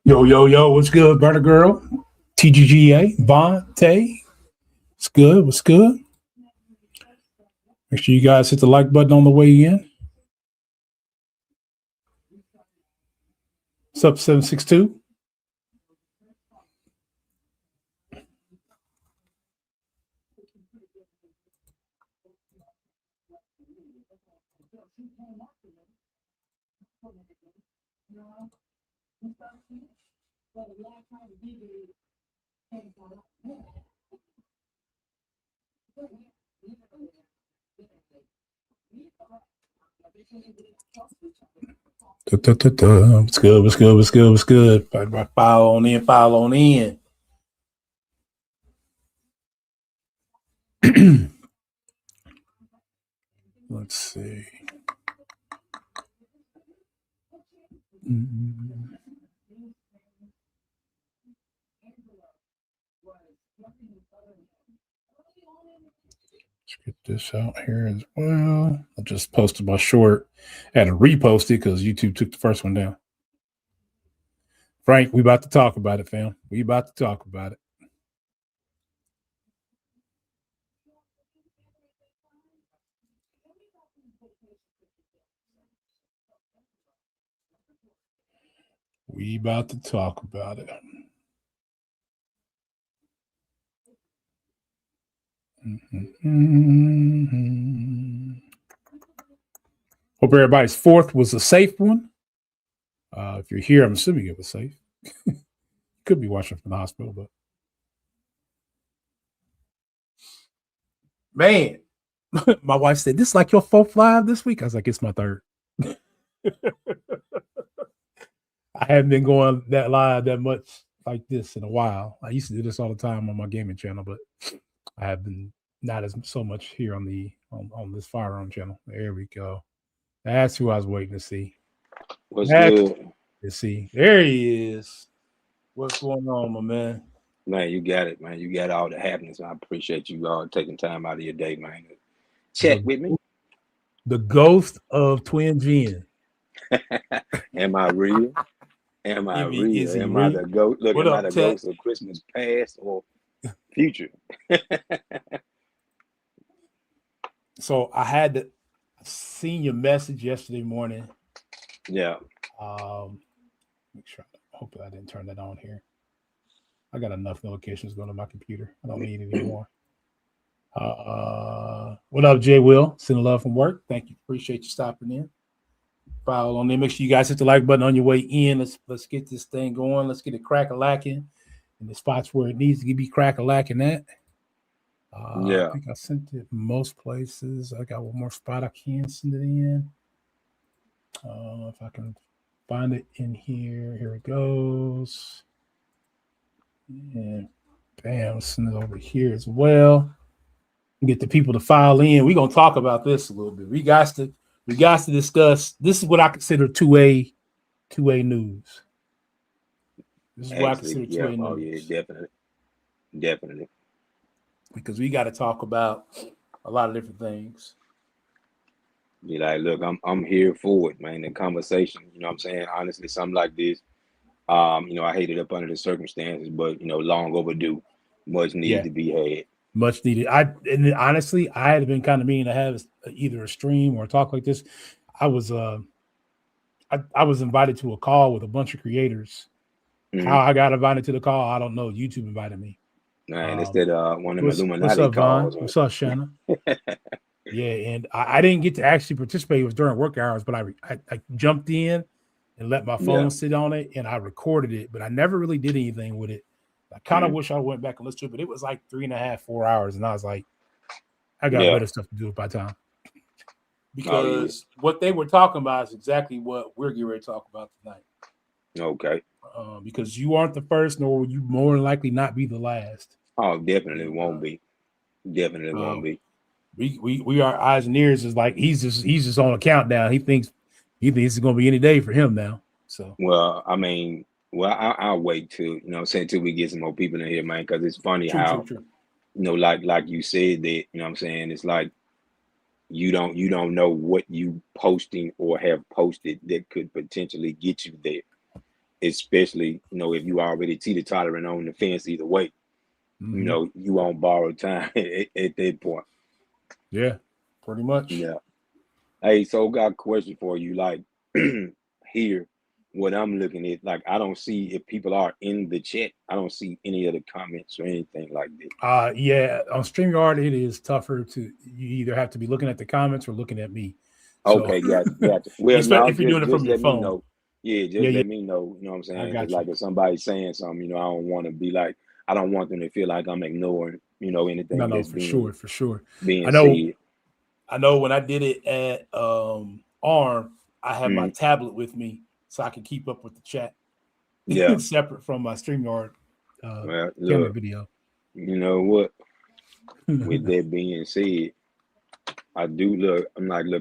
Yo, yo, yo, what's good, Burner Girl? TGGA, Von, Tay. What's good? What's good? Make sure you guys hit the like button on the way in. What's up, 762? What's good? What's good? What's good? What's good? File on in. File on in. Let's see. Let's get this out here as well. I just posted my short. I had to repost it because YouTube took the first one down. Frank, we about to talk about it, fam. We about to talk about it. We about to talk about it. Hope everybody's fourth was a safe one. If you're here, I'm assuming it was safe. Could be watching from the hospital, but man, my wife said, "This is like your fourth live this week." I was like, "It's my third." I haven't been going that live that much like this in a while. I used to do this all the time on my gaming channel, but I have been not as so much here on the on this firearm channel. There we go. That's who I was waiting to see. What's good? To see. There he is. What's going on, my man? Man, you got it, man. You got all the happiness. I appreciate you all taking time out of your day, man. Chat with me. The ghost of Twin Gen. Am I real? Am I real? Am I the ghost? Look, am I the ghost of Christmas past or future? So I had seen your message yesterday morning. Yeah. Make sure. Hopefully I didn't turn that on here. I got enough notifications going to my computer. I don't need any more. What up, Jay Will? Sending love from work. Thank you. Appreciate you stopping in. Follow on there. Make sure you guys hit the like button on your way in. Let's get this thing going. Let's get it crack-a-lacking in the spots where it needs to be crack-a-lacking at. Yeah. I think I sent it most places. I got one more spot I can send it in. If I can find it in here. Here it goes. And bam, send it over here as well. Get the people to file in. We're gonna talk about this a little bit. We got to discuss. This is what I consider 2A news. This is what I consider 2A news. Oh yeah, definitely. Because we got to talk about a lot of different things. Be like, look, I'm here for it, man. The conversation, you know what I'm saying? Honestly, something like this, I hate it up under the circumstances, but long overdue. Much needed to be had. Much needed. Honestly, I had been kind of meaning to have either a stream or a talk like this. I was invited to a call with a bunch of creators. Mm-hmm. How I got invited to the call, I don't know. YouTube invited me. Man, it's that one of them Illuminati what's up, calls. Vaughn? What's up, Shanna? Yeah, and I didn't get to actually participate. It was during work hours, but I jumped in and let my phone sit on it, and I recorded it, but I never really did anything with it. I kind of wish I went back and listened to it, but it was like 3.5, 4 hours, and I was like, I got better stuff to do by the time. because what they were talking about is exactly what we're getting ready to talk about tonight. Okay. Because you aren't the first, nor will you more than likely not be the last. Oh, definitely won't be. Definitely won't be. We our eyes and ears is like he's just on a countdown. He thinks it's going to be any day for him now. So well, I mean, I'll wait till till we get some more people in here, man. Because it's funny true. how like you said that I'm saying it's like you don't know what you posting or have posted that could potentially get you there, especially if you already teeter-tottering on the fence either way. You won't borrow time at that point. Yeah, pretty much. Yeah. Hey, so got a question for you. Like here, what I'm looking at, like I don't see if people are in the chat. I don't see any of the comments or anything like that. Yeah, on StreamYard it is tougher to you either have to be looking at the comments or looking at me. Okay, gotcha. Well, no, if you're doing it from your phone. Me know. Yeah, let me know. You know what I'm saying? Because like if somebody's saying something, I don't want to be like, I don't want them to feel like I'm ignoring, anything No, that's for sure. being said. I know when I did it at ARM, I had my tablet with me so I could keep up with the chat. Yeah. Separate from my StreamYard camera video. You know what? With that being said, I do look,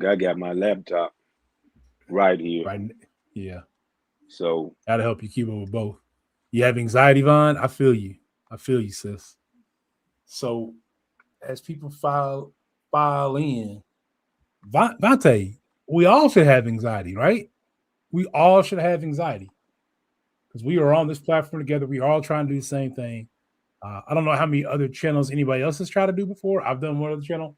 I got my laptop right here. Right. Yeah. So that'll help you keep up with both. You have anxiety, Vaughn? I feel you, sis. So as people file in, Vante, we all should have anxiety, right? We all should have anxiety because we are on this platform together. We are all trying to do the same thing. I don't know how many other channels anybody else has tried to do before. I've done one other channel.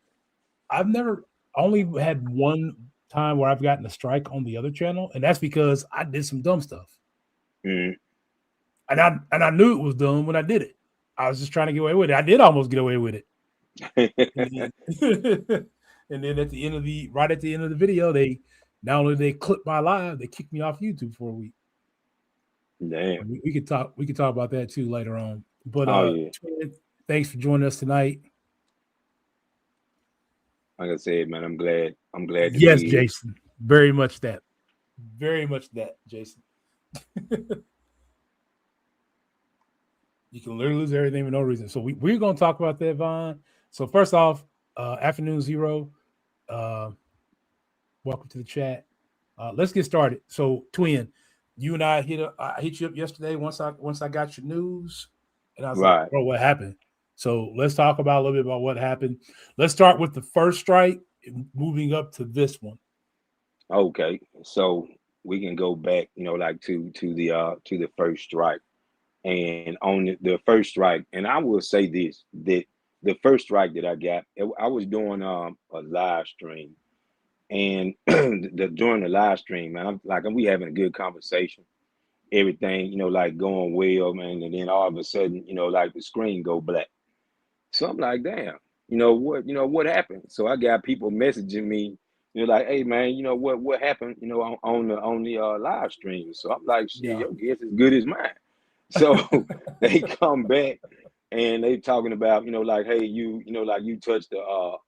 I've never only had one time where I've gotten a strike on the other channel, and that's because I did some dumb stuff. And I knew it was dumb when I did it. I was just trying to get away with it. I did almost get away with it. And then at the end of the video, they not only they clipped my live, they kicked me off YouTube for a week. Damn. We could talk about that too later on. But yeah. Thanks for joining us tonight. Like I said, man, I'm glad to yes, be Jason. Very much that, Jason. You can literally lose everything for no reason. So we're going to talk about that, Vaughn. So first off, Afternoon Zero, welcome to the chat. Let's get started. So Twin, you and I hit you up yesterday once I got your news, and I was like, bro, what happened? So let's talk about a little bit about what happened. Let's start with the first strike, moving up to this one. Okay, so we can go back, like to the first strike, and on the first strike, and I will say this, that the first strike that I got, I was doing a live stream, and during the live stream, man, we having a good conversation, everything, like going well, man, and then all of a sudden, like the screen go black. So I'm like, damn, what happened? So I got people messaging me, like, hey man, what happened, on the live stream. So I'm like, shit, your guess is good as mine. So they come back and they talking about, like, hey, you touched the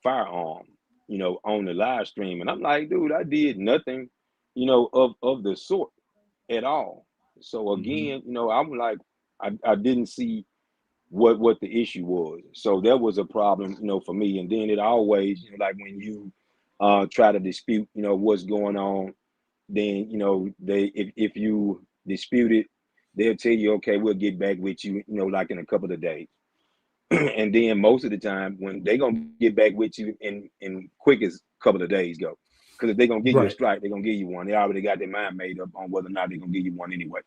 firearm, on the live stream. And I'm like, dude, I did nothing, of the sort at all. So again, I'm like, I didn't see what the issue was. So that was a problem, for me. And then it always, like when you try to dispute, what's going on, then they if you dispute it, they'll tell you, okay, we'll get back with you, like in a couple of days. And then most of the time when they're gonna get back with you in quickest couple of days go. Because if they're gonna give you a strike, they're gonna give you one. They already got their mind made up on whether or not they're gonna give you one anyway.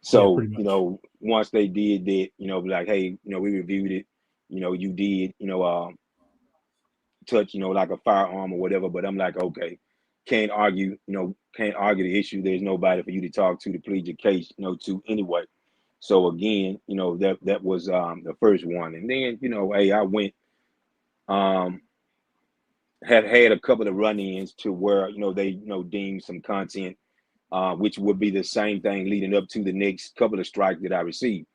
So, once they did that, like, hey, we reviewed it, you did, touch, like a firearm or whatever. But I'm like, okay, can't argue the issue. There's nobody for you to talk to plead your case, to anyway. So again, that was the first one. And then, hey, I went, had a couple of run-ins to where, they, deemed some content, which would be the same thing leading up to the next couple of strikes that I received.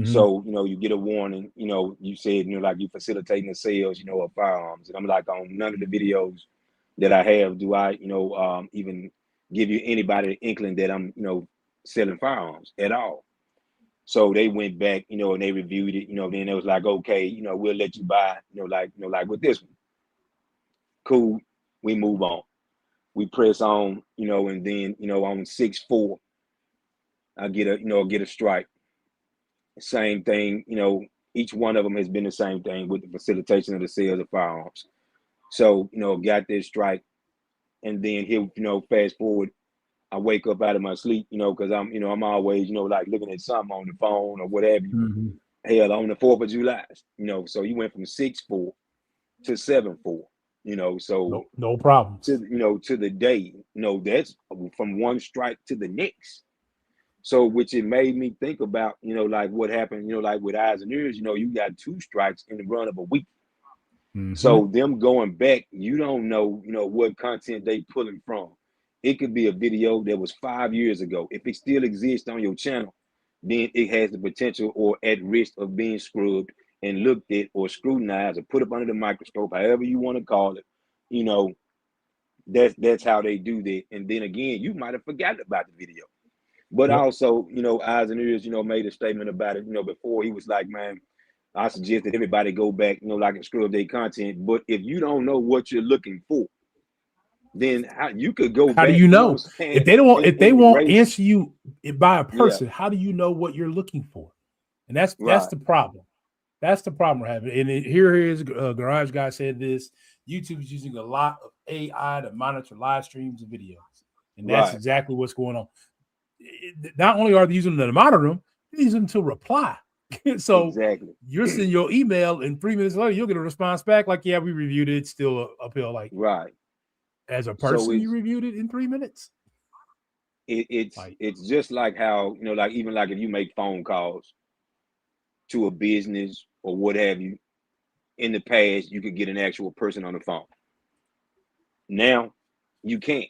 So, you get a warning, you said, like you facilitating the sales, of firearms. And I'm like, on none of the videos that I have, do I, even give you anybody an inkling that I'm, selling firearms at all. So they went back, and they reviewed it, then it was like, okay, we'll let you buy, like with this one. Cool. We move on. We press on, and then, on 6/4, I get a strike. Same thing, each one of them has been the same thing with the facilitation of the sales of firearms. So, got this strike, and then here, fast forward, I wake up out of my sleep, because I'm always, like looking at something on the phone or what have you. Hell, on the 4th of July, so you went from 6/4 to 7/4, so no problem. To the day, that's from one strike to the next. So, which it made me think about, like what happened, like with eyes and ears, you got 2 strikes in the run of a week. So them going back, you don't know, what content they pulling from. It could be a video that was 5 years ago. If it still exists on your channel, then it has the potential or at risk of being scrubbed and looked at or scrutinized or put up under the microscope, however you want to call it. That's how they do that. And then again, you might have forgotten about the video. But also, eyes and ears, made a statement about it, before. He was like, man, I suggest that everybody go back, like and scrub their content. But if you don't know what you're looking for, then you could go how back, do you know? If they don't, if they won't answer you by a person, how do you know what you're looking for? And that's the problem. That's the problem we're having. And here is Garage Guy said this: YouTube is using a lot of AI to monitor live streams and videos, and that's exactly what's going on. Not only are they using them to monitor them, they're using them to reply. So you're sending your email, and 3 minutes later, you'll get a response back like, yeah, we reviewed it. It's still uphill. Like, as a person, you reviewed it in 3 minutes. It's just like how, like even like if you make phone calls to a business or what have you, in the past, you could get an actual person on the phone. Now you can't.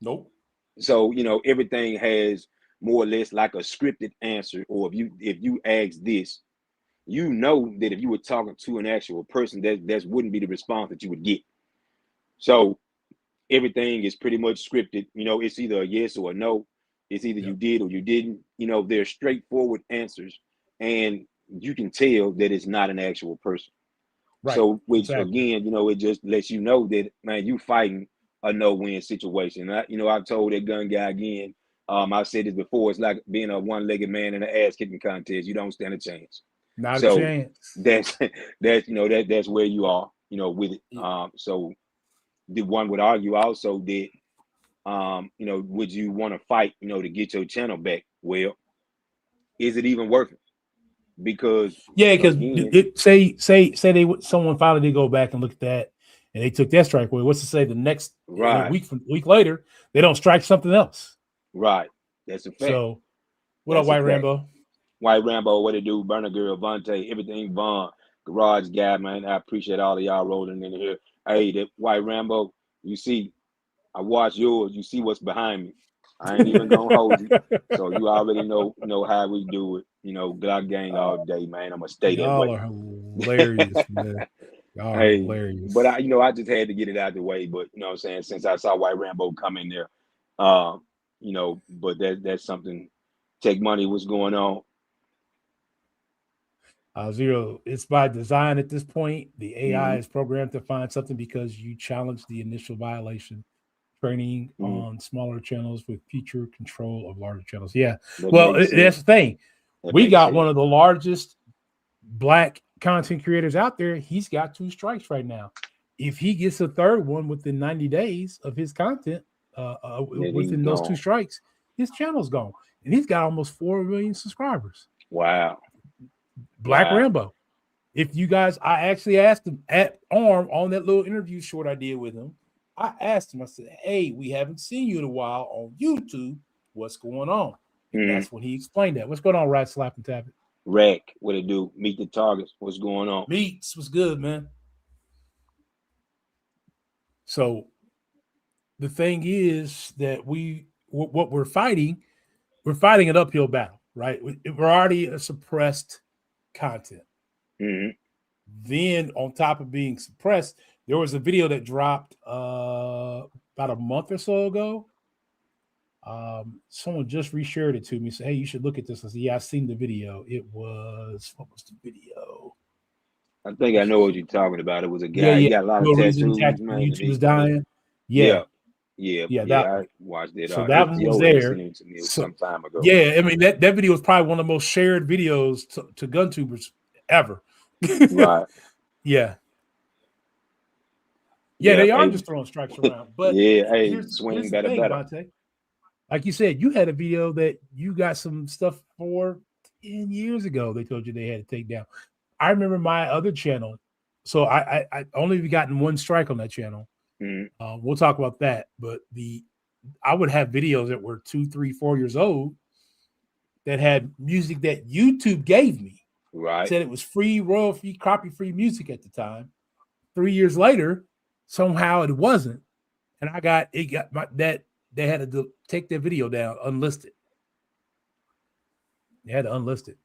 Nope. So, everything has more or less like a scripted answer. Or if you ask this, that if you were talking to an actual person, that wouldn't be the response that you would get. So everything is pretty much scripted. It's either a yes or a no. It's either you did or you didn't. They're straightforward answers, and you can tell that it's not an actual person. Right. So, which again, it just lets you know that, man, you fighting a no-win situation. I've told that gun guy again. I've said this before. It's like being a one-legged man in an ass-kicking contest. You don't stand a chance. Not a chance. That's where you are. With it. So the one would argue also that, would you want to fight, to get your channel back? Well, is it even worth it? Because because someone finally did go back and look at that, and they took that strike away. What's to say the next week later they don't strike something else? Right, that's a fact. So, what up, White Rambo? White Rambo, what it do? Burner Girl, Vontae, everything Von, Garage Guy, man. I appreciate all of y'all rolling in here. Hey, that White Rambo, you see, I watch yours. You see what's behind me. I ain't even gonna hold you. So you already know how we do it. Glock gang all day, man. I'm gonna stay that way. Y'all are hilarious, man. Y'all are hilarious. But I just had to get it out of the way. But what I'm saying, since I saw White Rambo come in there, but that's something. Take money. What's going on? Zero. It's by design at this point. The AI is programmed to find something because you challenge the initial violation. Training on smaller channels with future control of larger channels. Yeah. That's the thing. We got one of the largest Black content creators out there. He's got 2 strikes right now. If he gets a third one within 90 days of his content, within those 2 strikes, his channel's gone. And he's got almost 4 million subscribers. Wow. Black Rambo. If you guys, I actually asked him at ARM on that little interview short I did with him. I asked him, I said, hey, we haven't seen you in a while on YouTube. What's going on? And that's when he explained that. What's going on, Right Slap and Tap It? Rack, what it do? Meet the targets. What's going on? Meets, what's good, man? So the thing is that what we're fighting an uphill battle. right? We're already a suppressed content. Mm-hmm. Then on top of being suppressed, there was a video that dropped about a month or so ago. Someone just reshared it to me. Said, "Hey, you should look at this." I said, "Yeah, I've seen the video." It was, what was the video? I think I know what you're talking about. It was a Yeah, guy. He yeah. got a lot of No reason tattoos, man. YouTube was dying. Yeah, Yeah, yeah, yeah, that yeah. one. I watched it. So that one was STO had there. sent it to me So some time ago. yeah, I mean that video was probably one of the most shared videos to gun tubers ever. Right. Yeah. Yeah, Yeah. they are Hey. just throwing strikes around. But Yeah. Hey, here's swing the better, thing, better. Vontae. Like you said, you had a video that you got some stuff for 10 years ago. They told you they had to take down. I remember my other channel. So I only gotten one strike on that channel. Mm-hmm. We'll talk about that. But I would have videos that were 2, 3, 4 years old that had music that YouTube gave me. Right. Said it was free, royalty, copy free music at the time. 3 years later, somehow it wasn't. And it got that they had to take their video down, unlisted. They had to unlist it.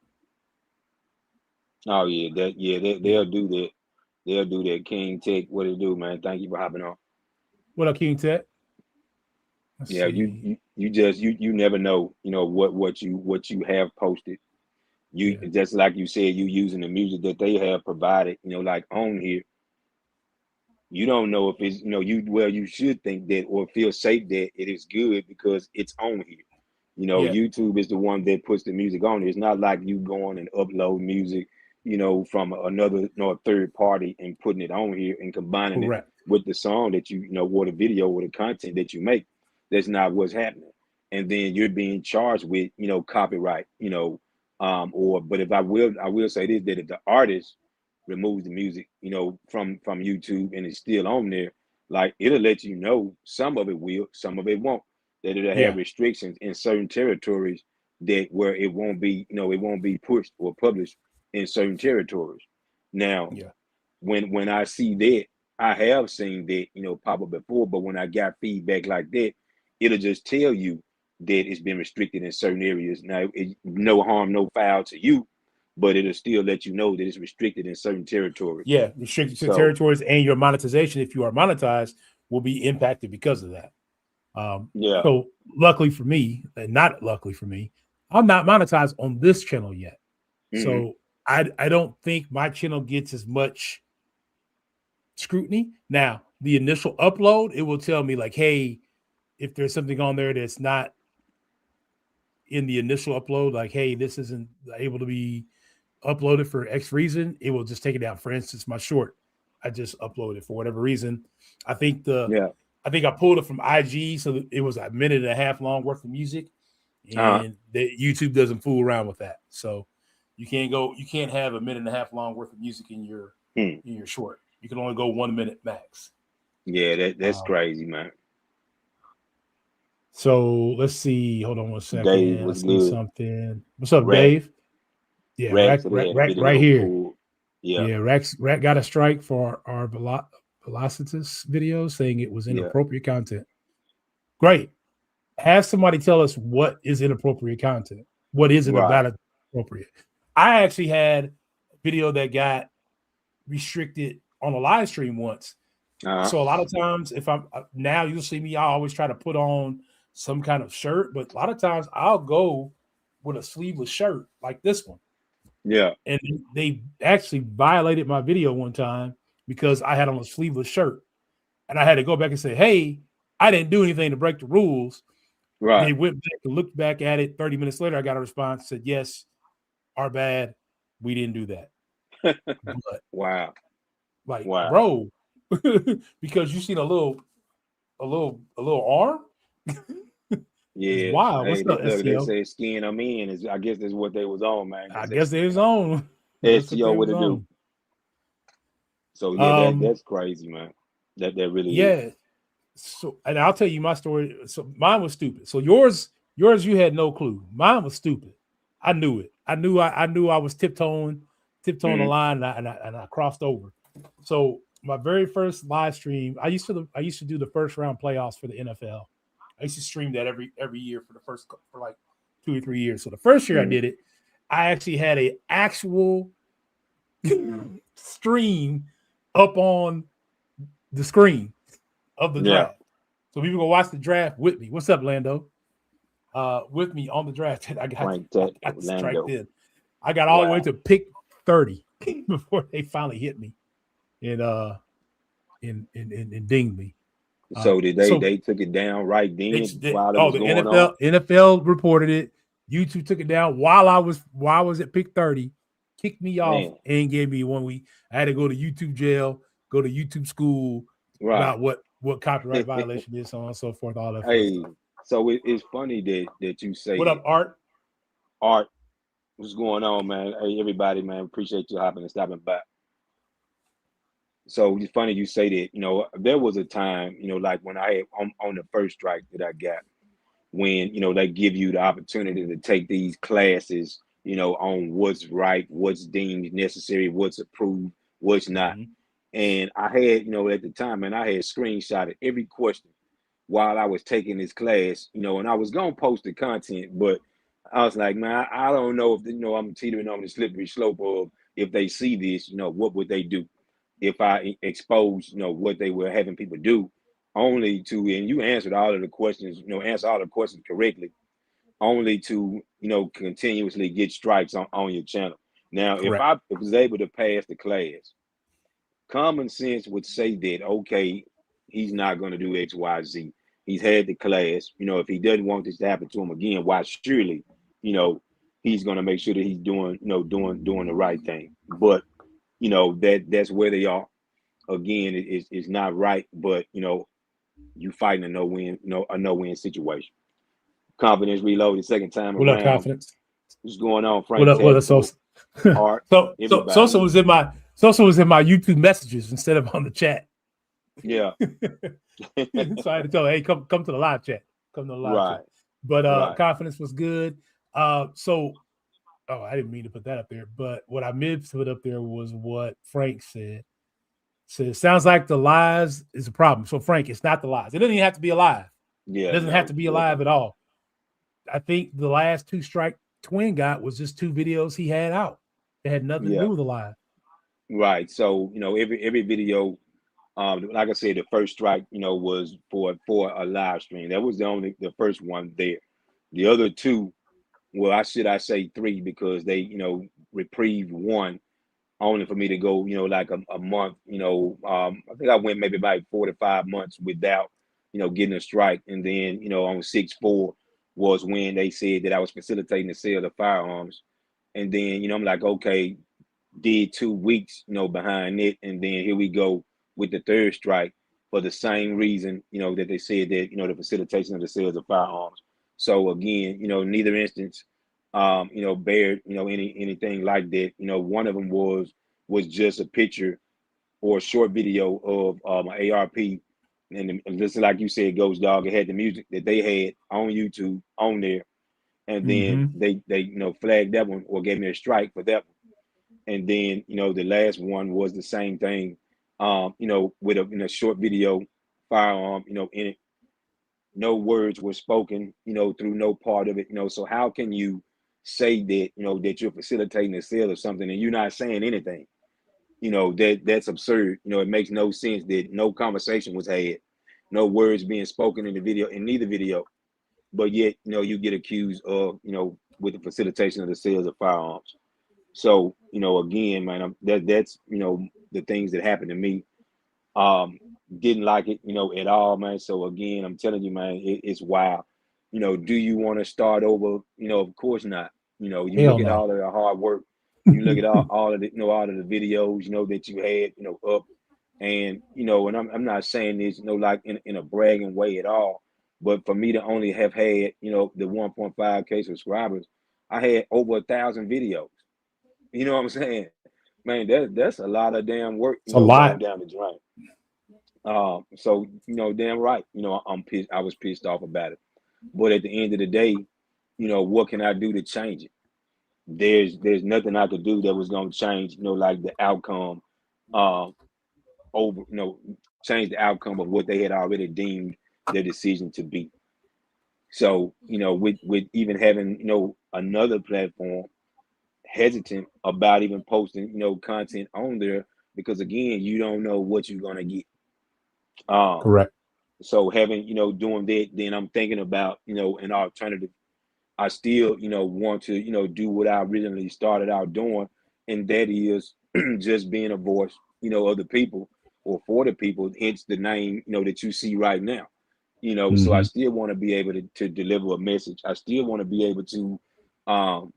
Oh yeah, they'll do that. They'll do that. King Tech, what it do, man? Thank you for hopping on. What up, King Tech? Let's Yeah, see. you just you never know, what you have posted. You Yeah. just like you said, you using the music that they have provided, like on here. You don't know if it's you should think that or feel safe that it is good because it's on here. Yeah. YouTube is the one that puts the music on. It's not like you going and upload music, from another, third party and putting it on here and combining it Correct. with the song that or the video or the content that you make. That's not what's happening. And then you're being charged with, copyright, but if I will say this, that if the artist removes the music, from YouTube and it's still on there, like it'll let you know some of it will, some of it won't, that it'll have Yeah. restrictions in certain territories that where it won't be pushed or published in certain territories. Now, Yeah. when I see that, I have seen that, pop up before, but when I got feedback like that, it'll just tell you that it's been restricted in certain areas. Now, no harm, no foul to you, but it'll still let you know that it's restricted in certain territories. Yeah. Restricted to So, territories and your monetization, if you are monetized, will be impacted because of that. yeah. So luckily for me, and not luckily for me, I'm not monetized on this channel yet. Mm-hmm. So I don't think my channel gets as much scrutiny. Now, the initial upload, it will tell me like, hey, if there's something on there that's not in the initial upload, like, hey, this isn't able to be uploaded for X reason, it will just take it down. For instance, my short, I just uploaded for whatever reason. I think Yeah. I pulled it from IG, so it was a minute and a half long worth of music, Uh-huh. and YouTube doesn't fool around with that. So you can't have a minute and a half long worth of music in your Hmm. short. You can only go 1 minute max. Yeah, that's crazy, man. So let's see. Hold on one Dave second. I was see good. something. What's up, Rack, Dave? Yeah, Rack said they had a Right video here. pulled. Yeah, Yeah, Rack got a strike for our Velocitus video saying it was yeah, inappropriate content. Great. Have somebody tell us what is inappropriate content. What is it right. about it appropriate? I actually had a video that got restricted on a live stream once. Uh-huh. So a lot of times, if I'm now you'll see me, I always try to put on some kind of shirt, but a lot of times I'll go with a sleeveless shirt like this one. Yeah, And they actually violated my video one time because I had on a sleeveless shirt. And I had to go back and say, hey, I didn't do anything to break the rules. right. They went back and looked back at it. 30 minutes later, I got a response, said, yes, our bad. We didn't do that. But Wow. like, Wow. bro, because you seen a little arm? It's Yeah. wild. Hey, What's up, look, they STO? say skin I'm in is, I guess that's what they was on, man. They I say guess they skin was I'm on. in. That's what STO they what was to do. on. So yeah, that's crazy, man. That really is. Yeah. So, and I'll tell you my story. So mine was stupid. So yours, you had no clue. Mine was stupid. I knew it. I knew I was tiptoeing the Mm-hmm. line, and I crossed over. So my very first live stream, I used to do the first round playoffs for the NFL. I used to stream that every year for like 2 or 3 years. So the first year I Mm-hmm. did it, I actually had a actual stream up on the screen of the Yeah. draft. So people go watch the draft with me. What's up, Lando? With me on the draft. Frank Tech, I striked Orlando. in. I got all the way Wow. to pick 30 before they finally hit me and dinged me. So did they So they took it down right then while it oh, was the going on? NFL reported it. YouTube took it down while I was at pick 30, kicked me off Man, and gave me 1 week. I had to go to YouTube jail, go to YouTube school right. about what copyright violation is, so on and so forth, all that fun Hey, stuff. so it's funny that you say What that. up, Art? Art, what's going on, man? Hey, everybody, man, appreciate you hopping and stopping by. So it's funny you say that. There was a time, like when I had on the first strike that I got, when they give you the opportunity to take these classes, on what's right, what's deemed necessary, what's approved, what's not. Mm-hmm. And I had, at the time, and I had screenshotted every question while I was taking this class, and I was gonna post the content, but I was like, man, I don't know if I'm teetering on the slippery slope of, if they see this, what would they do if I expose, what they were having people do, only to, and you answered all of the questions, answer all the questions correctly, only to, continuously get strikes on your channel. Now, if Correct. I was able to pass the class, common sense would say that, okay, he's not going to do X, Y, Z. He's had the class. If he doesn't want this to happen to him again, why surely, you know, he's going to make sure that he's doing, doing the right thing. But that's where they are. Again, it's not right, but you fighting a no-win, a no-win situation. Confidence reloaded second time What up, around. confidence? What's going on, What Frank up? What up? So Tactical, Art, everybody? Sosa was in my YouTube messages instead of on the chat. Yeah. So I had to tell her, hey, come to the live chat. Come to the live chat. Right. But Right. confidence was good. I didn't mean to put that up there, but what I meant to put up there was what Frank said. Said, sounds like the lies is a problem. So Frank, it's not the lies. It doesn't even have to be alive. Yeah. It doesn't have to be alive at all. I think the last 2 strike Twin got was just 2 videos he had out. It had nothing to Yeah. do with the live. Right. So every video, like I said, the first strike, was for a live stream. That was the first one there. The other 2, well, I say 3, because they reprieved 1 only for me to go like a month. I think I went maybe about 4 to 5 months without getting a strike, and then on 6/4 was when they said that I was facilitating the sale of firearms, and then I'm like, okay, did 2 weeks, behind it. And then here we go with the third strike for the same reason, that they said that, the facilitation of the sales of firearms. So again, neither instance, bared, anything like that. One of them was just a picture or a short video of an ARP. And just like you said, Ghost Dog, it had the music that they had on YouTube on there. And then Mm-hmm. they flagged that one or gave me a strike for that one. And then the last one was the same thing, with a short video, firearm, in it. No words were spoken, through no part of it. So how can you say that that you're facilitating the sale of something and you're not saying anything? That's absurd. It makes no sense that no conversation was had, no words being spoken in the video, in neither video, but yet you get accused of with the facilitation of the sales of firearms. So, again, man, that's the things that happened to me. Didn't like it, at all, man. So again, I'm telling you, man, it's wild. Do you want to start over? Of course not. You Hell look at no. all of the hard work, you look at all of the, all of the videos, that you had, up, and and I'm not saying this, like in a bragging way at all, but for me to only have had, the 1.5K subscribers, I had over 1,000 videos. You know what I'm saying? Man, that's a lot of damn work, It's a going lot. down the drain. So damn right, I'm pissed. I was pissed off about it. But at the end of the day, what can I do to change it? There's nothing I could do that was gonna change, like the outcome, uh, over, change the outcome of what they had already deemed their decision to be. So, with even having, another platform, hesitant about even posting, content on there, because again, you don't know what you're gonna get. Um, Correct. so having, doing that, then I'm thinking about, an alternative. I still, want to, do what I originally started out doing, and that is just being a voice, of the people or for the people, hence the name, that you see right now. So I Hmm. still want to be able to deliver a message. I still want to be able to um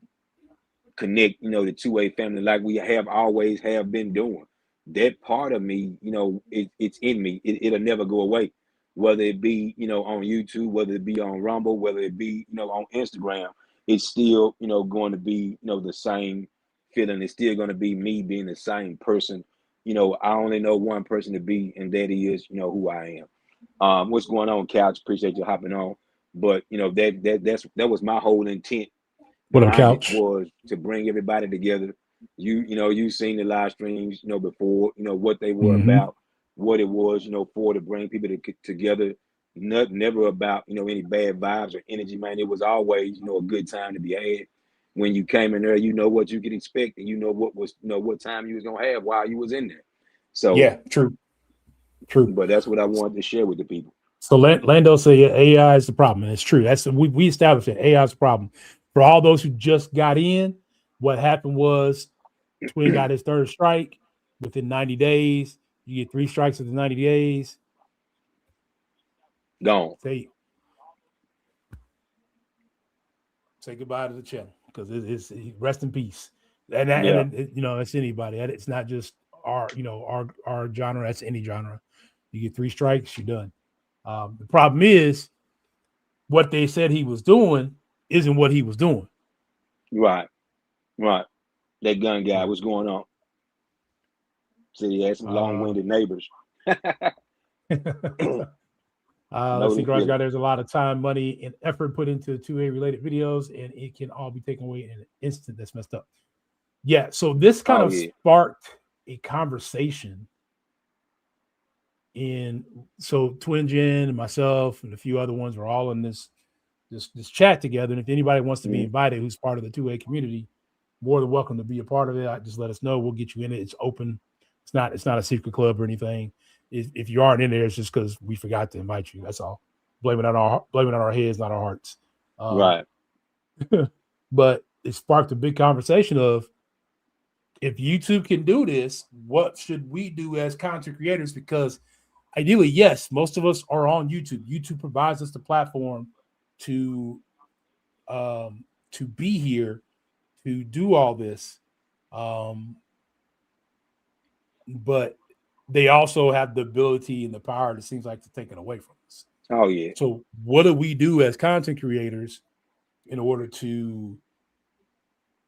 connect, the two-way family like we have always have been doing. That part of me, it's in me. It'll never go away. Whether it be, on YouTube, whether it be on Rumble, whether it be, on Instagram, it's still, going to be, the same feeling. It's still going to be me being the same person. I only know one person to be, and that is, who I am. What's going on, Couch? Appreciate you hopping on. But that was my whole intent What up, behind it, Couch? was to bring everybody together. You've seen the live streams, before, what they were Hmm. about, what it was, for to bring people together. Never about, any bad vibes or energy, man. It was always, a good time to be had. When you came in there, you know what you could expect, and you know what was, what time you was gonna have while you was in there. So, Yeah, true, true. but that's what I wanted to share with the people. So Lando said AI is the problem, and it's true. That's we established that AI is the problem. For all those who just got in, what happened was Twin got his third strike within 90 days. You get 3 strikes within 90 days. Gone. Say say goodbye to the channel because it's rest in peace. Yeah. It's anybody. It's not just our genre. That's any genre. You get 3 strikes, you're done. The problem is what they said he was doing isn't what he was doing. Right. Right. That gun guy, So what's going on? Said he had some uh, long-winded neighbors. let's Know see, the Garage feeling. God. There's a lot of time, money, and effort put into 2A related videos, and it can all be taken away in an instant. That's messed up. Yeah. So this kind Oh of yeah. sparked a conversation in so Twin Jen and myself and a few other ones were all in this chat together. And if anybody wants to be Mm, invited who's part of the 2A community, more than welcome to be a part of it. Just let us know. We'll get you in it. It's open. It's not a secret club or anything. If you aren't in there, it's just because we forgot to invite you. That's all. Blame it on our heads, not our hearts. Um, right. but it sparked a big conversation of if YouTube can do this, what should we do as content creators? Because ideally, yes, most of us are on YouTube. YouTube provides us the platform to to be here to do all this. Um, but they also have the ability and the power, it seems like, to take it away from us. Oh yeah. So, what do we do as content creators in order to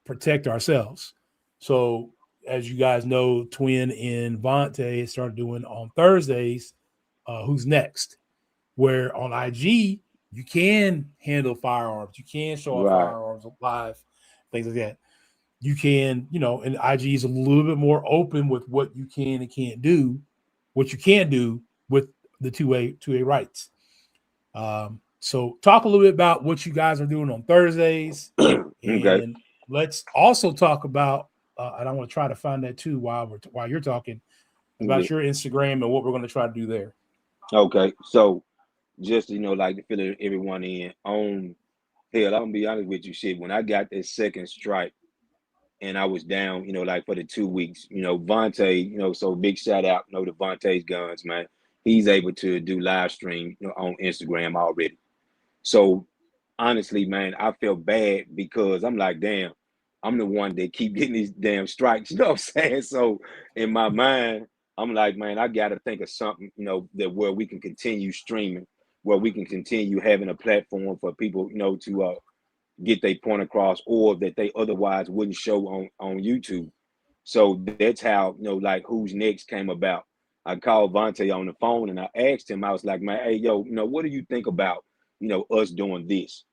protect ourselves? So, as you guys know, Twin and Vontae started doing on Thursdays, Who's Next? Where on IG, you can handle firearms, you can show off Right. firearms live, things like that. You can, and IG is a little bit more open with what you can and can't do, what you can do with the two A rights. So talk a little bit about what you guys are doing on Thursdays, Okay. and let's also talk about. And I want to try to find that too while you're talking Yeah. about your Instagram and what we're going to try to do there. Okay. So just like to fill everyone in on, hell, I'm gonna be honest with you, shit. When I got that second strike and I was down, like for the 2 weeks, Vontae, so big shout out, to Vontae's guns, man. He's able to do live stream, on Instagram already. So honestly, man, I felt bad because I'm like, damn, I'm the one that keep getting these damn strikes. You know what I'm saying? So in my mind, I'm like, man, I got to think of something, that where we can continue streaming, where we can continue having a platform for people, to get their point across, or that they otherwise wouldn't show on YouTube. So that's how, like Who's Next came about. I called Vontae on the phone and I asked him, I was like, man, hey, yo, what do you think about, us doing this?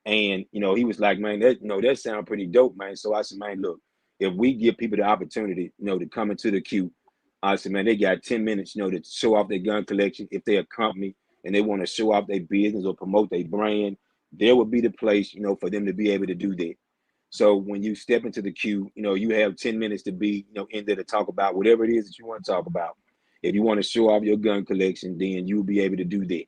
And he was like, man, that sounds pretty dope, man. So I said, man, look, if we give people the opportunity, to come into the queue, I said, man, they got 10 minutes, to show off their gun collection. If they're a company and they want to show off their business or promote their brand, there will be the place, you know, for them to be able to do that. So when you step into the queue, you know, you have 10 minutes to be, you know, in there to talk about whatever it is that you want to talk about. If you want to show off your gun collection, then you'll be able to do that.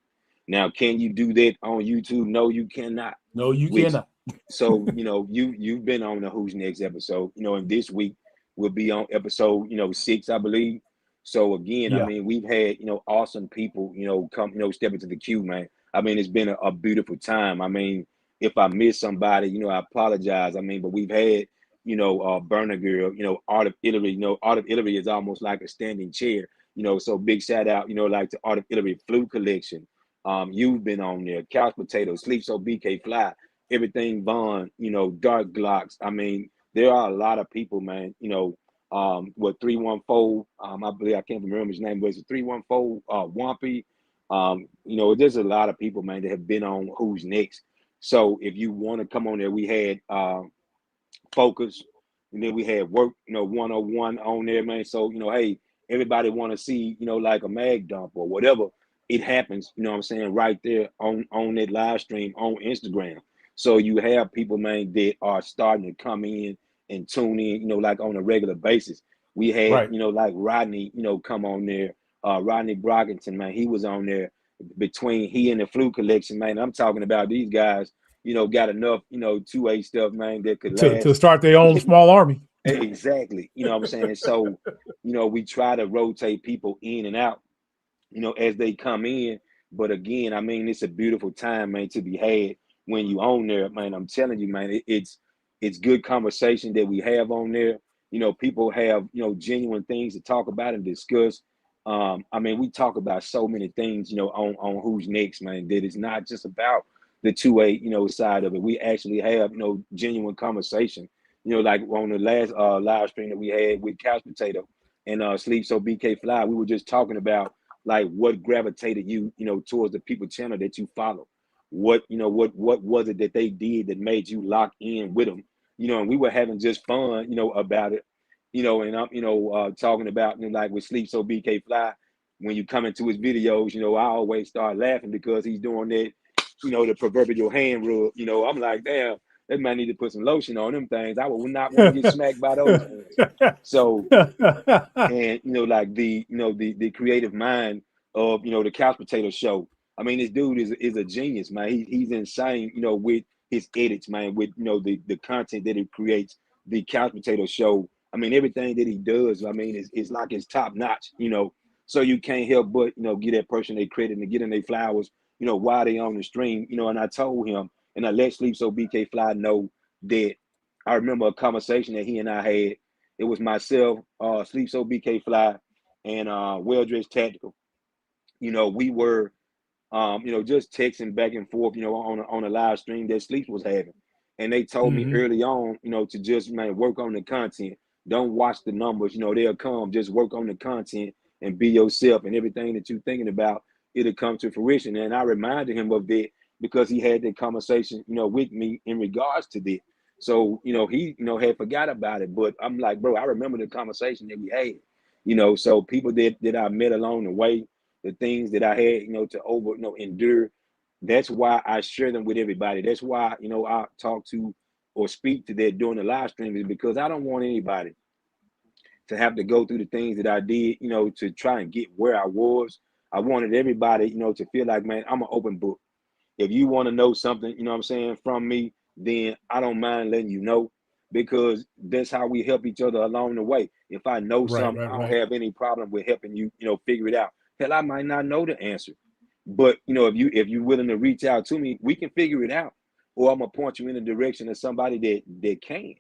Now, can you do that on YouTube? No, you cannot. No, you Which, cannot. so, you know, you've been on the Who's Next episode, you know, and this week we'll be on episode, you know, 6, I believe. So again, I Yeah. mean, we've had, you know, awesome people, you know, come, you know, step into the queue, man. I mean, it's been a beautiful time. I mean, if I miss somebody, you know, I apologize. I mean, but we've had, you know, Burner Girl, you know, Art of Italy, you know, Art of Italy is almost like a standing chair, you know, so big shout out, you know, like to Art of Italy Flute Collection. You've been on there, Couch Potato, Sleep So BK Fly, Everything Vaughn, you know, Dark Glocks. I mean, there are a lot of people, man, you know, what 314, I believe, I can't remember his name, but it's 314, Wampy. You know, there's a lot of people, man, that have been on Who's Next. So if you want to come on there, we had Focus, and then we had Work, you know, 101 on there, man. So, you know, hey, everybody want to see, you know, like a mag dump or whatever. It happens, you know what I'm saying, right there on that live stream on Instagram. So you have people, man, that are starting to come in and tune in, you know, like on a regular basis. We had, Right. you know, like Rodney, you know, come on there. Rodney Brockington, man, he was on there between he and the Flu Collection, man. I'm talking about these guys, you know, got enough, you know, 2A stuff, man, that could To last. start their own small army. Exactly. You know what I'm saying? So, you know, we try to rotate people in and out, you know, as they come in. But again, I mean, it's a beautiful time, man, to be had when you on there, man. I'm telling you, man, it's good conversation that we have on there. You know, people have, you know, genuine things to talk about and discuss. I mean, we talk about so many things, you know, on Who's Next, man, that it's not just about the 2A, you know, side of it. We actually have, you know, genuine conversation. You know, like on the last live stream that we had with Couch Potato and Sleep So BK Fly, we were just talking about like what gravitated you, you know, towards the people channel that you follow. What, you know, what was it that they did that made you lock in with them? You know, and we were having just fun, you know, about it. You know, and I'm, you know, talking about, you know, like with Sleep So BK Fly, when you come into his videos, you know, I always start laughing because he's doing that, you know, the proverbial hand rub. You know, I'm like, damn, that man need to put some lotion on them things. I would not want to get smacked by those hands. So, and you know, like the, you know, the creative mind of, you know, the Couch Potato Show. I mean, this dude is a genius, man. He's insane, you know, with his edits, man, with, you know, the content that he creates, the Couch Potato Show. I mean, everything that he does, I mean, is like it's top notch, you know. So you can't help but, you know, give that person their credit and get in their flowers, you know, while they on the stream, you know. And I told him, and I let Sleep So BK Fly know that I remember a conversation that he and I had. It was myself, Sleep So BK Fly, and Well Dressed Tactical. You know, we were, you know, just texting back and forth, you know, on a live stream that Sleep was having. And they told me Hmm. early on, you know, to just, man, work on the content. Don't watch the numbers, you know, they'll come. Just work on the content and be yourself, and everything that you're thinking about, it'll come to fruition. And I reminded him of that because he had that conversation, you know, with me in regards to that. So, you know, he, you know, had forgot about it. But I'm like, bro, I remember the conversation that we had, you know. So people that I met along the way, the things that I had, you know, to you know, endure. That's why I share them with everybody. That's why, you know, I talk to or speak to that during the live stream, is because I don't want anybody to have to go through the things that I did, you know, to try and get where I was. I wanted everybody, you know, to feel like, man, I'm an open book. If you want to know something, you know what I'm saying, from me, then I don't mind letting you know, because that's how we help each other along the way. If I know Right, something, right, I don't right. have any problem with helping you, you know, figure it out. Hell, I might not know the answer, but you know, if you're willing to reach out to me, we can figure it out, or I'm gonna point you in the direction of somebody that can.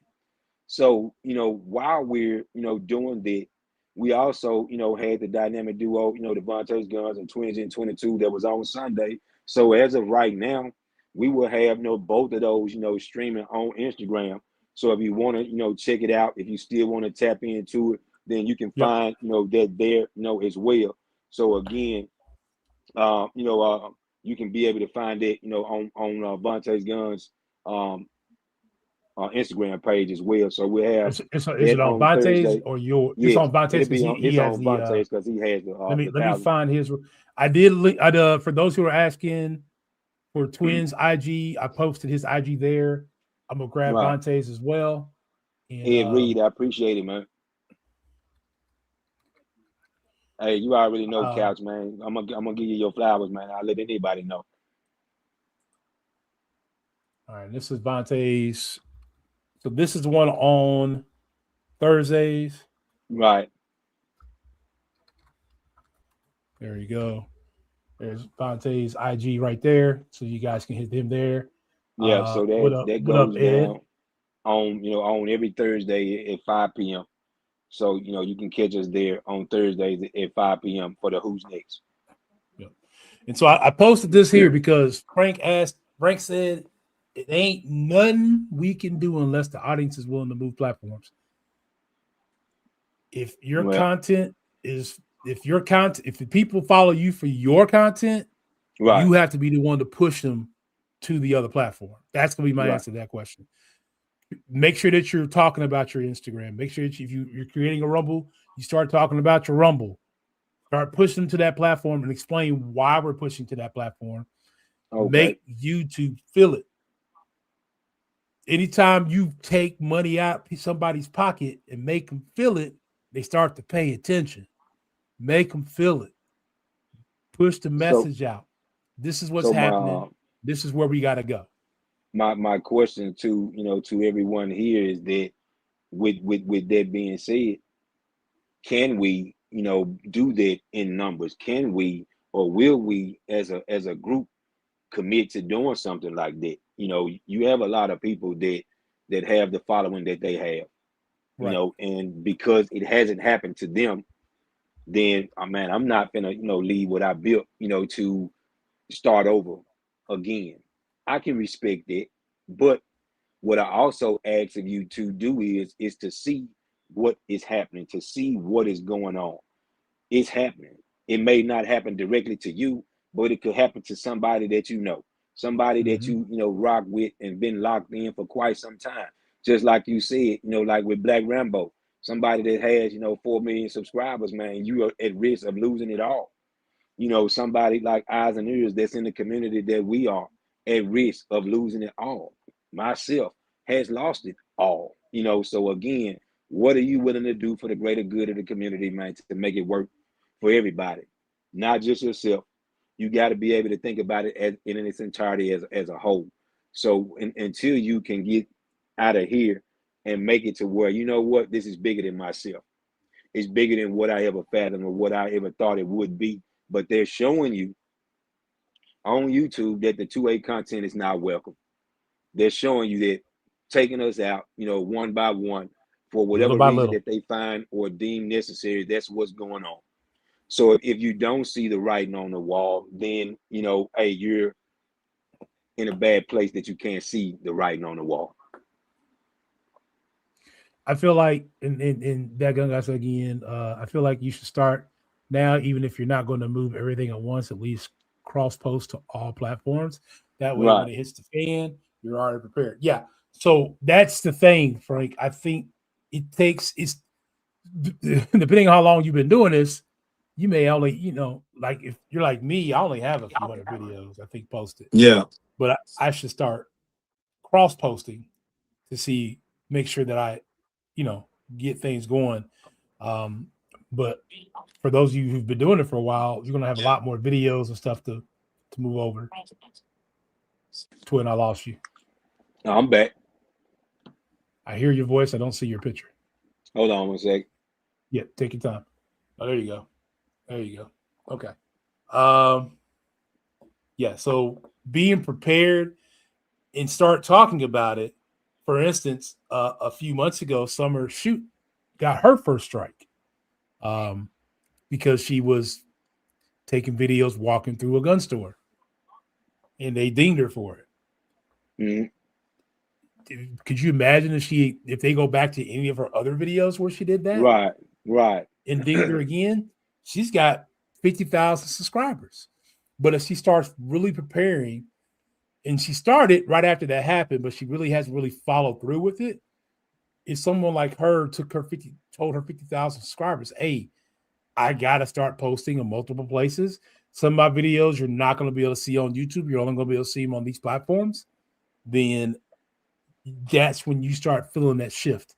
So, you know, while we're, you know, doing that, we also, you know, had the dynamic duo, you know, Devontae's Guns and Twins in 22 that was on Sunday. So as of right now, we will have, you know, both of those, you know, streaming on Instagram. So if you want to, you know, check it out, if you still want to tap into it, then you can Yep. find, you know, that there, you know, as well. So again, you know, you can be able to find it, you know, on Vontae's Guns um, Instagram page as well. So we have Is it that on on Vontae's Thursday. or your? It's Yes, on Vontae's it'll because be on. he It's has on the. Vontae's because he has Let me the thousand. find his. I did. For those who are asking for Twins IG. I posted his IG there. I'm gonna grab Right. Vontae's as well. And Ed Reed, I appreciate it, man. Hey, you already know, Couch, man. I'm gonna give you your flowers, man. I'll let anybody know. all right, this is Vontae's. So this is the one on Thursdays. Right. There you go. There's Vontae's IG right there, so you guys can hit him there. Yeah. So What that up? that What up, goes Ed? down on every Thursday at 5 p.m. So you can catch us there on Thursdays at 5 p.m. for the Who's Next. Yep. And so I posted this here because Frank said it ain't nothing we can do unless the audience is willing to move platforms. If your Well, content is if the people follow you for your content, right, you have to be the one to push them to the other platform. That's gonna be my right. answer to that question. Make sure that you're talking about your Instagram. Make sure that if you're creating a Rumble, you start talking about your Rumble. Start pushing them to that platform and explain why we're pushing to that platform. Okay. Make YouTube feel it. Anytime you take money out of somebody's pocket and make them feel it, they start to pay attention. Make them feel it. Push the So message out. This is what's so happening. This is where we got to go. my question to everyone here is that with that being said, can we do that in numbers? Can we or will we as a group commit to doing something like that? You have a lot of people that have the following that they have, Right. and because it hasn't happened to them, then man, I'm not gonna leave what I built to start over again. I can respect that, but what I also ask of you to do is to see what is happening, to see what is going on. It's happening. It may not happen directly to you, but it could happen to somebody that somebody that Mm-hmm. rock with and been locked in for quite some time. Just like you said, like with Black Rambo, somebody that has 4 million subscribers, man, you are at risk of losing it all. Somebody like Eyes and Ears that's in the community that we are at risk of losing it all. Myself has lost it all. So again, what are you willing to do for the greater good of the community, man, to make it work for everybody, not just yourself? You got to be able to think about it in its entirety as a whole. So until you can get out of here and make it to where, what, this is bigger than myself. It's bigger than what I ever fathomed or what I ever thought it would be. But they're showing you on YouTube that the 2A content is not welcome. They're showing you that taking us out, one by one, for Little whatever by reason little. that they find or deem necessary. That's what's going on. So if you don't see the writing on the wall, then hey, you're in a bad place that you can't see the writing on the wall. I feel like in that gun guys again, I feel like you should start now, even if you're not going to move everything at once, at least cross post to all platforms. That way when Right. it hits the fan, you're already prepared. Yeah. So that's the thing, Frank. I think it's depending on how long you've been doing this, you may only, like if you're like me, I only have a few hundred videos, I think, posted. Yeah. But I should start cross posting to make sure that I, get things going. Um, but for those of you who've been doing it for a while, you're gonna have a lot more videos and stuff to move over. Twin, I lost you. No, I'm back. I hear your voice. I don't see your picture. Hold on one sec. Yeah, take your time. Oh, there you go. There you go. Okay. Um, yeah. So being prepared and start talking about it. For instance, a few months ago, Summer Shoot got her first strike because she was taking videos walking through a gun store, and they dinged her for it. Could you imagine if they go back to any of her other videos where she did that Right. and dinged her again? She's got 50,000 subscribers. But if she starts really preparing, and she started right after that happened, but she really hasn't really followed through with it. If someone like her told her 50,000 subscribers, hey, I got to start posting in multiple places some of my videos you're not going to be able to see on YouTube. You're only going to be able to see them on these platforms. Then that's when you start feeling that shift.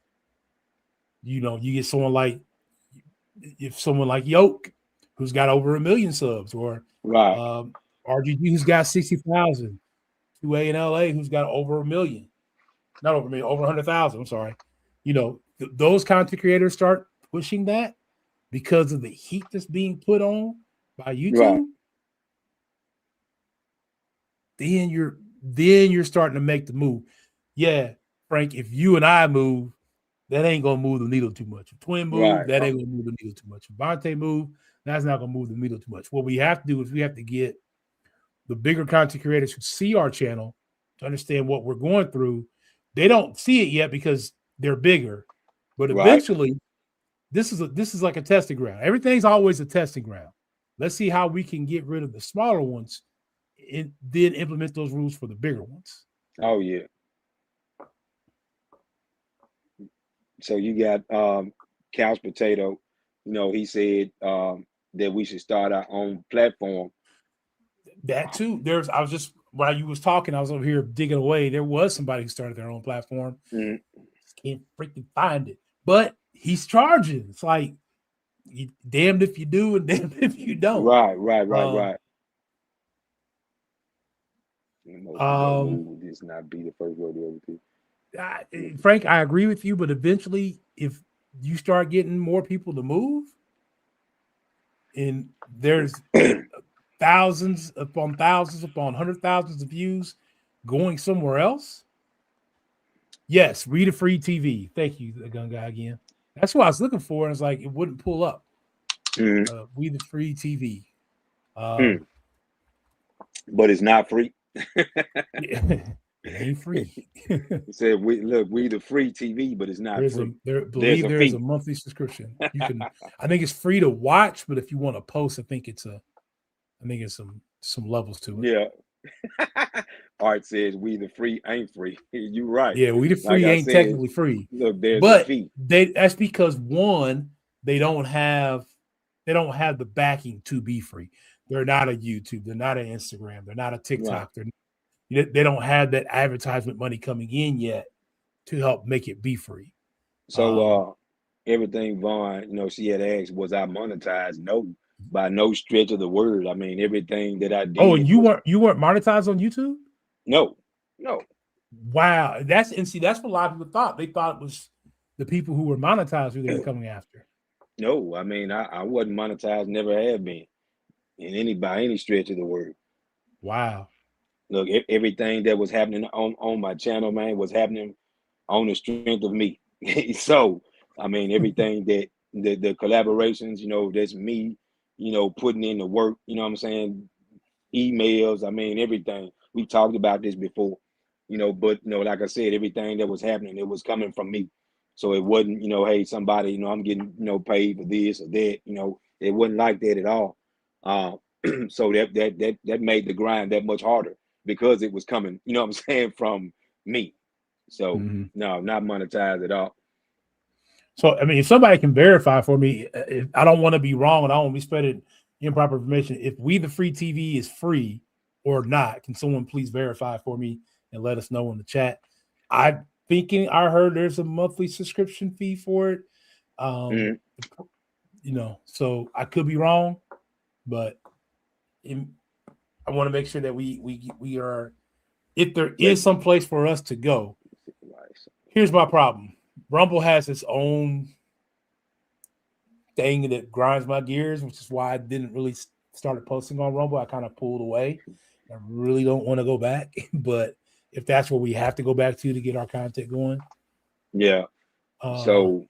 You know, you get someone like Yoke, who's got over 1 million subs, or Right. RGG, who's got 60,000, 2A in LA, who's got over 1 million, not over 1 million, over 100,000. I'm sorry. You know, those content creators start pushing that because of the heat that's being put on by YouTube. Right. Then you're starting to make the move. Yeah, Frank, if you and I move, that ain't gonna move the needle too much. If Twin move, Right. that ain't gonna move the needle too much. If Vontae move, that's not gonna move the needle too much. What we have to do is we have to get the bigger content creators who see our channel to understand what we're going through. They don't see it yet because they're bigger, but Right. eventually, this is like a testing ground. Everything's always a testing ground. Let's see how we can get rid of the smaller ones and then implement those rules for the bigger ones. Oh yeah. So you got Couch Potato, you know, he said that we should start our own platform. That too. I was just while you was talking, I was over here digging away. There was somebody who started their own platform. Mm. Just can't freaking find it. But he's charging. It's like damned if you do and damned if you don't. Right. Would this not be the first rodeo? Frank, I agree with you, but eventually, if you start getting more people to move, and there's thousands upon hundred thousands of views going somewhere else, yes, read a free TV. Thank you, the gun guy again. That's what I was looking for, and it's like it wouldn't pull up. We the free TV, but it's not free. It ain't free. He said, "We the free TV, but it's not free." There's a monthly subscription. You can, I think it's free to watch, but if you want to post, I think it's some levels to it. Yeah. Art says, "We the free ain't free." You're right. Yeah, we the free ain't technically free. Look, there's but a fee. That's because one, they don't have the backing to be free. They're not a YouTube, they're not an Instagram, they're not a TikTok. Right. They don't have that advertisement money coming in yet to help make it be free. So everything Vaughn, you know, she had asked, was I monetized? No, by no stretch of the word. I mean, everything that I did. Oh, and you weren't monetized on YouTube? No. Wow. That's what a lot of people thought. They thought it was the people who were monetized who they were coming after. No, I mean, I wasn't monetized, never have been by any stretch of the word. Wow. Look, everything that was happening on my channel, man, was happening on the strength of me. So, I mean, everything that the collaborations, you know, that's me, you know, putting in the work, you know what I'm saying? Emails, I mean, everything. We talked about this before, you know, but, you know, like I said, everything that was happening, it was coming from me. So it wasn't, you know, hey, somebody, you know, I'm getting, you know, paid for this or that, you know, it wasn't like that at all. So that made the grind that much harder because it was coming, you know what I'm saying, from me. So no, not monetized at all. So I mean, if somebody can verify for me, I don't want to be wrong and I don't want to be spreading improper information. If We the Free TV is free or not, can someone please verify for me and let us know in the chat? I'm thinking I heard there's a monthly subscription fee for it. You know, so I could be wrong, but I want to make sure that we are, if there is some place for us to go. Here's my problem. Rumble has its own thing that grinds my gears, which is why I didn't really started posting on Rumble. I kind of pulled away. I really don't want to go back, but if that's what we have to go back to get our content going. Yeah. So,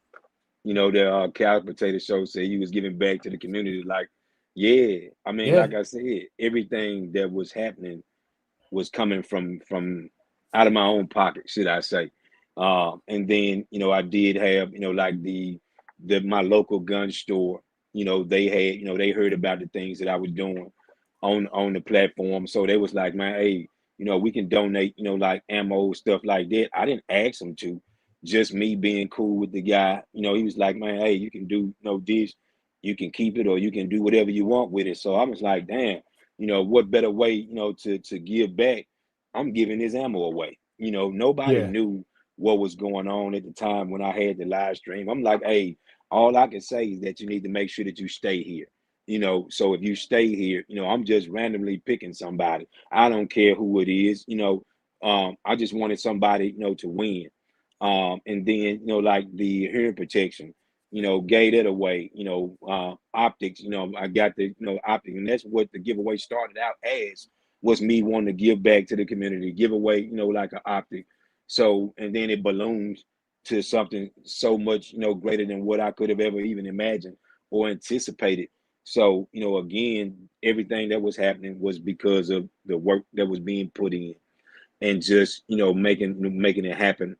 you know, the Couch Potato Show said he was giving back to the community. Like, yeah, I mean, like I said, everything that was happening was coming from out of my own pocket, should I say. And then, you know, I did have, you know, like my local gun store, you know, they had, you know, they heard about the things that I was doing on the platform. So they was like, man, hey, you know, we can donate, you know, like ammo, stuff like that. I didn't ask them to, just me being cool with the guy. You know, he was like, man, hey, you can do, you know, this. you can keep it or you can do whatever you want with it. So I was like, damn, what better way, to give back? I'm giving this ammo away. Nobody Yeah. knew what was going on at the time when I had the live stream. I'm like, hey, all I can say is that you need to make sure that you stay here. So if you stay here, I'm just randomly picking somebody. I don't care who it is. I just wanted somebody, to win. And then, like the hearing protection, gave it away, optics, I got the, optic, and that's what the giveaway started out as, was me wanting to give back to the community, give away, like an optic. So, and then it balloons to something so much, greater than what I could have ever even imagined or anticipated. So, again, everything that was happening was because of the work that was being put in, and just, making it happen,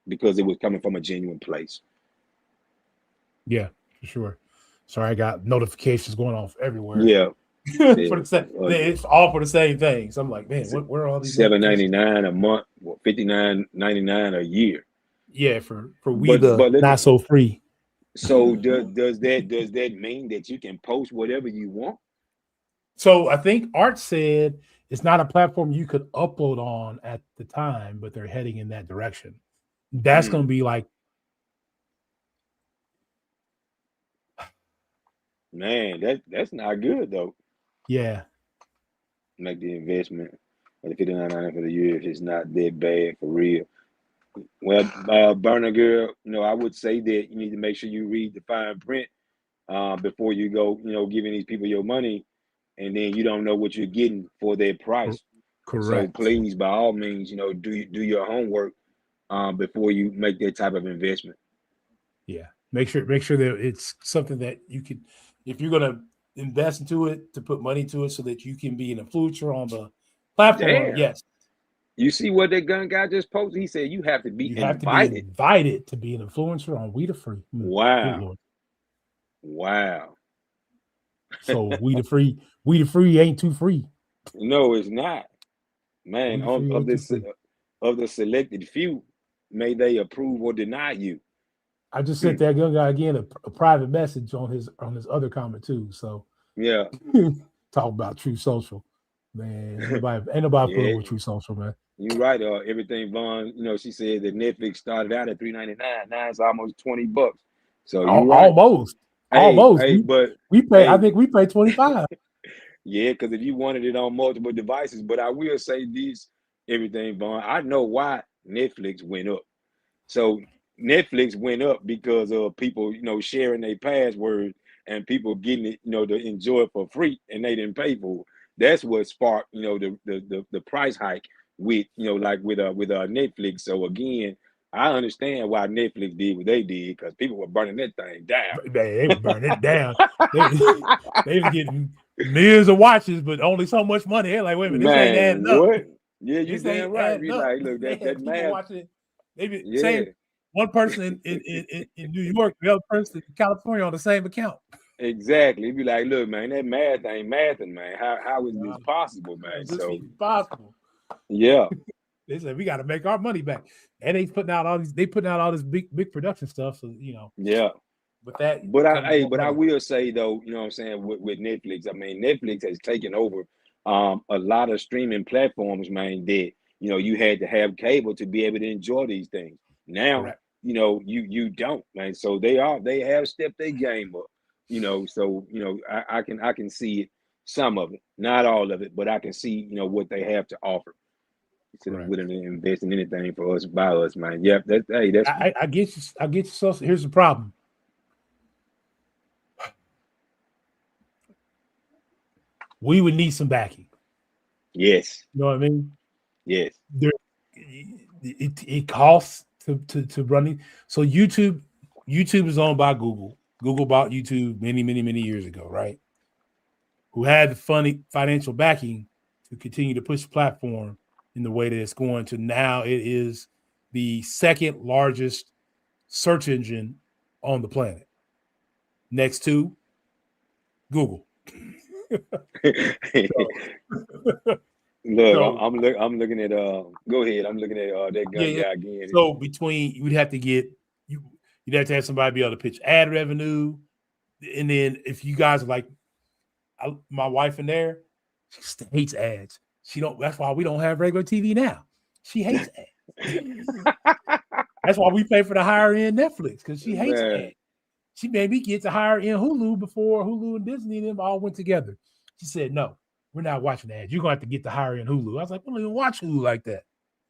because it was coming from a genuine place. Yeah, for sure. Sorry, I got notifications going off everywhere. Yeah. For the same, it's all for the same thing. So I'm like, man, where are all these notifications? $7.99 a month, $59.99 a year. Yeah, for we But the let me, not so free. so does that mean that you can post whatever you want? So I think Art said it's not a platform you could upload on at the time, but they're heading in that direction. That's going to be like, man, that's not good though. Yeah. Make the investment at the $59.99 for the year if it's not that bad for real. Well, Burner Girl, I would say that you need to make sure you read the fine print before you go, giving these people your money, and then you don't know what you're getting for their price. So Correct. please, by all means, do your homework before you make that type of investment. Yeah. Make sure that it's something that you can, if you're going to invest into it, to put money to it so that you can be an influencer on the platform. Damn. Yes. You see what that gun guy just posted? He said you have to be You have to be invited. invited to be an influencer on We the Free. Wow. Good Lord. Wow. So We the Free ain't too free. No, it's not. Man, of the selected few, may they approve or deny you. I just sent that young guy again a private message on his other comment too. So yeah, talk about True Social, man. Ain't nobody putting with True Social, man. You're right. Everything Vaughn, she said that Netflix started out at $3.99. Now it's almost $20. So you're right. Almost. But we pay. I think we pay 25. Yeah, because if you wanted it on multiple devices, but I will say this, everything, Vaughn. I know why Netflix went up. So Netflix went up because of people, sharing their password and people getting it, to enjoy it for free, and they didn't pay for it. That's what sparked, the price hike with, like with Netflix. So again, I understand why Netflix did what they did, because people were burning that thing down. They were burning it down. They was getting millions of watches, but only so much money. They're like, wait a minute, this ain't adding up. What? Yeah, you damn right. Be like, look, that math. Watching, they be saying one person in New York, the other person in California on the same account. Exactly. Be like, look, man, that math ain't mathing, man. How is this possible, man? Is this even possible? Yeah. They said we got to make our money back, and they putting out all this big production stuff. So Yeah. But that. But I will say though, what I'm saying with Netflix. I mean, Netflix has taken over a lot of streaming platforms, man. That you had to have cable to be able to enjoy these things. Now, correct. You don't, man. So they have stepped their game up. So I can see it, some of it, not all of it, but I can see what they have to offer. Instead of willing to invest in anything for us, by us, man. Yep, that's. I get you. I get you. So here's the problem. We would need some backing. Yes. You know what I mean? Yes. It costs to run it. So YouTube is owned by Google. Google bought YouTube many years ago, right? Who had the financial backing to continue to push the platform in the way that it's going to now. It is the second largest search engine on the planet, next to Google. Look, I'm looking at go ahead. I'm looking at that gun guy again. So you'd have to have somebody be able to pitch ad revenue. And then if you guys are like my wife in there, she hates ads. She don't. That's why we don't have regular TV now. She hates ads. That's why we pay for the higher end Netflix because she hates ads. She made me get to higher end Hulu before Hulu and Disney and them all went together. She said, "No, we're not watching ads. You're gonna have to get the higher end Hulu." I was like, "We don't even watch Hulu like that."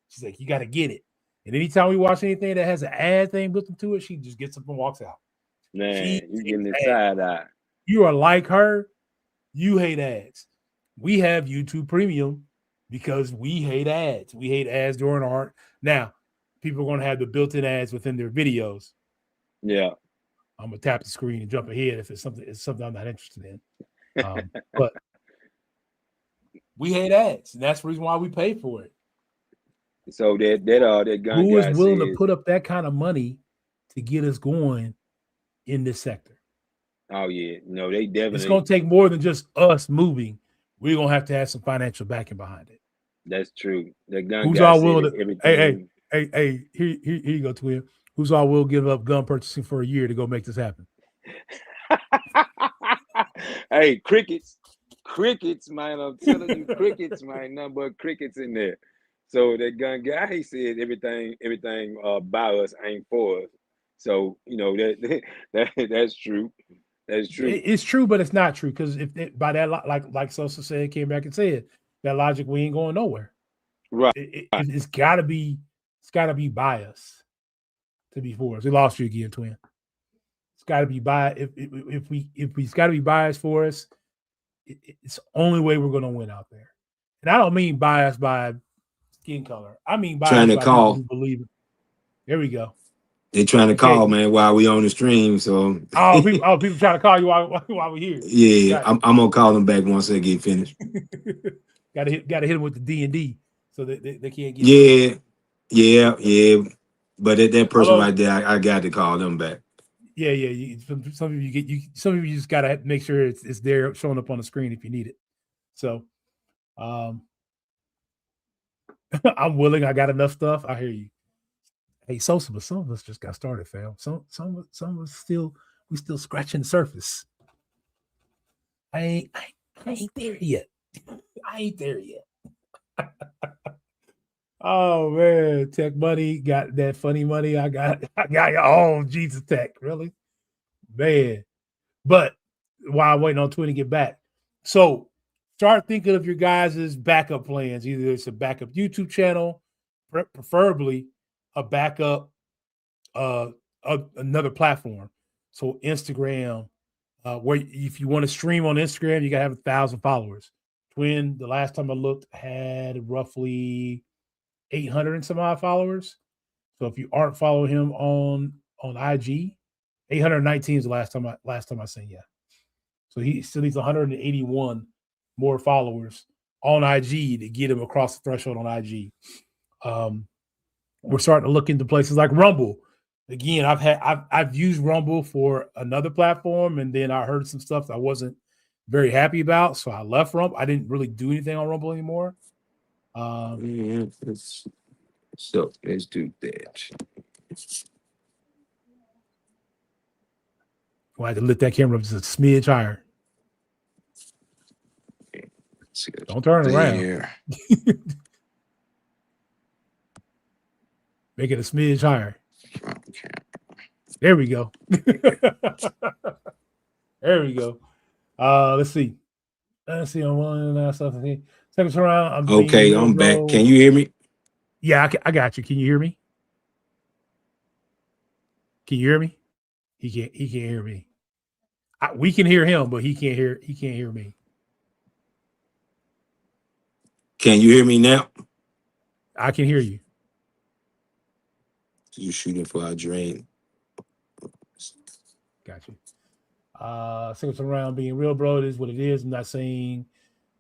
She's like, "You got to get it." And anytime we watch anything that has an ad thing built into it, she just gets up and walks out. Man, you getting the side eye. You are like her. You hate ads. We have YouTube Premium because we hate ads. We hate ads during art. Now, people are going to have the built-in ads within their videos. Yeah. I'm gonna tap the screen and jump ahead if it's something I'm not interested in. But we hate ads, and that's the reason why we pay for it. So that gun who guy is willing says, to put up that kind of money to get us going in this sector? Oh yeah, no, they definitely. It's gonna take more than just us moving. We're gonna have to have some financial backing behind it. That's true. The gun Who's guy all said willing to? everything. Hey, here you go, Twin. Who's all will give up gun purchasing for a year to go make this happen? Hey, crickets, man! I'm telling you, crickets, man. Nothing but crickets in there. So that gun guy, he said everything by us ain't for us. So that's true. That's true. It's true, but it's not true because if by that like Sosa said, came back and said that logic, we ain't going nowhere. Right. It's gotta be bias to be for us. We lost you again, Twin. It's got to be biased. If it's got to be biased for us, it's the only way we're going to win out there. And I don't mean biased by skin color. I mean biased trying to by call. people who believe it. There we go. They're trying to call, man, while we on the stream. So people trying to call you while we here. Yeah, I'm gonna call them back once they get finished. Gotta hit them with the D&D so that they can't get. Yeah. But that person right there, I got to call them back. Yeah. Some of you just gotta make sure it's there showing up on the screen if you need it. So, I'm willing. I got enough stuff. I hear you. Hey, Sosa, but some of us just got started, fam. Some of us still scratching the surface. I ain't there yet. Oh man, Tech Money got that funny money. I got oh Jesus Tech, really? Man. But while I'm waiting on Twin to get back. So start thinking of your guys' backup plans. Either it's a backup YouTube channel, preferably a backup another platform. So Instagram, where if you want to stream on Instagram, you gotta have 1,000 followers. Twin, the last time I looked, had roughly 800 and some odd followers. So if you aren't following him on IG, 819 is the last time I seen. Yeah. So he still needs 181 more followers on IG to get him across the threshold on IG. We're starting to look into places like Rumble. Again, I've used Rumble for another platform, and then I heard some stuff I wasn't very happy about, so I left Rumble. I didn't really do anything on Rumble anymore. So let's do that. Well, I had to lift that camera up just a smidge higher. Don't turn around. Make it a smidge higher. Okay. There we go. There we go. Let's see. On one last stuff. Second round. I'm back. Can you hear me? Yeah, I got you. Can you hear me? Can you hear me? He can't hear me. We can hear him, but he can't hear me. Can you hear me now? I can hear you. You shooting for our drain. Got you. Second round being real, bro. It is what it is. I'm not saying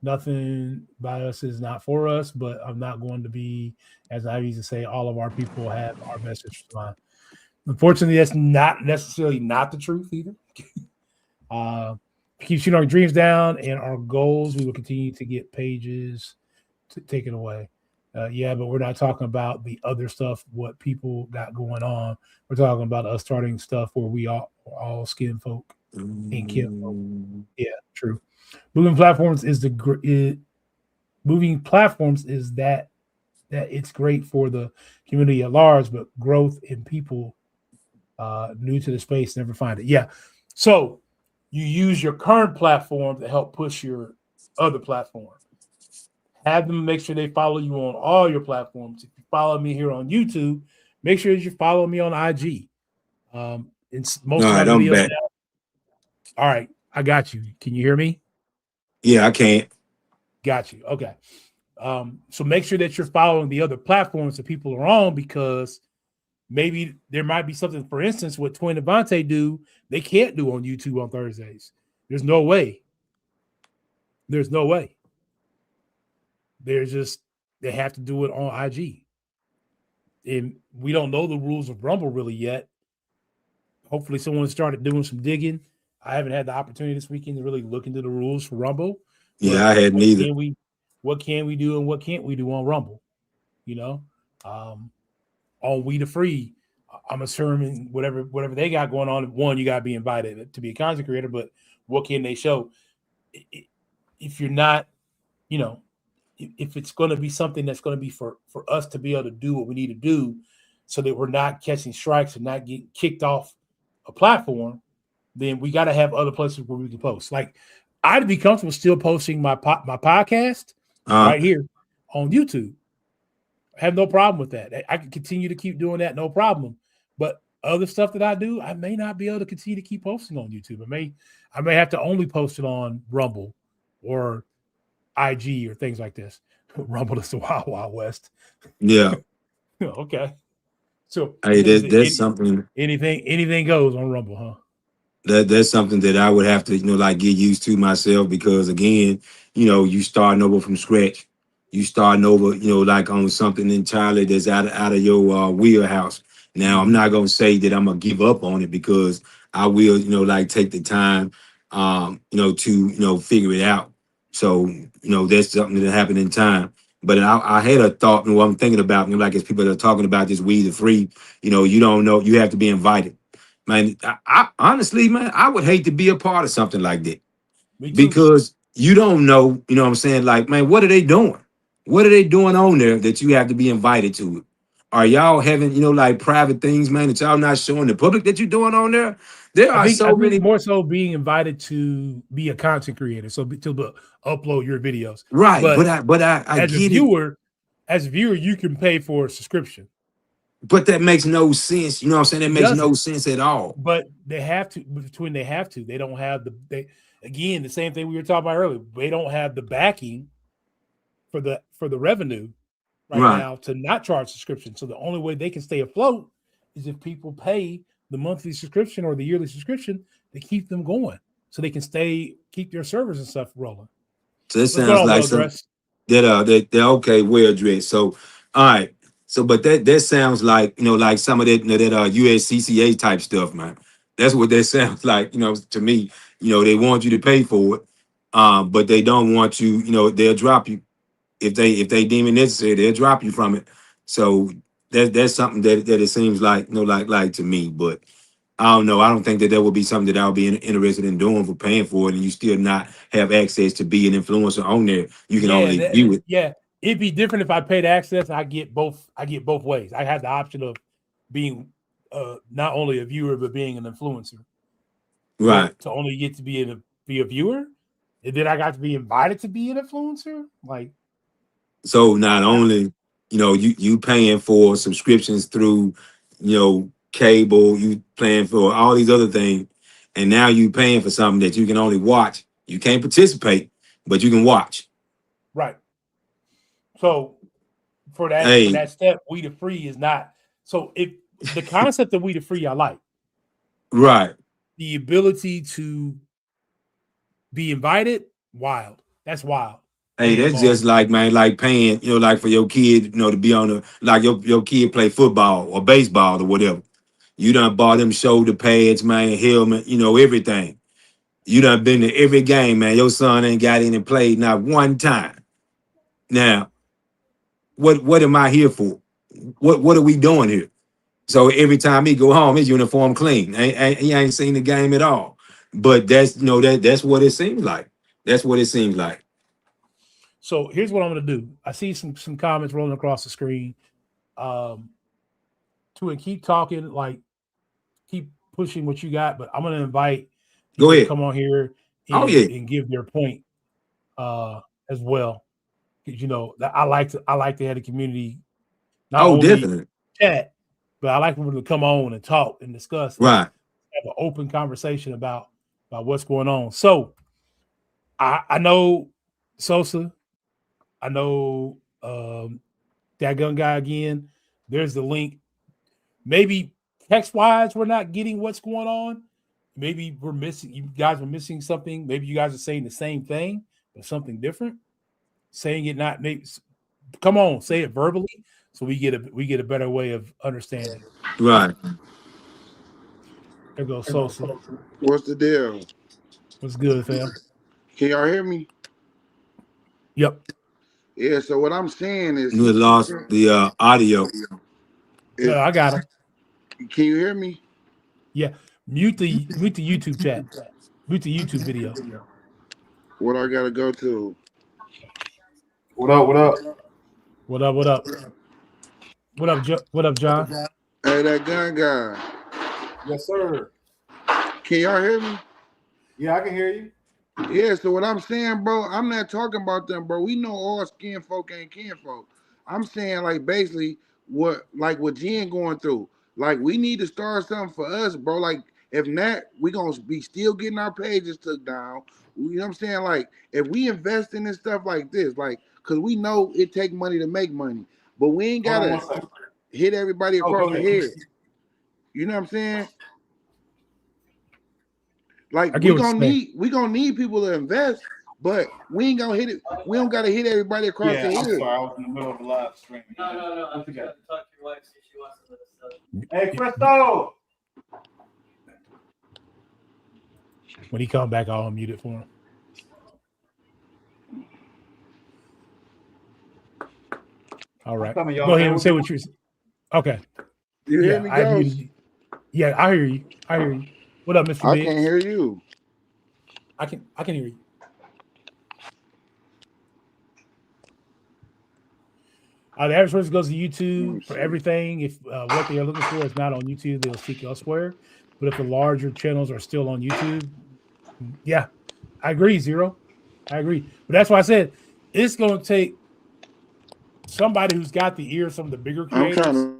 nothing by us is not for us, but I'm not going to be, as I used to say, all of our people have our best interest in mind. Unfortunately, that's not necessarily not the truth either. Keep shooting our dreams down and our goals. We will continue to get pages taken away. Yeah, but we're not talking about the other stuff, what people got going on. We're talking about us starting stuff where we all skin folk and kin folk. Yeah, true. Moving platforms is moving platforms is that it's great for the community at large, but growth in people new to the space never find it. Yeah. So you use your current platform to help push your other platform. Have them make sure they follow you on all your platforms. If you follow me here on YouTube, make sure that you follow me on IG. Most All of my right, I'm videos back. now. All right, I got you. Can you hear me? Yeah, I can't. Got you. Okay. So make sure that you're following the other platforms that people are on, because maybe there might be something, for instance, what Twin and Devontae do, they can't do on YouTube on Thursdays. There's no way. There's no way. They're just, they have to do it on IG. And we don't know the rules of Rumble really yet. Hopefully someone started doing some digging. I haven't had the opportunity this weekend to really look into the rules for Rumble, Yeah, but I hadn't either. what can we do and what can't we do on Rumble? You know, on We the Free, I'm assuming whatever they got going on. One, you got to be invited to be a content creator, but what can they show? If you're not, you know, if it's going to be something that's going to be for us to be able to do what we need to do, so that we're not catching strikes and not getting kicked off a platform, then we got to have other places where we can post. Like, I'd be comfortable still posting my podcast right here on YouTube. I have no problem with that. I can continue to keep doing that, no problem. But other stuff that I do, I may not be able to continue to keep posting on YouTube. I may have to only post it on Rumble or IG or things like this. Rumble is the Wild Wild West. Yeah. Okay. So Hey, that's something anything goes on Rumble, huh? that's something that I would have to, like get used to myself, because again, you starting over from scratch. You starting over, like on something entirely that's out of your wheelhouse. Now, I'm not gonna say that I'm gonna give up on it, because I will, like take the time, to figure it out. So, that's something that happened in time. But I had a thought, and what I'm thinking about, like as people are talking about this We the Free, you don't know, you have to be invited. Man, I honestly, man, I would hate to be a part of something like that, Me too. because you don't know, what I'm saying? Like, man, what are they doing? What are they doing on there that you have to be invited to it? Are y'all having, like private things, man, that y'all not showing the public that you're doing on there? There are I so think many. more so being invited to be a content creator, so to upload your videos. Right, But but I as a get it. viewer, you can pay for a subscription. But that makes no sense. You know what I'm saying? That It makes no doesn't. sense at all. But they have to. Between they have to. They don't have again, the same thing we were talking about earlier. They don't have the backing for the revenue right Right. now to not charge subscription. So the only way they can stay afloat is if people pay the monthly subscription or the yearly subscription to keep them going, so they can keep their servers and stuff rolling. So that What's going sounds on, like well some dressed? that they're okay, well dressed. So all right. So but that sounds like, like some of that, that USCCA type stuff, man. That's what that sounds like, to me. They want you to pay for it, but they don't want you, they'll drop you. If they deem it necessary, they'll drop you from it. So that's something that it seems like, like to me. But I don't know. I don't think that would be something that I would be interested in doing, for paying for it, and you still not have access to be an influencer on there. You can only view it. Yeah. It'd be different if I paid access. I get both ways. I have the option of being not only a viewer but being an influencer. Right. But to only get to be a viewer, and then I got to be invited to be an influencer. Like, So not only, you paying for subscriptions through, cable, you paying for all these other things, and now you paying for something that you can only watch. You can't participate, but you can watch. right. So for Hey, that step, We the Free is not. So if the concept of We the Free, I like right. the ability to be invited. Wild. That's wild. Hey, Paying that's just long. like, man, like paying, like for your kid, to be on the, like your kid play football or baseball or whatever. You done bought them shoulder pads, man, helmet, everything. You done been to every game, man. Your son ain't got in and played not one time. Now, What am I here for? What are we doing here? So every time he go home, his uniform clean. He ain't seen the game at all. But that's that's what it seems like. That's what it seems like. So here's what I'm gonna do. I see some comments rolling across the screen. To keep talking, like keep pushing what you got, but I'm gonna invite Go people to ahead. come on here Oh yeah. and give their point as well. You know, I like to have the community not Oh, only definitely. chat, but I like people to come on and talk and discuss and Right. have an open conversation about what's going on. So I know Sosa, I know that gun guy again. There's the link. Maybe text wise, we're not getting what's going on. Maybe we're missing. You guys are missing something. Maybe you guys are saying the same thing, but something different. Saying it not maybe. Come on, say it verbally, so we get a better way of understanding. Right. There goes Sosa. What's the deal? What's good, fam? Can y'all hear me? Yep. Yeah, so what I'm saying is You had lost the audio. No, I got him. Can you hear me? Yeah. Mute the YouTube chat. Mute the YouTube video. What I gotta go to? What up? What up? What up? What up? What up? What up, John? Hey, that gun guy. Yes, sir. Can y'all hear me? Yeah, I can hear you. Yeah, so what I'm saying, bro, I'm not talking about them, bro. We know all skin folk ain't kin folk. I'm saying, like, basically what Jen going through. Like, we need to start something for us, bro. Like, if not, we gonna be still getting our pages took down. You know what I'm saying? Like, if we invest in this stuff like this, like, cause we know it take money to make money, but we ain't gotta hit everybody across the head. You know what I'm saying? Like we gonna need people to invest, but we ain't gonna hit it. We don't gotta hit everybody across the head. I'm sorry, I was in the middle of a live stream. No. I'm trying to talk to your wife so she wants to listen. Hey, Presto! When he come back, I'll unmute it for him. All right. Go ahead and say what you're saying. Okay. You hear me, Ghost? Yeah, I hear you. What up, Mr. I Biggs? can't hear you. I can hear you. The average person goes to YouTube for everything. If what they are looking for is not on YouTube, they'll seek elsewhere. But if the larger channels are still on YouTube, yeah, I agree, Zero. I agree. But that's why I said it's going to take somebody who's got the ear of some of the bigger creators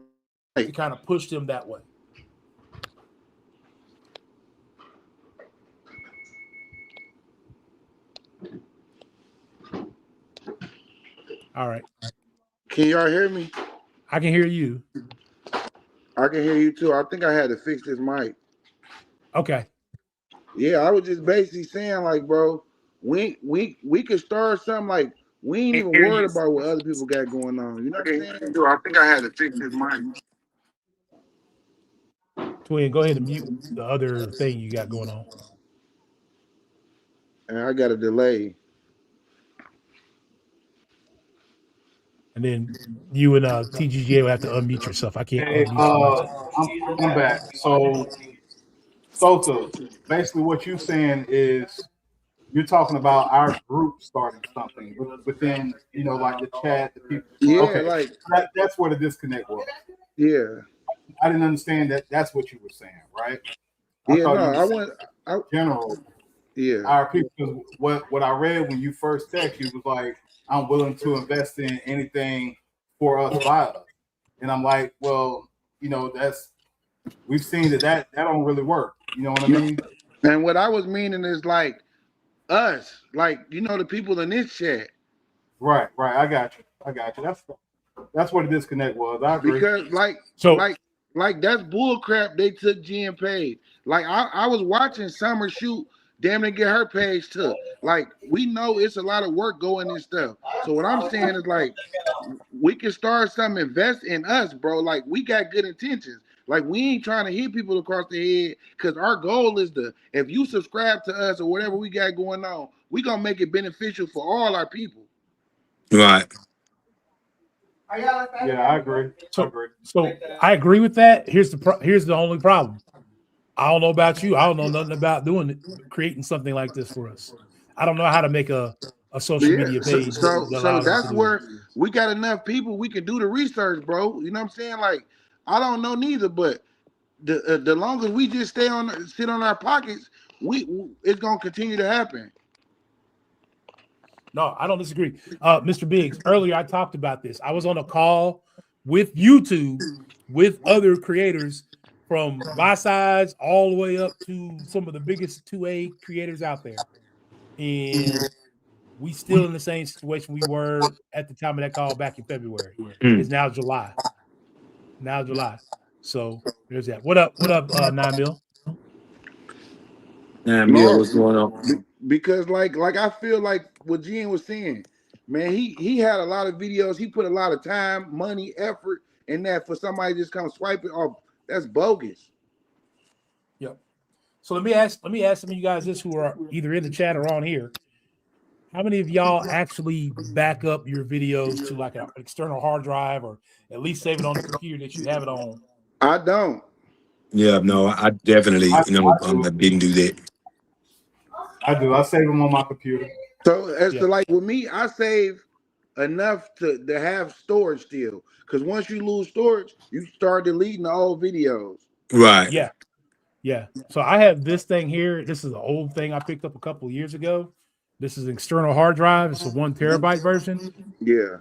to kind of push them that way. All right. Can y'all hear me? I can hear you. I can hear you too. I think I had to fix this mic. Okay. Yeah, I was just basically saying, like, bro, we could start something like we ain't even worried about what other people got going on. You know what I'm saying? I think I had to fix this mic. Twin, go ahead and mute the other thing you got going on. And I got a delay. And then you and TGGA will have to unmute yourself. I can't unmute myself. I'm back. So, Sosa, basically what you're saying is you're talking about our group starting something within, like the chat, the people. Yeah, okay. like that's where the disconnect was. Yeah. I didn't understand that. That's what you were saying, right? General. Yeah. Our people. What I read when you first text you was like, I'm willing to invest in anything for us by us, and I'm like, well, we've seen that don't really work. You know what I mean? And what I was meaning is like us, like the people in this chat. Right. I got you. That's what the disconnect was. I agree. Because like that's bull crap. They took Jen page. Like I was watching Summer shoot. Damn near get her page took. Like we know it's a lot of work going in stuff. So what I'm saying is like we can start something, invest in us, bro. Like we got good intentions. Like we ain't trying to hit people across the head because our goal is if you subscribe to us or whatever we got going on, we gonna make it beneficial for all our people. Right. Yeah, I agree. So I agree with that. Here's the only problem. I don't know about you. I don't know nothing about creating something like this for us. I don't know how to make a social media page that So allows us to that's do it. where we got enough people. We can do the research, bro. You know what I'm saying? Like, I don't know neither, but the longer we just sit on our pockets, it's gonna continue to happen. No, I don't disagree. Mr. Biggs, earlier I talked about this. I was on a call with YouTube with other creators from my size all the way up to some of the biggest 2A creators out there. And we still in the same situation we were at the time of that call back in February. It's now July. So there's that. What up, 9 Mil? 9 Mil, what's going on? Because like I feel like what Jen was saying, man, he had a lot of videos. He put a lot of time, money, effort in that for somebody to just come swipe it off. That's bogus. Yep. So let me ask some of you guys this who are either in the chat or on here. How many of y'all actually back up your videos to like an external hard drive or at least save it on the computer that you have it on? I don't. Yeah, no, I definitely, I didn't do that. I do. I save them on my computer. So as to like with me, I save enough to have storage still. Because once you lose storage, you start deleting the old videos. Right. Yeah. So I have this thing here. This is an old thing I picked up a couple of years ago. This is an external hard drive. It's a 1 terabyte version. Yeah.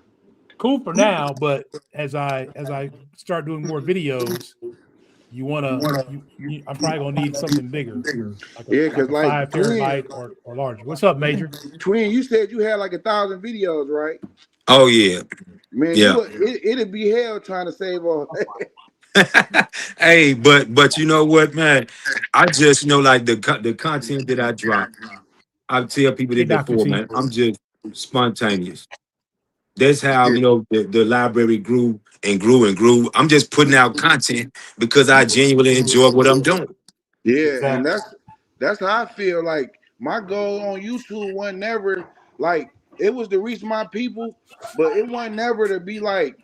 Cool for now, but as I start doing more videos, I'm probably gonna need something bigger. Like a 5 terabyte or larger. What's up, Major? Twin, you said you had like 1,000 videos, right? Oh yeah. Man, yeah. It'd be hell trying to save all. Hey, but you know what, man? I just like the content that I drop. I tell people that before, man. I'm just spontaneous. That's how the library grew and grew and grew. I'm just putting out content because I genuinely enjoy what I'm doing. Yeah, and that's how I feel. Like my goal on YouTube wasn't never like it was to reach my people, but it wasn't never to be like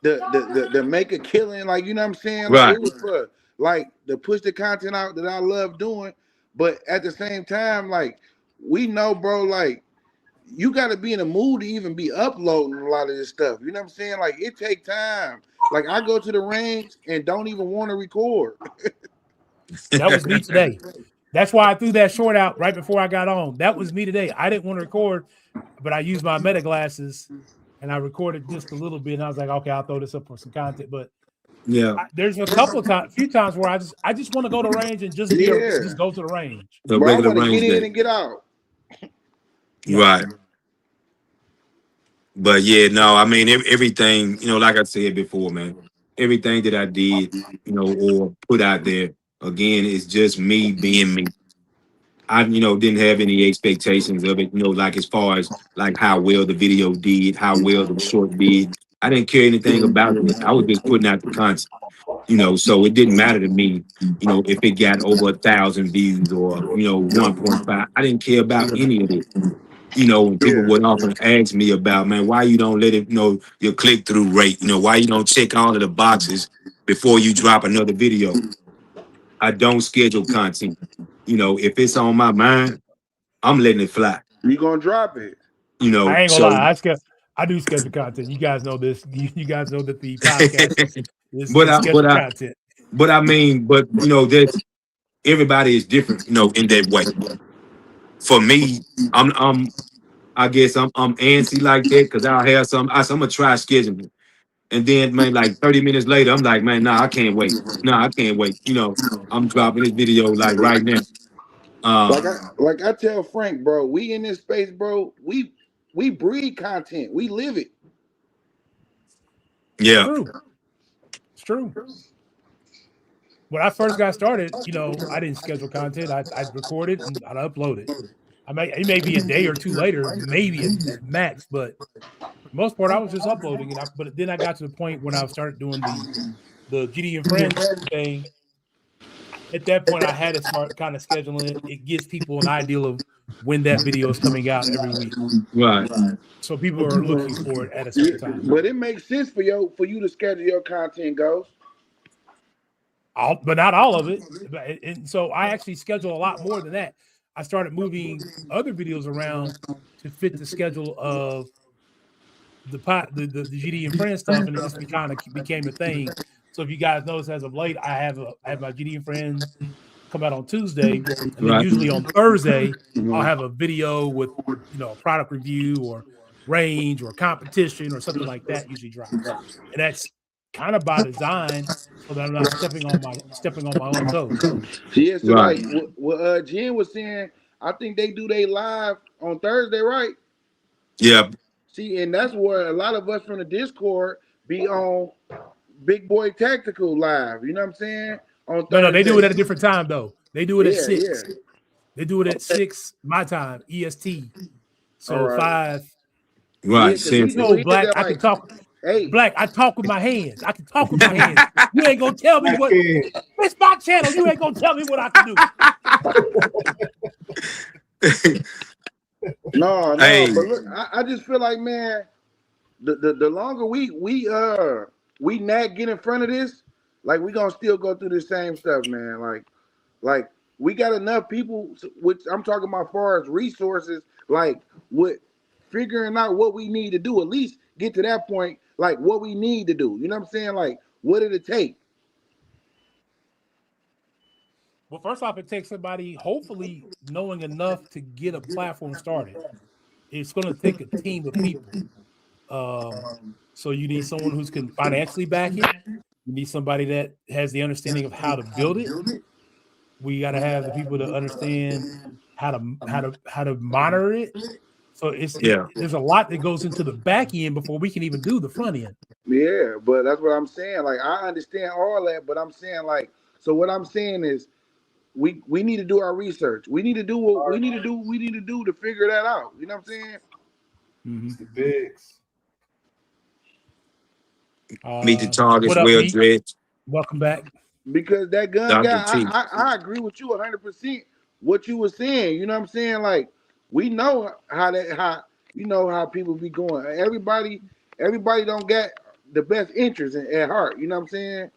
the make a killing. Like you know what I'm saying? Like it was for like to push the content out that I love doing, but at the same time, like we know, bro, like you got to be in a mood to even be uploading a lot of this stuff. You know what I'm saying? Like it take time. Like I go to the range and don't even want to record. That was me today. That's why I threw that short out right before I got on. That was me today. I didn't want to record, but I used my meta glasses and I recorded just a little bit. And I was like, okay, I'll throw this up for some content. But there's a few times where I just want to go to range and just go to the range. The regular range. Get in and get out. Right. But yeah, no, I mean everything, like I said before, man, everything that I did, or put out there, again, it's just me being me. I, didn't have any expectations of it, like as far as like how well the video did, how well the short did. I didn't care anything about it. I was just putting out the content, so it didn't matter to me, if it got over 1,000 views or, 1.5. I didn't care about any of it. When people would often ask me about, man, why you don't let it, your click-through rate, why you don't check all of the boxes before you drop another video. I don't schedule content. If it's on my mind, I'm letting it fly. You gonna drop it. I ain't gonna lie. I do schedule content. You guys know this. You guys know that the podcast is scheduled content. But I mean, that everybody is different, in that way. For me, I guess I'm antsy like that because I'll have I'm gonna try scheduling. And then, man, like 30 minutes later, I'm like, man, nah, I can't wait. Nah, I can't wait. I'm dropping this video like right now. Like I tell Frank, bro, we in this space, bro. We breed content. We live it. Yeah. It's true. When I first got started, I didn't schedule content. I'd record it and I'd upload it. It may be a day or two later, maybe at max, but for the most part, I was just uploading it. But then I got to the point when I started doing the GD and Friends thing. at that point, I had to start kind of scheduling it. It gives people an idea of when that video is coming out every week. Right. So people are looking for it at a certain time. But it makes sense for you to schedule your content, Ghost. But not all of it. And so I actually schedule a lot more than that. I started moving other videos around to fit the schedule of the GD and Friends stuff, and it just became a thing. So if you guys notice, as of late, I have my GD and Friends come out on Tuesday, and then usually on Thursday I'll have a video with a product review or range or competition or something like that usually drops, and that's kind of by design so that I'm not stepping on my own toes. Yeah, so like what Jen was saying, I think they do they live on Thursday, right? Yeah. See, and that's where a lot of us from the Discord be on Big Boy Tactical live. You know what I'm saying? On Thursday. No, they do it at a different time though. They do it at 6. Yeah. They do it at 6 my time, EST. So right. 5. Right. No, Black, I can talk. Hey, Black, I talk with my hands. I can talk with my hands. You ain't gonna tell me what. It's my channel. You ain't gonna tell me what I can do. No, hey. But look, I just feel like, man, the longer we not get in front of this, like we gonna still go through the same stuff, man. Like we got enough people, which I'm talking about, far as resources, like with figuring out what we need to do. At least get to that point, like what we need to do. You know what I'm saying? Like, what did it take? Well, first off, it takes somebody hopefully knowing enough to get a platform started. It's going to take a team of people. So you need someone who can financially back it. You need somebody that has the understanding of how to build it. We got to have the people to understand how to monitor it. So there's a lot that goes into the back end before we can even do the front end. Yeah, but that's what I'm saying. Like, I understand all that, but I'm saying, like, so what I'm saying is we need to do our research. We need to do what we need to do to figure that out. You know what I'm saying? Mm-hmm. The bigs. Meet the targets, well dressed. Welcome back. Because that gun guy, I agree with you 100%. What you were saying, you know what I'm saying? Like, we know how people be going. Everybody don't get the best interest at heart. You know what I'm saying?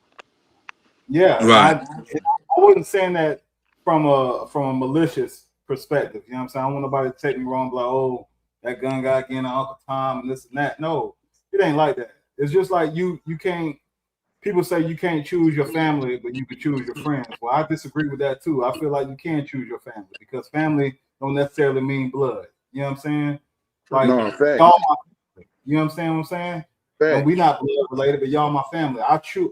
Yeah, right. I wasn't saying that from a malicious perspective. You know what I'm saying? I don't want nobody to take me wrong, like, oh, that gun guy again, Uncle Tom, and this and that. No, it ain't like that. It's just like you can't. People say you can't choose your family, but you can choose your friends. Well, I disagree with that too. I feel like you can choose your family because family don't necessarily mean blood. You know what I'm saying? Like, y'all my family. You know what I'm saying? And we not blood related, but y'all my family. I chose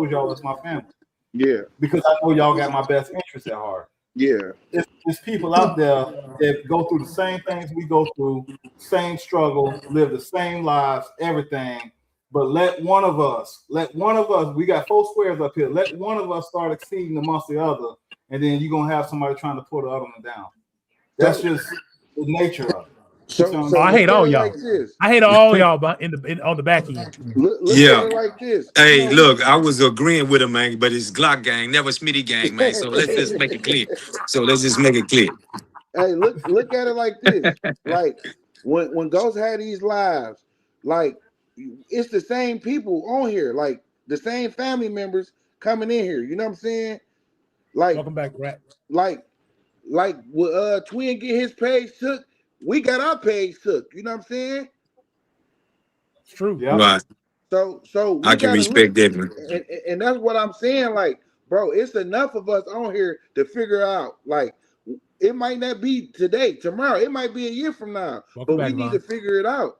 y'all as my family. Yeah. Because I know y'all got my best interest at heart. Yeah. There's people out there that go through the same things we go through, same struggle, live the same lives, everything. But let one of us, we got 4 squares up here. Let one of us start exceeding amongst the other, and then you're gonna have somebody trying to pull the other one down. That's just the nature of it. So I hate all y'all. I hate all y'all on the back end. Look at it like this. Hey, look, I was agreeing with him, man, but it's Glock gang, never Smitty gang, man. So let's just make it clear. Hey, look at it like this. Like when Ghost had these lives, like it's the same people on here, like the same family members coming in here. You know what I'm saying? Like, welcome back, Rat. Like when Twin get his page took, we got our page took. You know what I'm saying? It's true. Yeah. Right. So I can respect that, and that's what I'm saying. Like, bro, it's enough of us on here to figure out. Like, it might not be today, tomorrow. It might be a year from now. Welcome but back, we need to figure it out.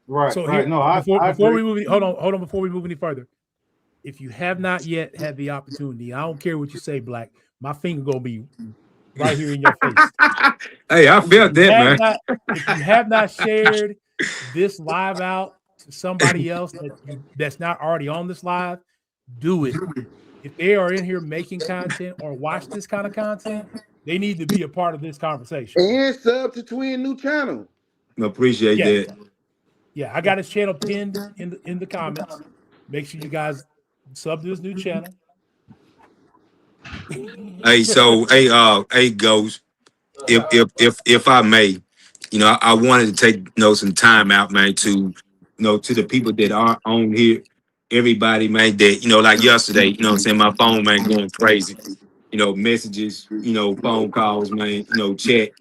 Right. So right. Here, before we move, hold on. Before we move any further, if you have not yet had the opportunity, I don't care what you say, Black. My finger gonna be right here in your face. Hey, I felt that, man. If you have not shared this live out to somebody else that's not already on this live, do it. If they are in here making content or watch this kind of content, they need to be a part of this conversation. And sub to Twin new channel. Appreciate that. Yeah, I got his channel pinned in the comments. Make sure you guys sub to his new channel. Hey, so hey, Ghost. If I may, I wanted to take some time out, man, to to the people that are on here, everybody, man, that like yesterday, what I'm saying, my phone, man, going crazy, messages, phone calls, man, chat.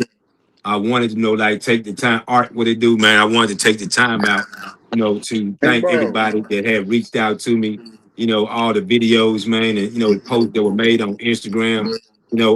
I wanted to like take the time, Art, what it do, man. I wanted to take the time out, to Hey, thank bro. everybody that had reached out to me, all the videos, man, and the posts that were made on Instagram.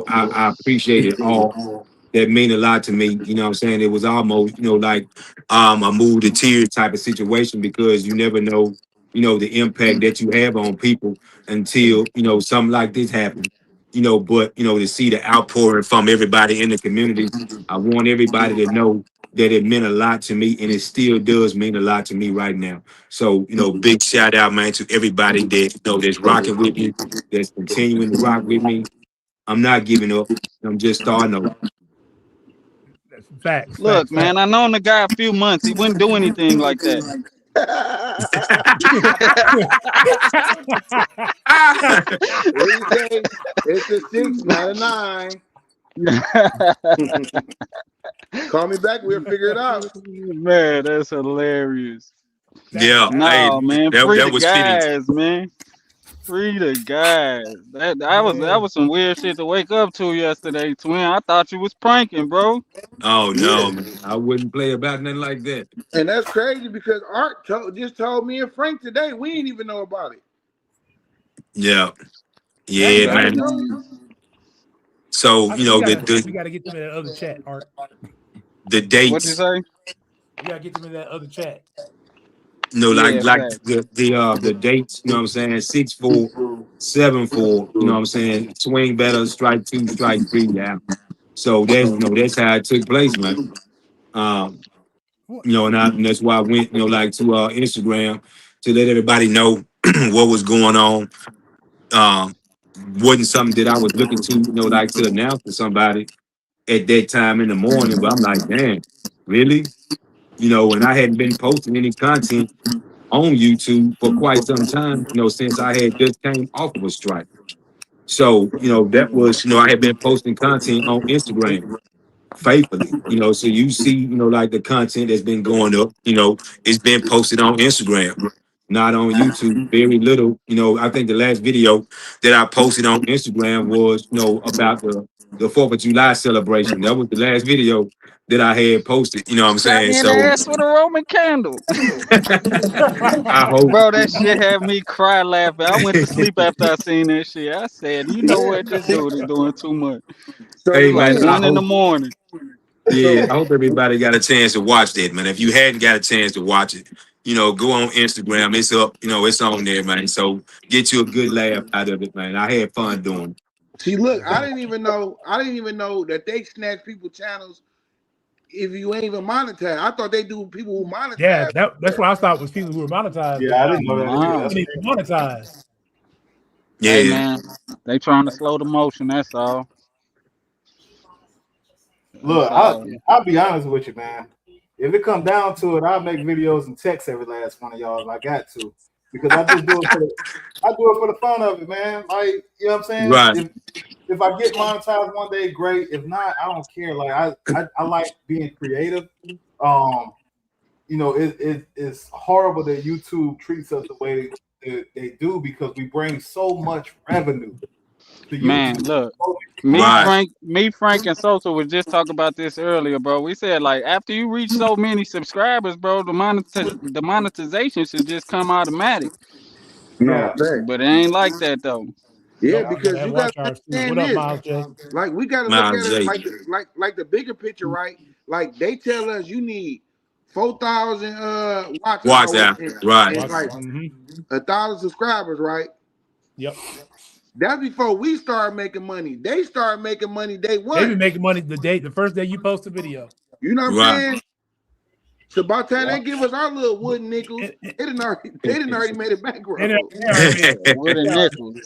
I appreciate it all. That mean a lot to me. You know what I'm saying? It was almost, like a move to tears type of situation because you never know, the impact that you have on people until, something like this happens. But to see the outpouring from everybody in the community, I want everybody to know that it meant a lot to me and it still does mean a lot to me right now. So, big shout out, man, to everybody that that's rocking with me, that's continuing to rock with me. I'm not giving up. I'm just starting over. Facts, Look, facts, facts. man, I known the guy a few months. He wouldn't do anything like that. What do you say? It's a 6, not a 9. Call me back. We'll figure it out. Man, that's hilarious. Yeah, hey, No, man, free that the was fitting. guys, man. Free the guys. That was some weird shit to wake up to yesterday, twin. I thought you was pranking, bro. Oh no, Yeah. man. I wouldn't play about nothing like that. And that's crazy because Art just told me and Frank today. We didn't even know about it. Yeah, That's yeah, crazy. man. So we gotta get them in that other chat, Art. the What'd you dates, say? You gotta get them in that other chat. Yeah, like fact. the dates. You know what I'm saying? 6-4, 7-4. You know what I'm saying? Swing better, strike 2, strike 3. Yeah. So that's how it took place, man. Um, and that's why I went, like to Instagram to let everybody know what was going on. Wasn't something that I was looking to, like to announce to somebody at that time in the morning. But I'm like, damn, really? And I hadn't been posting any content on YouTube for quite some time, since I had just came off of a strike. So, that was, I had been posting content on Instagram faithfully, so you see, like the content that's been going up, it's been posted on Instagram, not on YouTube. Very little, I think the last video that I posted on Instagram was, about the 4th of July celebration. That was the last video that I had posted, you know what I'm Shot saying? me in the So ass with a Roman candle. I hope, Bro, that shit had me cry laughing. I went to sleep after I seen that shit. I said, you know what? This dude is doing too much. So hey It's like man, I 1 in the hope, morning. yeah, so I hope everybody got a chance to watch that, man. If you hadn't got a chance to watch it, go on Instagram. It's up, it's on there, man. So get you a good laugh out of it, man. I had fun doing it. see, look, I didn't even know that they snatch people channels if you ain't even monetized. I thought they do people who monetize. Yeah, that's what I thought was people who were monetized. Yeah, I didn't know that either. Wow. That's They monetized. Hey, Yeah, man, they trying to slow the motion. That's all. That's Look, all. I'll be honest with you, man. If it come down to it, I'll make videos and text every last one of y'all if I got to, because I just do it for the fun of it, man. Like, you know what I'm saying? right, If I get monetized one day, great. If not, I don't care. Like I like being creative. It's horrible that YouTube treats us the way they do because we bring so much revenue to Man, YouTube. look, right, Frank, and Sosa was just talking about this earlier, bro. We said like after you reach so many subscribers, bro, the monetization should just come automatic. No, Yeah. fact. But it ain't like that though. Yeah, Nope, we gotta because have you gotta watch hours too. understand What up, this. Miles J? Like we gotta look at Miles it J. like the bigger picture, right? Like they tell us you need 4,000 watch Watch hours out, and, right, and like Mm-hmm. 1,000 subscribers, right? Yep. That's before we start making money. They start making money day They be one. making money the first day you post a video. You know what I'm right. saying? So by the time Yeah. they give us our little wooden nickels, they didn't already made it bankroll. Wooden nickels.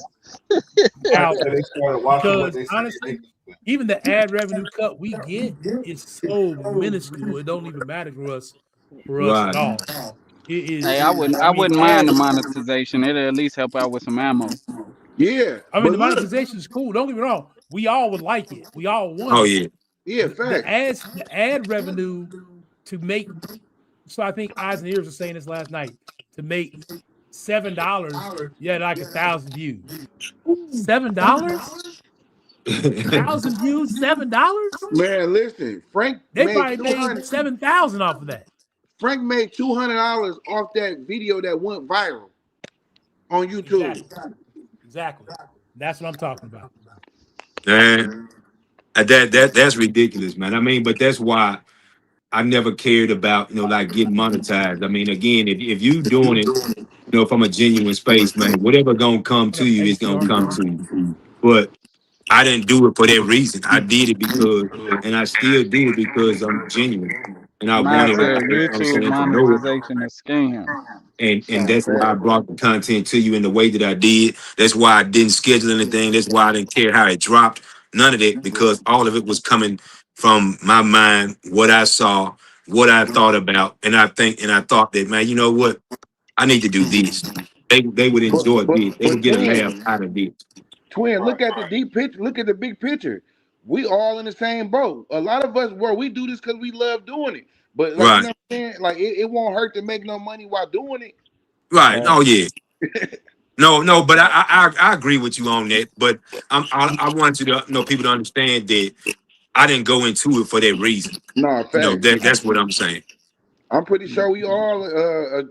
Now, They started watching what because they say. honestly, even the ad revenue cut we get is so minuscule. It don't even matter for us at Right. all. It is. Hey, I I mean, wouldn't mind the ads. monetization. It'll at least help out with some ammo. Yeah, I mean, the but look, monetization is cool. Don't get me wrong. We all would like it. We all want Oh it. yeah. yeah, facts. The ad revenue to make. So I think Eyes and Ears was saying this last night. To make $7, you had like 1,000 views. $7? 1,000 views, $7? Man, listen, They probably made 7,000 off of that. Frank made $200 off that video that went viral on YouTube. Exactly. That's what I'm talking about. Man, that's ridiculous, man. I mean, but that's why I never cared about, like getting monetized. I mean, again, if you doing it, from a genuine space, man, whatever gonna come to you is gonna come to you. But I didn't do it for that reason. I did it because, and I still did it because I'm genuine, and I Man wanted said everybody, YouTube to know it. monetization is scam. And that's why I brought the content to you in the way that I did. That's why I didn't schedule anything. That's why I didn't care how it dropped. None of it, because all of it was coming from my mind, what I saw, what I thought about, and I thought that, man, you know what? I need to do this. They would enjoy this. They would get a laugh out of this. Twin, look at the deep picture. Look at the big picture. We all in the same boat. A lot of us, we do this because we love doing it. But like, you know Right. what I'm saying? Like it won't hurt to make no money while doing it. Right. Oh yeah. No, but I agree with you on that. But I want you to people to understand that I didn't go into it for that reason. No, facts. That's what I'm saying. I'm pretty sure we all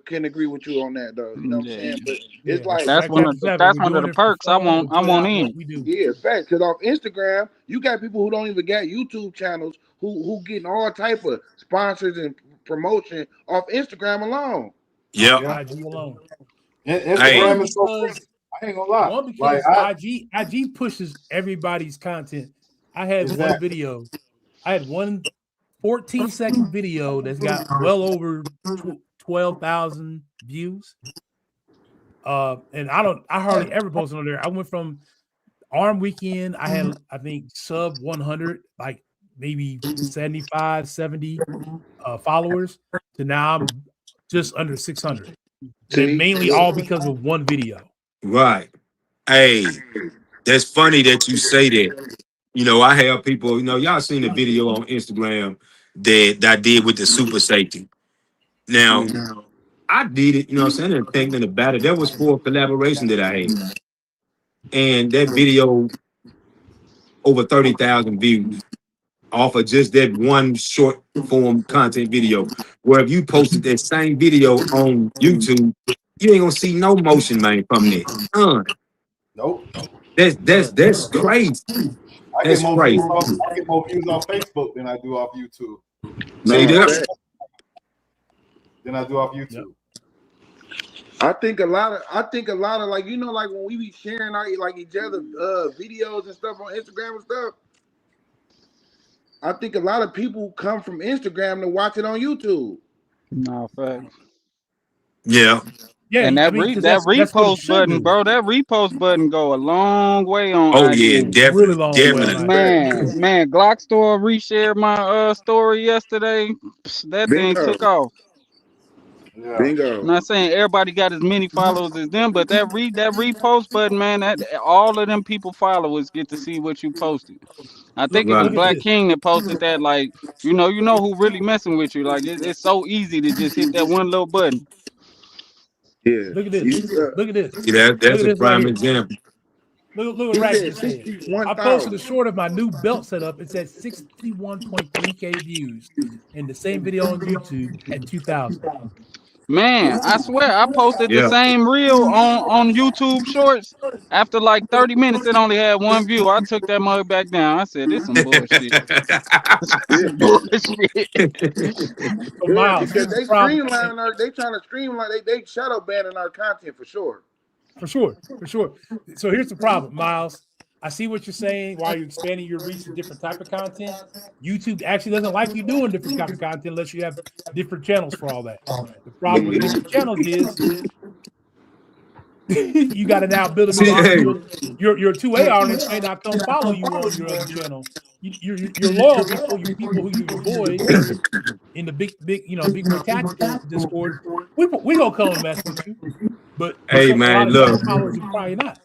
can agree with you on that, though. You know what I'm saying? But it's like that's one of the perks I want in. Yeah, facts. Because off Instagram, you got people who don't even got YouTube channels who getting all type of sponsors and promotion off Instagram alone. Yeah. IG alone. Instagram is so free. I ain't gonna lie. One, because IG pushes everybody's content. I had one video. I had one 14-second video that's got well over 12,000 views. And I hardly ever posted on there. I went from ARM weekend, I had I think sub 100, like maybe 75, 70 followers, to now I'm just under 600. And mainly all because of one video. Right. Hey, that's funny that you say that. I have people, y'all seen the video on Instagram that I did with the super safety. Now, I did it, what I'm saying, and thinking about it. That was for a collaboration that I had. And that video, over 30,000 views off of just that one short form content video. Where if you posted that same video on YouTube, you ain't gonna see no motion, man, from that. Nope. That's crazy. I get more views on Facebook than I do off YouTube. See that? Than I do off YouTube. I think a lot of like, like when we be sharing our like each other videos and stuff on Instagram and stuff. I think a lot of people come from Instagram to watch it on YouTube. No, facts. Yeah. Yeah, and that repost button, bro, that repost button go a long way on. Oh IG. yeah, definitely, really long definitely. Man, Glock Store reshared my story yesterday. That thing took off. Yeah. Bingo. I'm not saying everybody got as many followers as them, but that repost button, man, that all of them people followers get to see what you posted. I think it was Black King that posted that, like, you know who really messing with you. Like it's so easy to just hit that one little button. Yeah. Look at this. Look at this. Yeah, that's a prime example. Look what Rack just said. I posted a short of my new belt setup. It's at 61.3K views. And the same video on YouTube at 2,000. Man, I swear I posted the same reel on YouTube Shorts. After like 30 minutes, it only had one view. I took that mug back down. I said, "This some bullshit." So Miles, because they streamlining they trying to streamline. They shadow banning our content for sure. For sure. So here's the problem, Miles. I see what you're saying while you're expanding your reach to different type of content. YouTube actually doesn't like you doing different type of content unless you have different channels for all that. The problem with different channels is you got to now build your 2A audience may not come follow you on your other channel. Your loyal people, your people who you avoid in the big boy tactical Discord, we gonna come and mess with you. But hey man, look. Followers are probably not.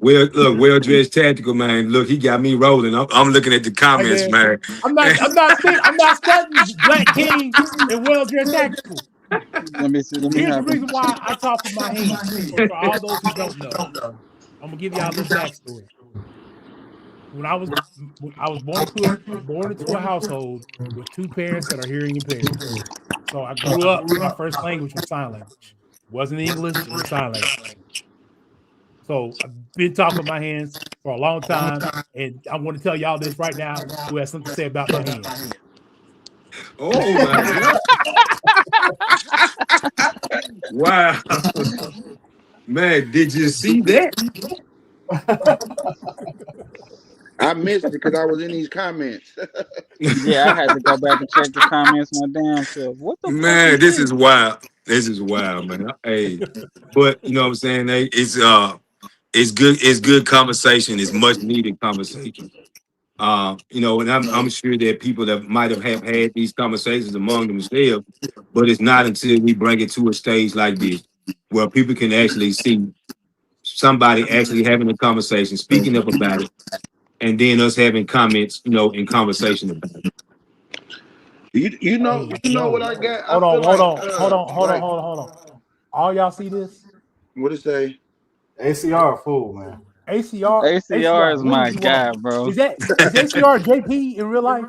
Well, look, well dressed tactical, man. Look, he got me rolling. I'm looking at the comments, Hey, man. I'm not studying Black King and Well Dressed Tactical. Let me see. Let me Here's the have reason why I talk with my hands. For all those who don't know, I'm gonna give y'all a little backstory. When I was born into a household with two parents that are hearing impaired. So I grew up. My first language was sign language. It wasn't English. It was sign language. So I've been talking with my hands for a long time, and I want to tell y'all this right now. Who has something to say about my hands? Oh my God! Wow, man, did you see that? I missed it because I was in these comments. Yeah, I had to go back and check the comments my damn self. What the fuck Man, is this this? is wild. This is wild, man. Hey, but you know what I'm saying? Hey, it's good conversation. It's much needed conversation. You know, and I'm sure that people that might have had these conversations among themselves, but it's not until we bring it to a stage like this where people can actually see somebody actually having a conversation, speaking up about it, and then us having comments, you know, in conversation about it. You know what I got? I feel like Hold on. All y'all see this? What it say? ACR fool, man. ACR is what my is you guy, on? bro. Is ACR JP in real life?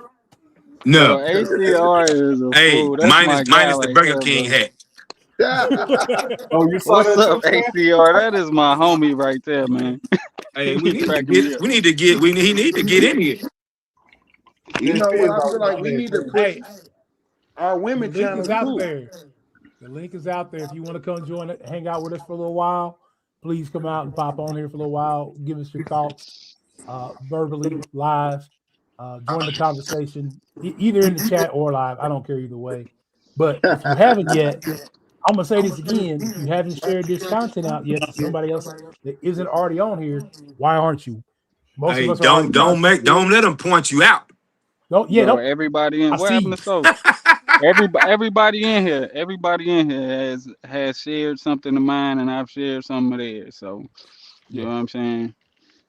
No, Bro, ACR is a hey, fool. That's my guy minus the right Burger there, King bro. hat. Oh, you saw What's that up, too, man? ACR? That is my homie right there, man. Hey, He cracking me up. he need to get in here. You His know what kids I feel always like? out We there need to too. push Hey, our the women link is channels out too. there. The link is out there. If you want to come join it, hang out with us for a little while, please come out and pop on here for a little while. Give us your thoughts verbally, live. Join the conversation, either in the chat or live. I don't care either way. But if you haven't yet, I'm gonna say this again. If you haven't shared this content out yet to somebody else that isn't already on here, why aren't you? Most of Hey, us are already don't let them point you out. Bro, everybody in I what see happened you. to Stokes? Everybody in here has shared something of mine, and I've shared some of theirs. So you know what I'm saying?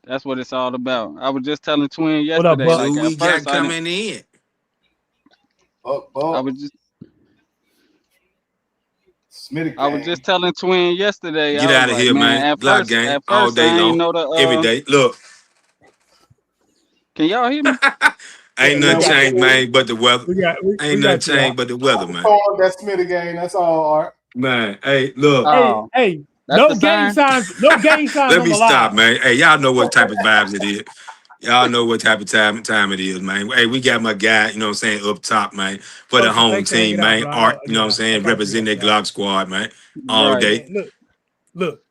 That's what it's all about. I was just telling Twin What up, yesterday. Buck? Like Who we at got first, coming in? I Oh, was just Smitty I was gang. just telling Twin yesterday. Get I was out of like, here, man, man. Glock gang at all first day I ain't long, know every the. day. Look, Can y'all hear me? Yeah, ain't we nothing Yeah, got changed, man, but the weather. we Ain't nothing got you. changed but the weather, we man. call that Smitty gang. That's all, Art. Man, hey, look, Hey, Oh, hey, that's the sign. no gang signs let on me the stop, live. man. Hey, y'all know what type of vibes it is. Y'all know what type of time it is, man. Hey, we got my guy, you know what I'm saying, up top, man, for the Stokes, home thanks for team, hanging out, man. bro. Art, you know what I'm I'll saying, talk to you representing that offline. Glock squad, man, all Right. day. Man, look.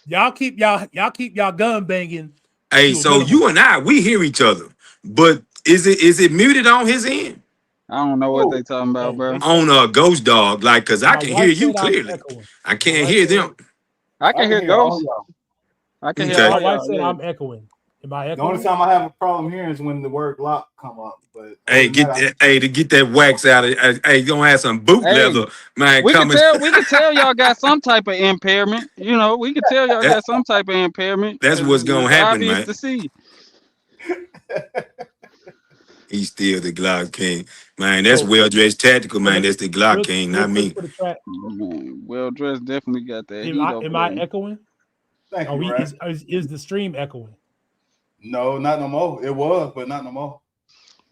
Y'all keep y'all gun banging Hey, to a so minimum. you and we hear each other, but is it muted on his end? I don't know what they talking about, Oh, bro. they said On Ghost Dog, like, cause I my can hear wife you said I'm clearly. echoing. I My can't wife hear said them. I I can can hear hear all Ghost. y'all. I can hear Okay. my all wife y'all. said Yeah. I'm echoing. Am I The only echoing? time I have a problem here is when the word Glock come up. But other Hey, than that, to get that wax out of. Hey, you gonna have some boot Hey, leather, man, we could coming. tell y'all got some type of impairment. You know, we could tell y'all That got some type of impairment. that's what's It's gonna happen, obvious man. to see. He's still the Glock King, man. That's So, well dressed tactical, so man. That's the Glock King, real not quick me. for the track. Man, well dressed definitely got that Am heat I over am I there. echoing? thank Are you, we Rat. is the stream echoing? No, not no more. It was, but not no more.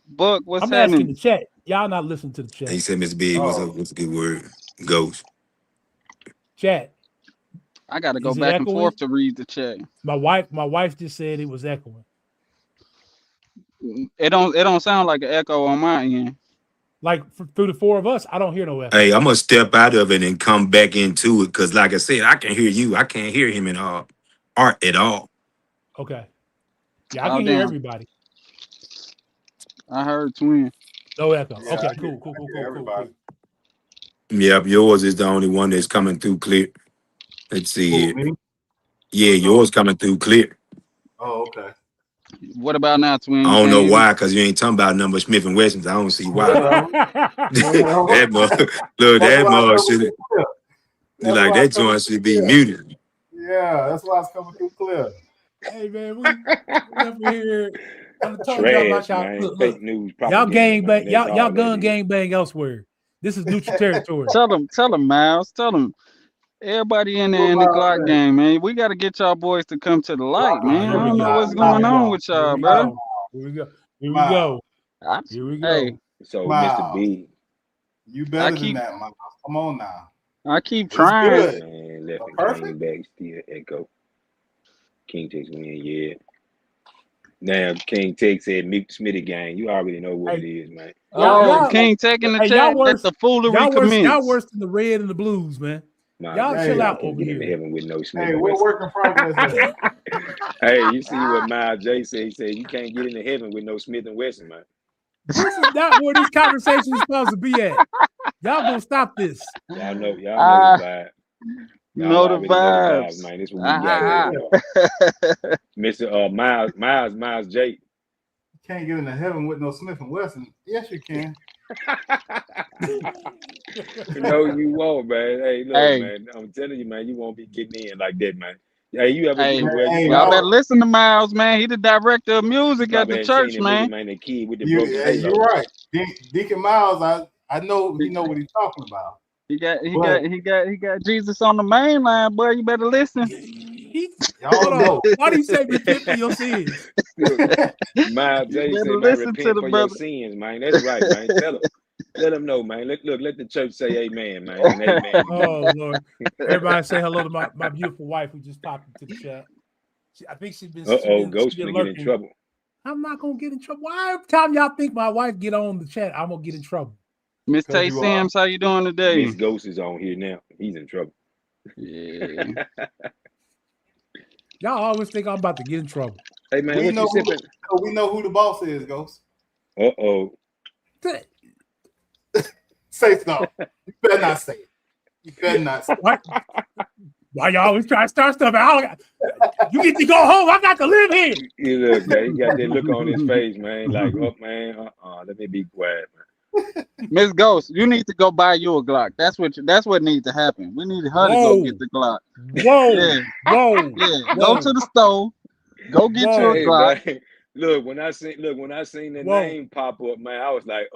Buck, what's I'm asking happening? the chat. Y'all not listening to the And he chat. said, Mr. B, Oh, what's a good word? Ghost. Chat, I gotta go is it back and echoing? forth to read the chat. My wife just said it was echoing. It don't sound like an echo on my end. Like through the four of us, I don't hear no echo. Hey, I'm gonna step out of it and come back into it because, like I said, I can hear you. I can't hear him at all, Art at all. Okay. Yeah, I Oh can hear damn. everybody. I heard Twin. No echo. yeah, Okay, I cool. hear everybody. Yep, yours is the only one that's coming through clear. Let's see Who, here. me? Yeah, No. yours coming through clear. Oh, okay. What about now, Twin? I You don't can't know hear me? why, because you ain't talking about number Smith and Wessons. I don't see why. Well, well, That mug, look, that's that why mug it's coming should through clear. be That's like why that it's coming joint through should be clear. muted. Yeah, that's why it's coming through clear. Hey man, we up here. I told y'all Trash, about y'all. man. Look, Fake news y'all propaganda, gang man. bang, That's y'all all that gun is. gang bang elsewhere. This is neutral territory. Tell them, Miles. Tell them. Everybody in there in the Glock gang, man. We got to get y'all boys to come to the light, man. I don't know what's going on with y'all, bro. Here we go. Here we go. Here we go. Hey, So, Wow. Mr. B, You better than that, man. Come on now. I keep It's trying. good. man, left and Perfect. came back, still echo. King Tex win, yeah. Now, King Tex said Mick Smitty gang. You already know what it is, man. Yo, King taking the Hey, chat. y'all Let the foolery y'all commence. worse than the red and the blues, man. Y'all Miles, chill I out can't over get into here. heaven with no Smith. Hey, we're work in progress. Hey, you see what Miles J said? He said you can't get into heaven with no Smith and Wesson, man. This is not where this conversation is supposed to be at. Y'all gonna stop this. Y'all know the vibe. Y'all Know the already know the vibes, vibes. man. This is what we got here. Mr. Miles J. You can't get into heaven with no Smith and Wesson. Yes, you can. No, you won't, man. Hey, look, Hey. man. I'm telling you, man, you won't be getting in like that, man. Hey, you ever Hey, you y'all better listen to Miles, man. He the director of music at the church, man. The kid with the broken You're halo. right. Deacon Miles, I know he know what he's talking about. He got Jesus on the main line, boy. You better listen. Hold on. Why do you say repent for your sins? Miles J said, man, repent for your sins, man. That's right, man. Tell him. Let them know, man. Let the church say amen, man. And amen. Oh, Lord. Everybody say hello to my beautiful wife who just popped into the chat. I think she's been Ghost gonna get in trouble. I'm not gonna get in trouble. Why every time y'all think my wife get on the chat, I'm gonna get in trouble? Miss Tay Sims, how you doing today? Miss Ghost is on here now. He's in trouble. Yeah. Y'all always think I'm about to get in trouble. Hey man, we know who the boss is, Ghost. Say so. You better not say it. You better not say it. Why y'all always try to start stuff? You get to go home. I got to live here. You look, man. He got that look on his face, man. Like, oh man, let me be quiet, man. Miss Ghost, you need to go buy you a Glock. That's what needs to happen. We need her to go get the Glock. Whoa, yeah. Whoa, yeah. Go to the store. Go get you a Glock. Man. Look, when I seen the name pop up, man, I was like,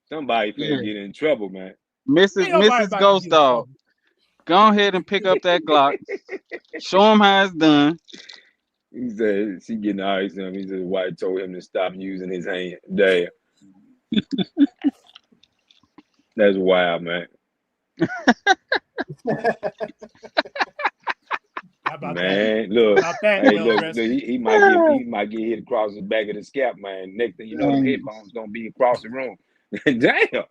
somebody finna get in trouble, man. Mrs. Ghost Dog, go ahead and pick up that Glock. Show him how it's done. He said she getting ice on him. He said White told him to stop using his hand. Damn. That's wild, man. Man, look, he might get hit across the back of the scalp, man. Next thing you know, the headphones gonna be across the room. Damn.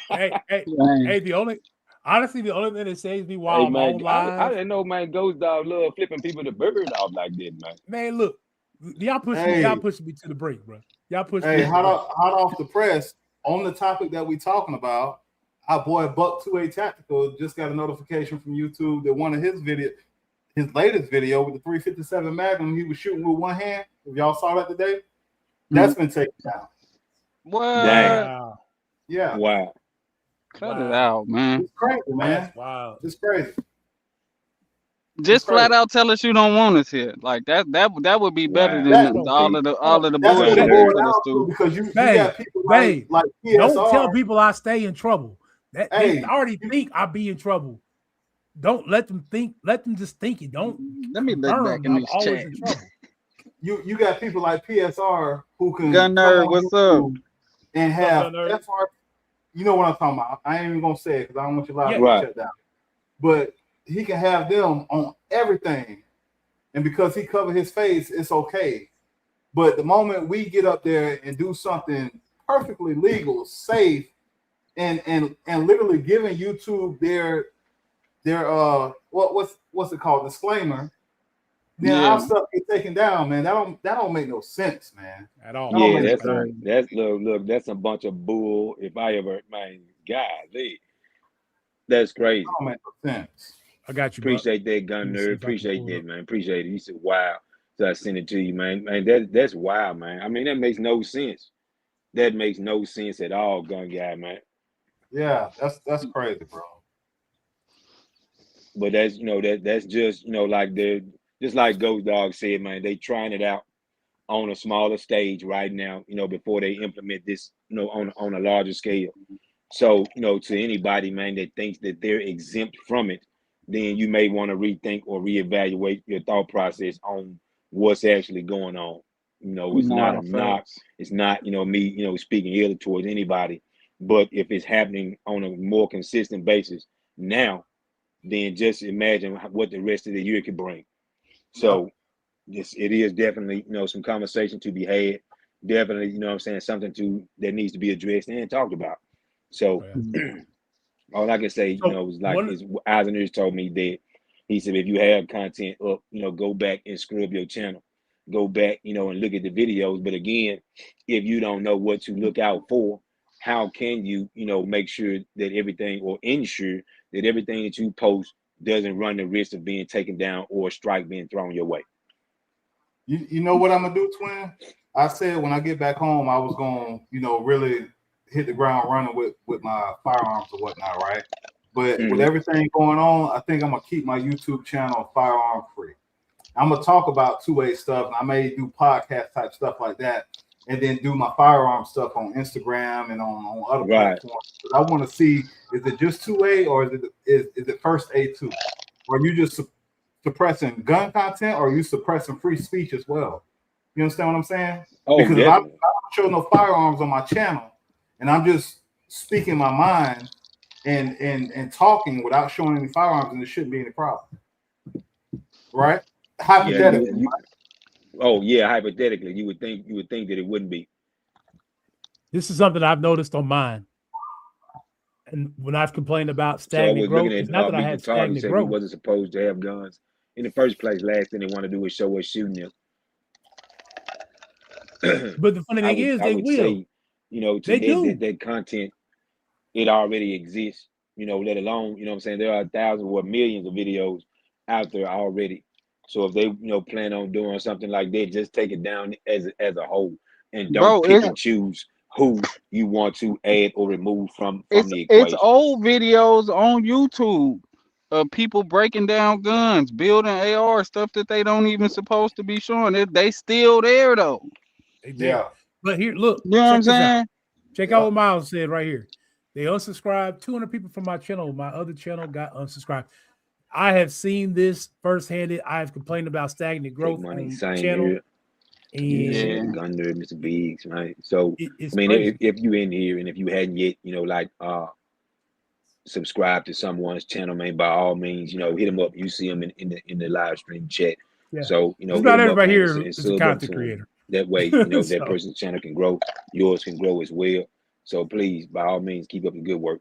Hey, the only thing that saves me while I'm on live. I didn't know, man. Ghost Dog love flipping people the bird off like that, man. Man, look, y'all pushing me to the break, bro. Y'all pushing me. Hey, hot off the press on the topic that we talking about. Our boy Buck28 Tactical just got a notification from YouTube that one of his latest video with the 357 Magnum he was shooting with one hand. If y'all saw that today, that's been taken down. What? Damn. Yeah. Wow. Cut it out, man. It's crazy, man. Wow. It's crazy. Just flat out tell us you don't want us here. Like that would be better than all of the bullshit you put us through. Because you got people like PSR. Don't tell people I stay in trouble. They already think I be in trouble. Don't let them think. Let them just think it. Don't let me look back in this chat. In trouble. You got people like PSR who can Gun Nerd, what's up? And have FR. You know what I'm talking about. I ain't even gonna say it because I don't want your live to shut down. But he can have them on everything, and because he covered his face, it's okay. But the moment we get up there and do something perfectly legal, safe, and literally giving YouTube their what's it called, disclaimer, then our stuff get taken down, man. That don't make no sense, man. At all. Yeah, that's a bunch of bull. If I ever, man, golly, that's crazy. That don't make no sense. I got you. Appreciate that, Gun Nerd. Appreciate that, man. Appreciate it. You said wow, so I sent it to you, man. Man, that's wild, man. I mean, that makes no sense. That makes no sense at all, Gun Guy, man. Yeah, that's crazy, bro. But that's that's just like the just like Ghost Dog said, man, they trying it out on a smaller stage right now, before they implement this, on a larger scale. So, to anybody, man, that thinks that they're exempt from it, then you may want to rethink or reevaluate your thought process on what's actually going on. It's not Nah, a knock. facts. It's not, me, speaking ill towards anybody. But if it's happening on a more consistent basis now, then just imagine what the rest of the year could bring. So it is definitely, some conversation to be had. Definitely, something that needs to be addressed and talked about. So all I can say, is like Eisner told me that he said if you have content up, go back and scrub your channel. Go back, and look at the videos. But again, if you don't know what to look out for, how can you, make sure that everything or ensure that everything that you post doesn't run the risk of being taken down or a strike being thrown your way? You know what I'm gonna do, Twin? I said when I get back home, I was gonna, really hit the ground running with my firearms or whatnot, right? But with everything going on, I think I'm gonna keep my YouTube channel firearm free. I'm gonna talk about 2A stuff, and I may do podcast type stuff like that, and then do my firearm stuff on Instagram and on other platforms. But I want to see, is it just 2A or is it first A2? Or are you just suppressing gun content, or are you suppressing free speech as well? You understand what I'm saying? Because if I don't show no firearms on my channel, and I'm just speaking my mind and talking without showing any firearms, then there shouldn't be any problem, right? Hypothetically. Hypothetically, you would think that it wouldn't be. This is something I've noticed on mine, and when I've complained about stagnant growth, it's not that I had stagnant growth. We wasn't supposed to have guns in the first place. Last thing they want to do is show us shooting them. But the funny thing is, they will. Say, they do. That content, it already exists. Let alone, there are thousands or millions of videos out there already. So if they, plan on doing something like that, just take it down as a whole, and don't pick and choose who you want to add or remove from the equation. It's old videos on YouTube of people breaking down guns, building AR stuff that they don't even supposed to be showing. They still there though. Yeah. But here, look. You know what I'm saying? Check out what Miles said right here. They unsubscribed. 200 people from my channel. My other channel got unsubscribed. I have seen this firsthand. I have complained about stagnant growth on the channel. And Gun Nerd, Mr. Biggs, right? So if you're in here and if you hadn't yet, subscribe to someone's channel, man, by all means, hit them up. You see them in the live stream chat. Yeah. So not everybody here is a content creator. That way, that person's channel can grow, yours can grow as well. So please, by all means, keep up the good work.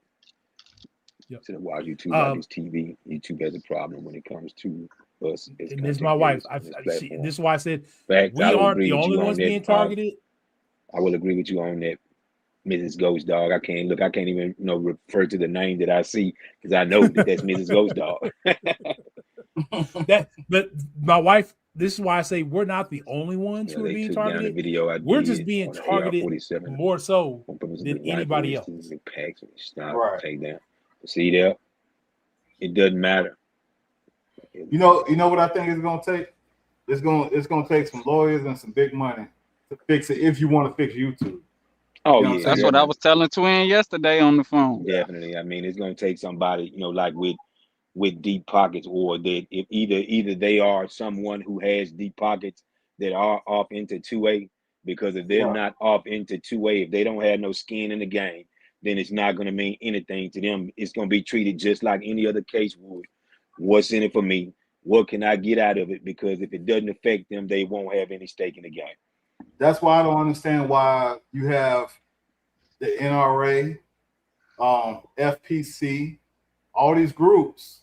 Yep. So while YouTube like this TV, YouTube has a problem when it comes to us. And this is my wife. This is why I said we aren't the only ones being targeted. I will agree with you on that, Mrs. Ghost Dog. I can't even refer to the name that I see because I know that's Mrs. Ghost Dog. But my wife. This is why I say we're not the only ones who are being targeted. We're just being targeted more so than anybody else. Take down. See there, it doesn't matter. You know what I think it's gonna take? It's gonna take some lawyers and some big money to fix it if you want to fix YouTube. Oh, that's what I was telling Twin yesterday on the phone. Definitely. I mean, it's gonna take somebody, like with deep pockets, or that if either they are someone who has deep pockets that are off into 2A, because if they're not off into 2A, if they don't have no skin in the game, then it's not going to mean anything to them. It's going to be treated just like any other case would. What's in it for me? What can I get out of it? Because if it doesn't affect them, they won't have any stake in the game. That's why I don't understand why you have the NRA, FPC, all these groups.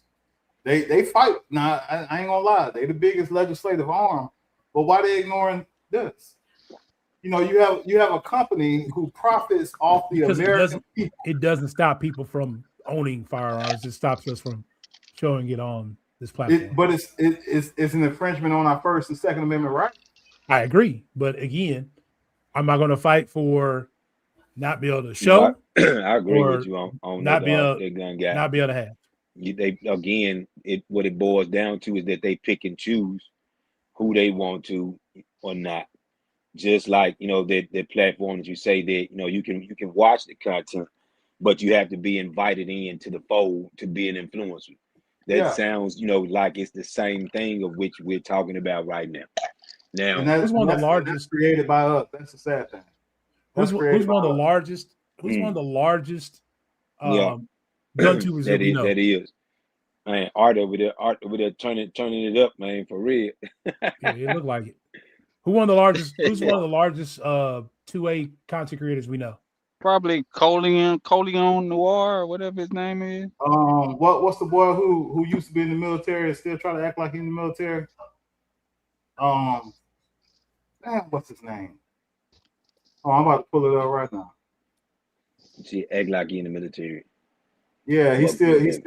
They fight. Now, I ain't gonna lie, they the biggest legislative arm, but why they ignoring this? You have a company who profits off the American people. It doesn't stop people from owning firearms. It stops us from showing it on this platform. But it's an infringement on our First and Second Amendment rights. I agree, but again, I'm not going to fight for not be able to show. No, I agree with you on not that, be able, that gun guy. Not be able to have. What it boils down to is that they pick and choose who they want to or not. Just like, you know, the platform that you say that, you know, you can watch the content, but you have to be invited into the fold to be an influencer. That Yeah, sounds, you know, like it's the same thing of which we're talking about right now. and Now, Who's one of the that's largest? created by us. That's the sad thing. That's Who's created by one of the us. largest? Who's one of mm, the largest yeah, gun tubers that we know? that is. Man, Art over there turning it up, man, for real. Yeah, it looked like it. Who's one of the largest 2A content creators we know? Probably Coleon Noir or whatever his name is. What's the boy who used to be in the military and still try to act like he's in the military? Damn, what's his name? Oh, I'm about to pull it up right now. She act like he in the military. Yeah, he Fuck still with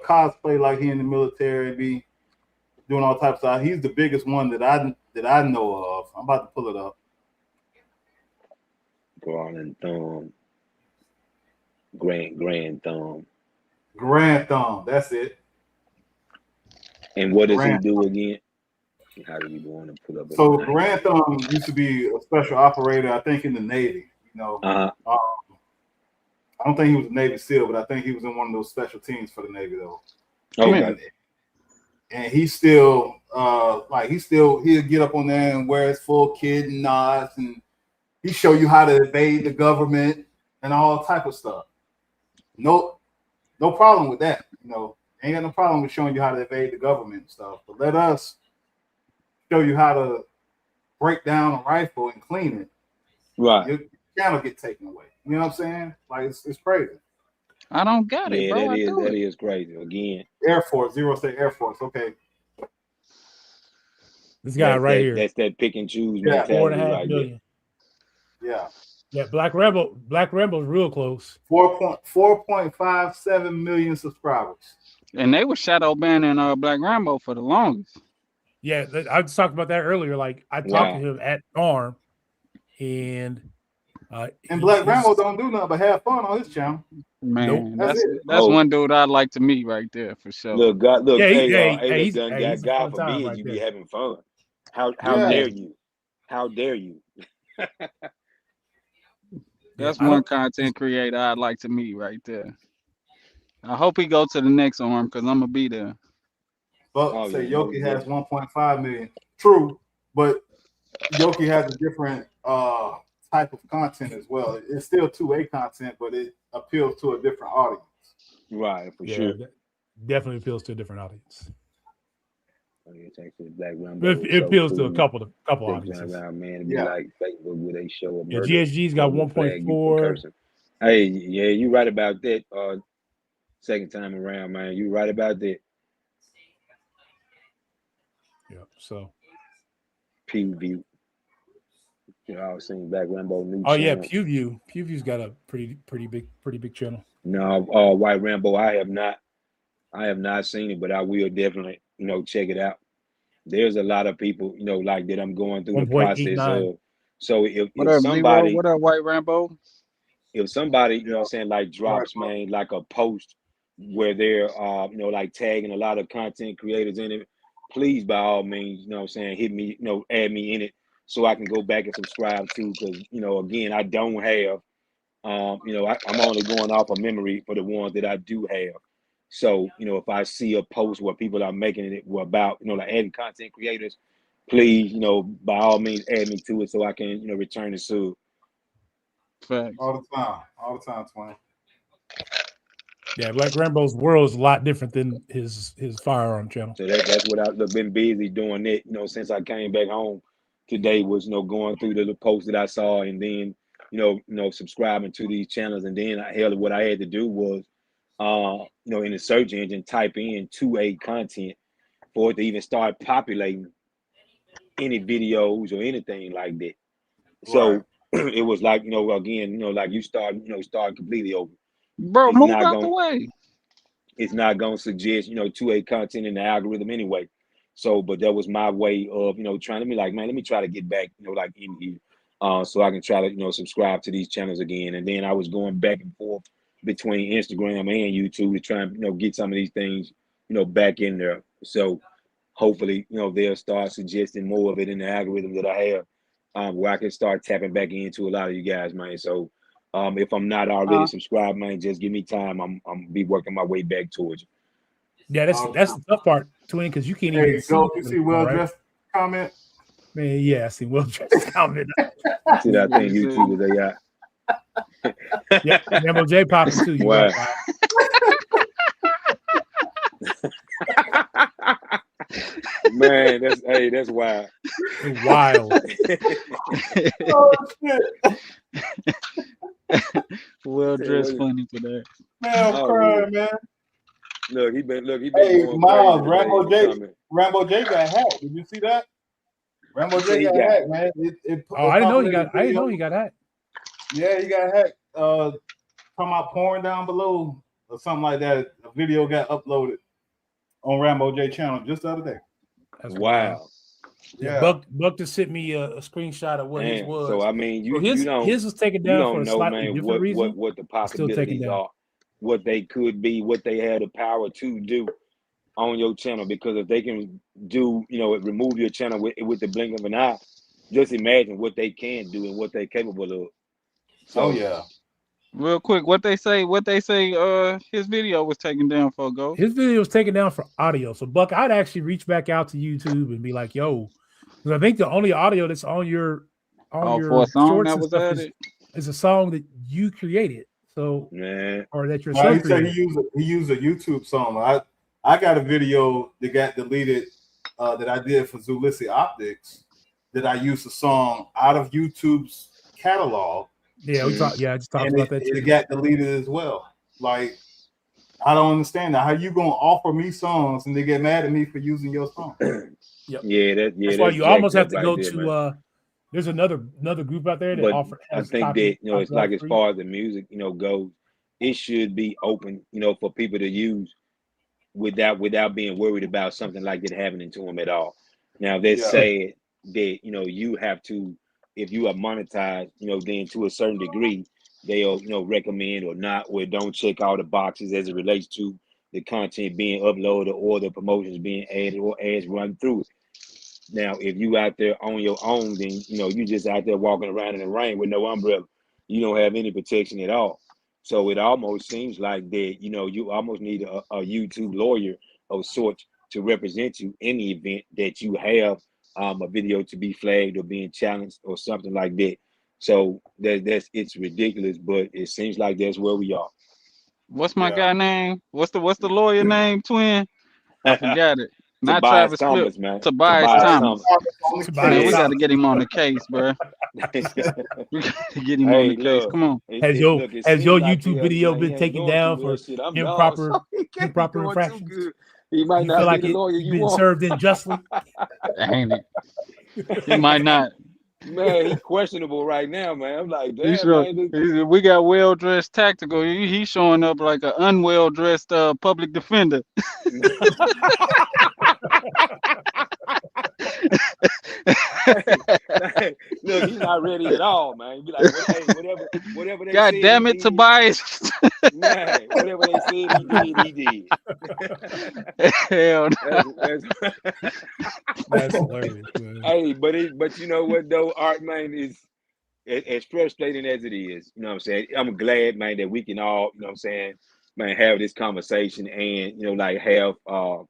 cosplay like he in the military, be doing all types of stuff. He's the biggest one that I know of. I'm about to pull it up. Grand Thumb. Grand Thumb. Grand Thumb, that's it. And what does he Grand. do again? How do we want to put up a So name? Grand Thumb used to be a special operator, I think, in the Navy. You know, Uh-huh. I don't think he was a Navy SEAL, but I think he was in one of those special teams for the Navy, though. Okay. And he still, he'll get up on there and wear his full kit and nods, and he show you how to evade the government and all type of stuff. No problem with that. You know, ain't got no problem with showing you how to evade the government and stuff. But let us show you how to break down a rifle and clean it. Right. Your channel get taken away. You know what I'm saying? Like it's crazy. I don't got it, Yeah, bro. that is crazy. Again. Air Force, Zero State Air Force. Okay. This guy right here. That's that pick and choose Yeah. mentality 4.5 right million. Yeah. Yeah, Black Rambo's real close. 4.57 million subscribers. And they were shadow banning Black Rambo for the longest. Yeah, I was talking about that earlier. Like I talked to him at ARM, and Black Rambo don't do nothing but have fun on his channel. Man, Nope. that's one dude I'd like to meet right there for sure. Look, God, look, yeah, hey, he's God forbid right you there. be having fun. How dare you? How dare you? That's one content creator I'd like to meet right there. I hope he go to the next arm because I'm gonna be there. But say Yoki has 1.5 million. True, but Yoki has a different type of content as well. It's still 2A content, but it appeals to a different audience. Right, for sure. Definitely appeals to a different audience. Black Rambo it appeals to a couple audiences. Around, man, it'd be like Facebook where they show a murder. GSG's got 1.4. Hey, yeah, you right about that. Second time around, man, you right about that. Yeah. So. PewView. You know, I was seeing Black Rambo new. Oh yeah, PewView. PewView's got a pretty big channel. No, White Rambo, I have not seen it, but I will definitely, you know, check it out. There's a lot of people, you know, like that I'm going through the process of. So if somebody, what up, White Rambo? If somebody, you know what I'm saying, like drops, man, like a post where they're, you know, like tagging a lot of content creators in it, please, by all means, you know what I'm saying, hit me, you know, add me in it so I can go back and subscribe too. Because, you know, again, I don't have, you know, I'm only going off of memory for the ones that I do have. So, you know, if I see a post where people are making it about, you know, like adding content creators, please, you know, by all means, add me to it so I can, you know, return the sub. Facts. All the time, Twin. Yeah, Black Rambo's world is a lot different than his firearm channel. So that's what I've been busy doing. It, you know, since I came back home today was, you know, going through the posts that I saw and then, you know, subscribing to these channels. And then what I had to do was, you know, in the search engine, type in 2A content for it to even start populating any videos or anything like that. So it was like, you know, again, you know, like you start completely over. Bro, move out the way. It's not going to suggest, you know, 2A content in the algorithm anyway. So, but that was my way of, you know, trying to be like, man, let me try to get back, you know, like in here, so I can try to, you know, subscribe to these channels again. And then I was going back and forth between Instagram and YouTube to try and, you know, get some of these things, you know, back in there. So hopefully, they'll start suggesting more of it in the algorithm that I have, where I can start tapping back into a lot of you guys, man. So if I'm not already subscribed, man, just give me time. I'm be working my way back towards you. Yeah, that's the tough part, Twin, because you can't even see. You see Well Dressed comment? Man, yeah, I see Well Dressed comment. See that thing YouTube is AI. Yeah, Rambo J popping too. You Wow. Man, that's wild. Wild. Oh shit. Well Dressed funny today. Man, I'm crying, man. Look, he been Hey, going Miles, crazy. Rambo J got hacked. Did you see that? Rambo J got hacked, man. I didn't know he got. I didn't know he got hacked. Yeah, he got hacked. Talking about porn down below or something like that. A video got uploaded on Rambo J channel just the other day. That's wow. Yeah, Buck just sent me a screenshot of what his was. So I mean, his was taken down for a slightly different reason. What the possibilities are, what they could be, what they had the power to do on your channel. Because if they can do, remove your channel with the blink of an eye, just imagine what they can do and what they're capable of. So, real quick, what they say, his video was taken down for, Go. His video was taken down for audio. So Buck, I'd actually reach back out to YouTube and be like, yo, because I think the only audio that's on your shorts that was added is a song that you created. So or that your son created. He used a YouTube song. I got a video that got deleted that I did for Zulisi Optics that I used a song out of YouTube's catalog. Yeah, we talked. Yeah, I just talked about that too. It got deleted as well. Like, I don't understand that. How you gonna offer me songs and they get mad at me for using your song? That's why you almost have to go to. There's another group out there that offers. I think that it's like as far as the music goes, it should be open for people to use without being worried about something like that happening to them at all. Now they say that you have to, if you are monetized, then to a certain degree they'll recommend or not, or don't check all the boxes as it relates to the content being uploaded or the promotions being added or ads run through it. Now, if you out there on your own, then you just out there walking around in the rain with no umbrella. You don't have any protection at all. So it almost seems like that you almost need a YouTube lawyer of sorts to represent you in the event that you have a video to be flagged or being challenged or something like that. So it's ridiculous, but it seems like that's where we are. What's my guy name? What's the lawyer name, Twin? I forgot it. Not Tobias Travis Thomas, Flip. man. Tobias Thomas. Man, we got to get him on the case, bro. We got to get him on the case. Come on. Has your YouTube video been taken down for improper infractions? He might not like be the lawyer you been served unjustly. Ain't it? He might not. Man, he's questionable right now, man. I'm like, damn, we got well-dressed tactical. He's showing up like an unwell-dressed public defender. Look, he's not ready at all, man. He'd be like, whatever they God said, damn it, Tobias. Man, whatever they said he did. Hell no. That's hilarious, man. Hey, but you know what though, Art, man, is as frustrating as it is, you know what I'm saying? I'm glad, man, that we can all, you know what I'm saying, man, have this conversation and, like have a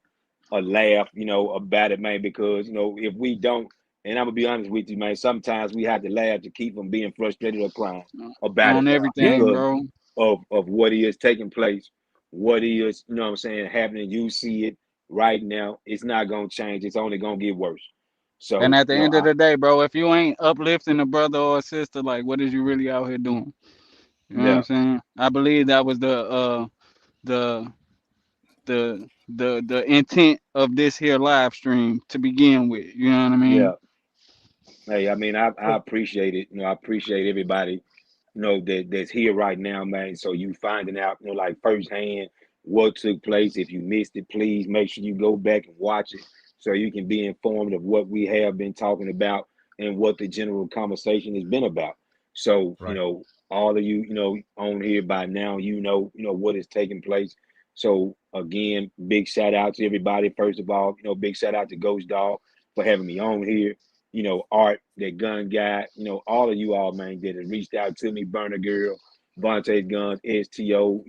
laugh, about it, man, because, if we don't, and I'm gonna be honest with you, man, sometimes we have to laugh to keep from being frustrated or crying about on everything, bro. Of what is taking place, what is, you know what I'm saying, happening. You see it right now. It's not gonna change. It's only gonna get worse. So, and at the end of the day, bro, if you ain't uplifting a brother or a sister, like, what is you really out here doing? You know what I'm saying? I believe that was the intent of this here live stream to begin with. You know what I mean? Yeah. Hey, I mean, I appreciate it. I appreciate everybody, that's here right now, man. So you finding out, like firsthand what took place. If you missed it, please make sure you go back and watch it so you can be informed of what we have been talking about and what the general conversation has been about. So, all of you, on here by now, what is taking place. So again, big shout out to everybody. First of all, big shout out to Ghost Dog for having me on here. Art, that gun guy, all of you all, man, that have reached out to me, Burner Girl, Vontae's Guns, STO,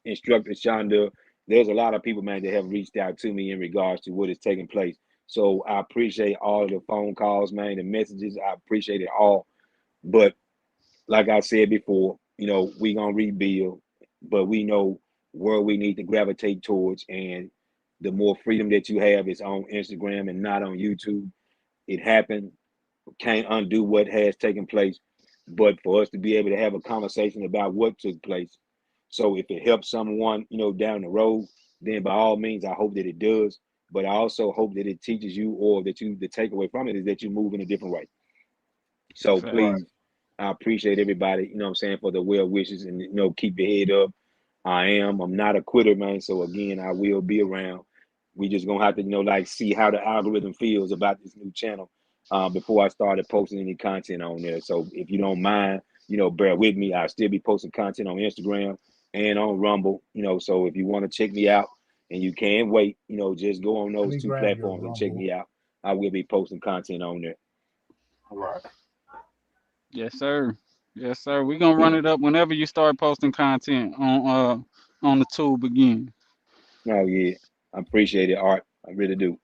Instructor Shonda. There's a lot of people, man, that have reached out to me in regards to what is taking place. So I appreciate all of the phone calls, man, the messages. I appreciate it all. But like I said before, we gonna rebuild, but we know where we need to gravitate towards. And the more freedom that you have is on Instagram and not on YouTube. It happened. Can't undo what has taken place. But for us to be able to have a conversation about what took place. So if it helps someone, down the road, then by all means, I hope that it does. But I also hope that it teaches you, or that the takeaway from it is that you move in a different way. So please, I appreciate everybody, for the well wishes, and, keep your head up. I'm not a quitter, man. So again, I will be around. We just gonna have to, see how the algorithm feels about this new channel before I started posting any content on there. So if you don't mind, bear with me. I'll still be posting content on Instagram and on Rumble, so if you want to check me out and you can't wait, just go on those two platforms and check me out. I will be posting content on there. All right. Yes, sir. Yes, sir. We're gonna run it up whenever you start posting content on the tube again. Oh yeah. I appreciate it, Art. I really do.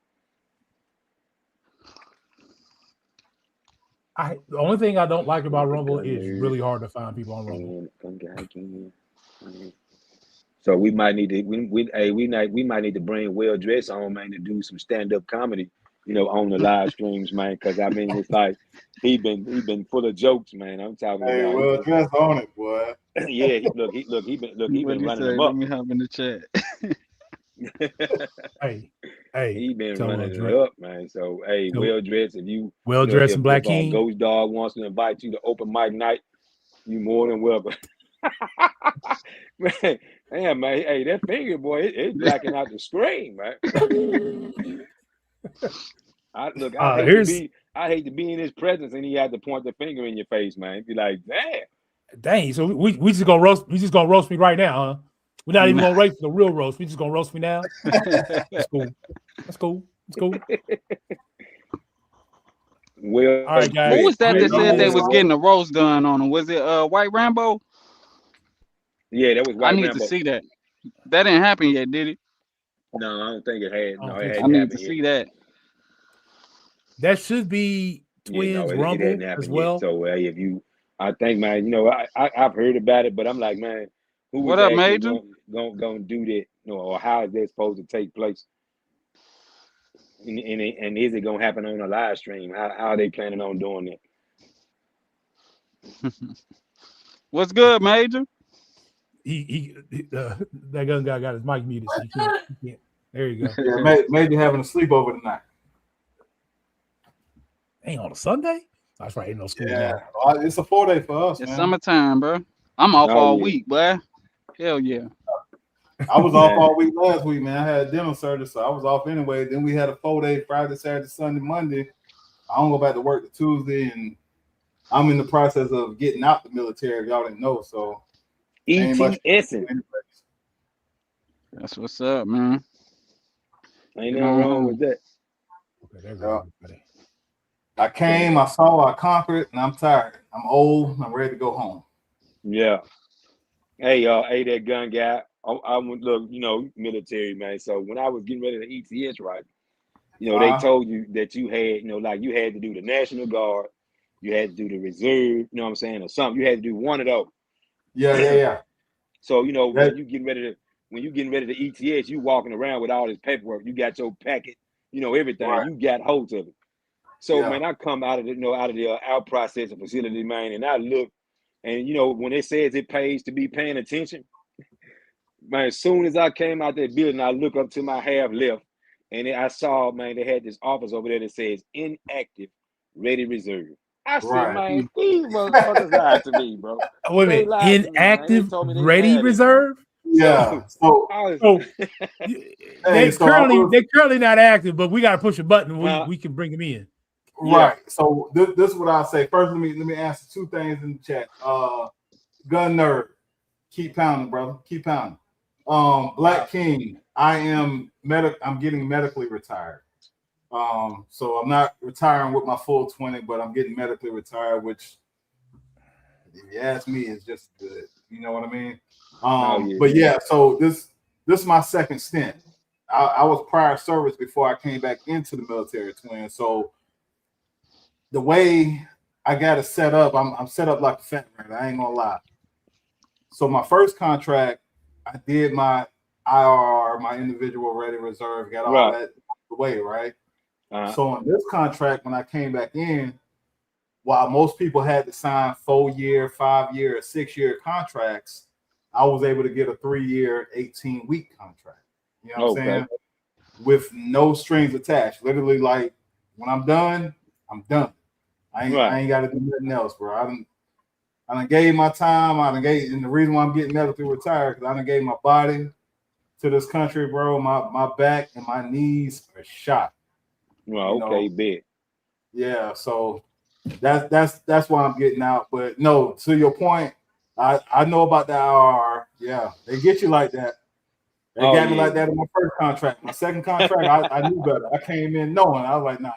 The only thing I don't like about Rumble is really hard to find people on Rumble. So we might need to we might need to bring Well Dress on, man, to do some stand-up comedy, on the live streams, man. Because I mean, it's like he been full of jokes, man. I'm talking Hey, about. Well Dress on it, boy. Yeah, he been running them up. Let me hop in the chat. Hey, he been running it Dress. up, man. So hey, Well Dress, if you Dress and Black King, Ghost Dog wants to invite you to open mic night, you more than welcome. Man, damn, man. Hey, that finger, boy, it's blacking out the screen, man. I hate to be in his presence and he had to point the finger in your face, man. Be like, dang. So we just gonna roast. We just gonna roast me right now, huh? We're not even gonna roast the real roast. We just gonna roast me now. That's cool. That's cool. That's cool. Well, all right, guys. Who was that said they was getting a roast done on him? Was it White Rambo? Yeah, that was White Rambo. I need to see that. That didn't happen yet, did it? No, I don't think it had. No, it I hadn't need to happened see yet. That should be Twins Rumble it hadn't happened as well. Yet. So hey, I think, man, I've heard about it, but I'm like, man, who was actually Major? Gonna do that? Or how is that supposed to take place? And is it gonna happen on a live stream? How are they planning on doing that? What's good, Major? That gun guy got his mic muted, so he can't. There you go. Yeah, Major having a sleepover tonight. Ain't on a Sunday? That's right, ain't no school. Yeah, it's a 4-day for us. It's man. Summertime, bro. I'm off all week, boy. Hell yeah. I was off all week last week, man. I had dental surgery, so I was off anyway. Then we had a 4-day Friday, Saturday, Sunday, Monday. I don't go back to work to Tuesday, and I'm in the process of getting out the military. If y'all didn't know, so ETS. That's what's up, man. Ain't nothing wrong with that. Okay, I came, I saw, I conquered, and I'm tired. I'm old. I'm ready to go home. Yeah. Hey, y'all. Hey, that gun guy. I would look, military, man. So when I was getting ready to ETS, right, they told you that you had, like you had to do the National Guard, you had to do the reserve, you know what I'm saying, or something. You had to do one of those. Yeah. So, when you getting ready to ETS, you walking around with all this paperwork. You got your packet, everything. Right. You got hold of it. So, man, I come out of the out processing facility, man, and I look, and when it says it pays to be paying attention, man, as soon as I came out that building, I look up to my half left, and I saw, man, they had this office over there that says inactive, ready reserve. I said, man, these motherfuckers lied to me, bro. Wait a minute, inactive, ready reserve? Yeah. They're currently not active, but we got to push a button. We can bring them in. Right. So this is what I'll say. First, let me answer two things in the chat. Gun nerd, keep pounding, brother. Keep pounding. Black King, I'm getting medically retired. So I'm not retiring with my full 20, but I'm getting medically retired, which, if you ask me, is just good. You know what I mean? But yeah, so this is my second stint. I was prior service before I came back into the military, twin. So the way I got it set up, I'm set up like a fat rat. I ain't gonna lie. So my first contract, I did my IRR, my individual ready reserve, got all that the way, right? So on this contract, when I came back in, while most people had to sign 4-year, 5-year, or 6-year contracts, I was able to get a 3-year, 18-week contract. You know what I'm saying? With no strings attached. Literally, like, when I'm done, I'm done. I ain't got to do nothing else, bro. I done gave my time. And the reason why I'm getting medically retired, because I done gave my body to this country, bro. My back and my knees are shot. Well, okay, bet. Yeah, so that's why I'm getting out. But no, to your point, I know about the IRR. Yeah, they get you like that. They got me like that in my first contract. My second contract, I knew better. I came in knowing. I was like, nah,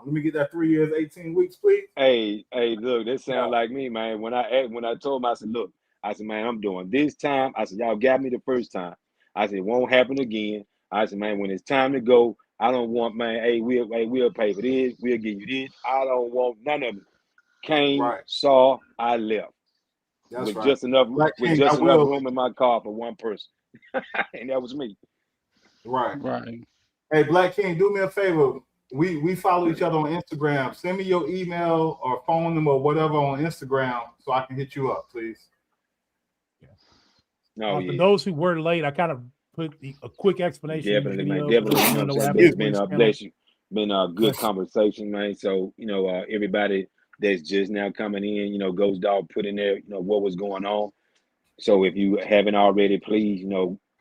let me get that 3 years, 18 weeks, please. Hey, look, that sound like me, man. When I told him, I said, look, man, I'm doing this time. I said, y'all got me the first time. I said, it won't happen again. I said, man, when it's time to go, I don't want, man, we'll pay for this, we'll give you this. I don't want none of it. Came, saw, I left. That's with just enough room in my car for one person. And that was me. Right. Hey, Black King, do me a favor. We follow each other on Instagram. Send me your email or phone number or whatever on Instagram so I can hit you up, please. For those who were late, I kind of put a quick explanation. Definitely, man. Definitely. It's been a blessing. Been a good conversation, man. So, everybody that's just now coming in, Ghost Dog put in there, what was going on. So if you haven't already, please,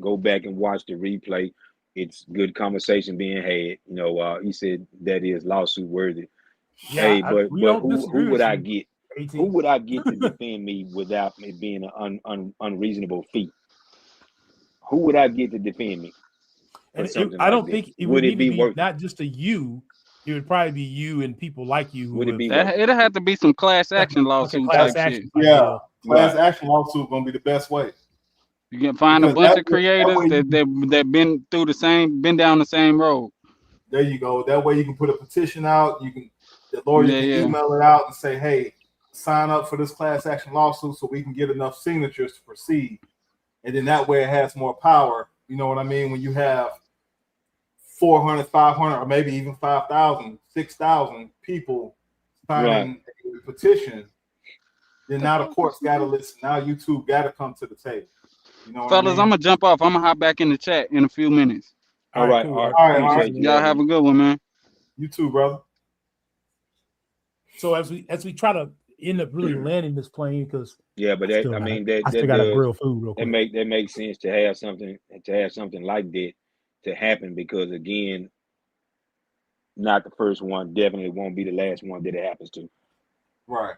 go back and watch the replay. It's good conversation being had. He said that is lawsuit worthy. Yeah, hey, but who would I get? Who would I get to defend me without it being an unreasonable fee? Who would I get to defend me? I don't think it would be worth not just a you. It would probably be you and people like you. Would it be? It'll have to be some class action lawsuit type shit. Yeah, class action lawsuit gonna be the best way. You can find a bunch of creators that been through been down the same road. There you go. That way you can put a petition out. The lawyer can email it out and say, "Hey, sign up for this class action lawsuit so we can get enough signatures to proceed." And then that way it has more power. You know what I mean? When you have 400, 500, or maybe even 5,000, 6,000 people signing a petition, then now the court's got to listen. Now YouTube got to come to the table. You know what Fellas, I mean? I'm going to jump off. I'm going to hop back in the chat in a few minutes. All right. Y'all have a good one, man. You too, brother. So as we try to end up really landing this plane, because but I still gotta grill food real quick. That makes sense to have something like that to happen, because again, not the first one, definitely won't be the last one that it happens to. Right.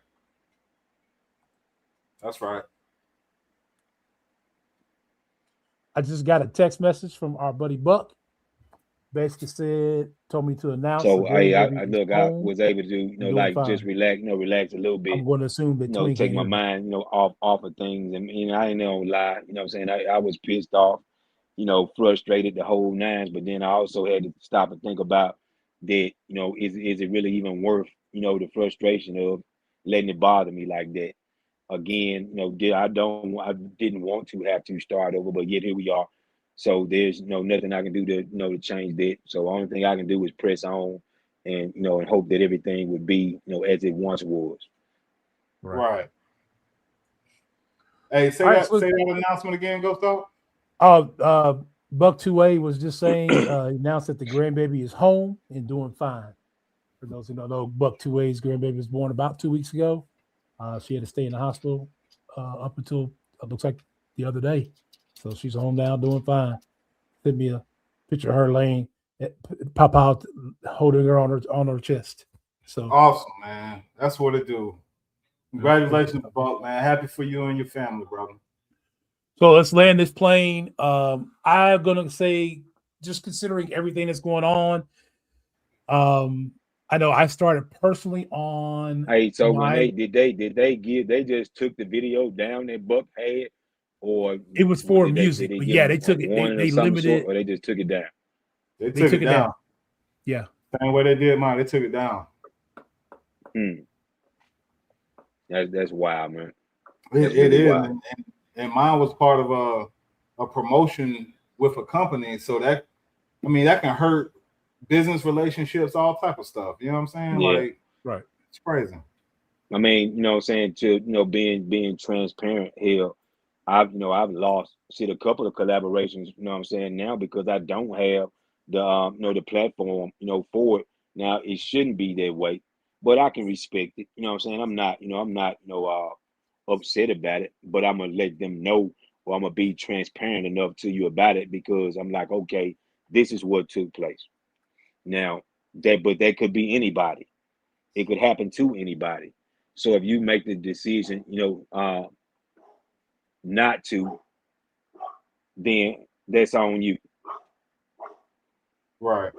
That's right. I just got a text message from our buddy Buck. Basically told me to announce. So I was able to do, just relax a little bit. I'm going to assume that take my mind, off of things. And I ain't gonna lie, what I'm saying? I was pissed off, frustrated, the whole nines. But then I also had to stop and think about that, is it really even worth, the frustration of letting it bother me like that? Again, I didn't want to have to start over, but yet here we are. So there's nothing I can do to change that. So the only thing I can do is press on and and hope that everything would be as it once was. Right. Hey, say that announcement again, Ghost. Buck 2A was just saying announced that the grandbaby is home and doing fine. For those who don't know, Buck 2A's grandbaby was born about 2 weeks ago. She had to stay in the hospital up until it looks like the other day. So she's home now, doing fine. Sent me a picture of her laying, pop out, holding her on her chest. So awesome, man. That's what it do. Congratulations, Buck, man. Happy for you and your family, brother. So let's land this plane. I'm gonna say, just considering everything that's going on, I know I started personally on Hey, so when my. they just took the video down that Buck had, or It was for music, did they but give yeah, them they a took it. warning or They some sort, limited. or they just took it down? They They took took it it down. down. Yeah. Same way they did mine. They took it down. That's wild, man. It really is, wild. and mine was part of a promotion with a company, so that, I mean, that can hurt business relationships, all type of stuff. You know what I'm saying? Yeah. Like, Right. it's crazy. I mean, you know what I'm saying, to being transparent, hell, I've lost a couple of collaborations, you know what I'm saying, now, because I don't have the the platform, for it. Now it shouldn't be that way, but I can respect it. You know what I'm saying? I'm not upset about it, but I'm gonna let them know, or I'm gonna be transparent enough to you about it, because I'm like, okay, this is what took place. Now that could be anybody. It could happen to anybody. So if you make the decision, not to, then that's on you. Right.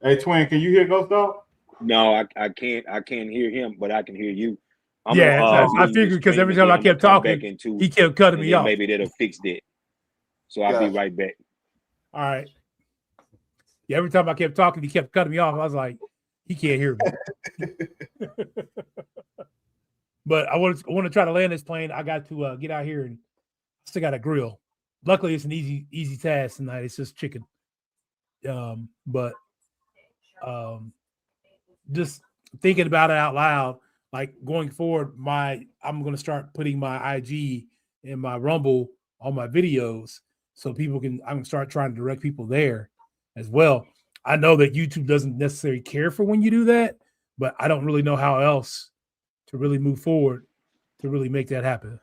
Hey, Twin, can you hear Ghost Dog? No, I can't hear him, but I can hear you. I'm Yeah, gonna I leave the figured, because stream, every and time then I I'm gonna kept come back talking, into, he kept cutting and me then off. maybe that'll fix that. So I'll be right back. All right. Yeah, every time I kept talking, he kept cutting me off. I was like, he can't hear me. But I want to try to land this plane. I got to get out here, and still got a grill. Luckily, it's an easy task tonight. It's just chicken. But just thinking about it out loud, like going forward, I'm going to start putting my IG and my Rumble on my videos, so I'm going to start trying to direct people there as well. I know that YouTube doesn't necessarily care for when you do that, but I don't really know how else to really move forward to really make that happen.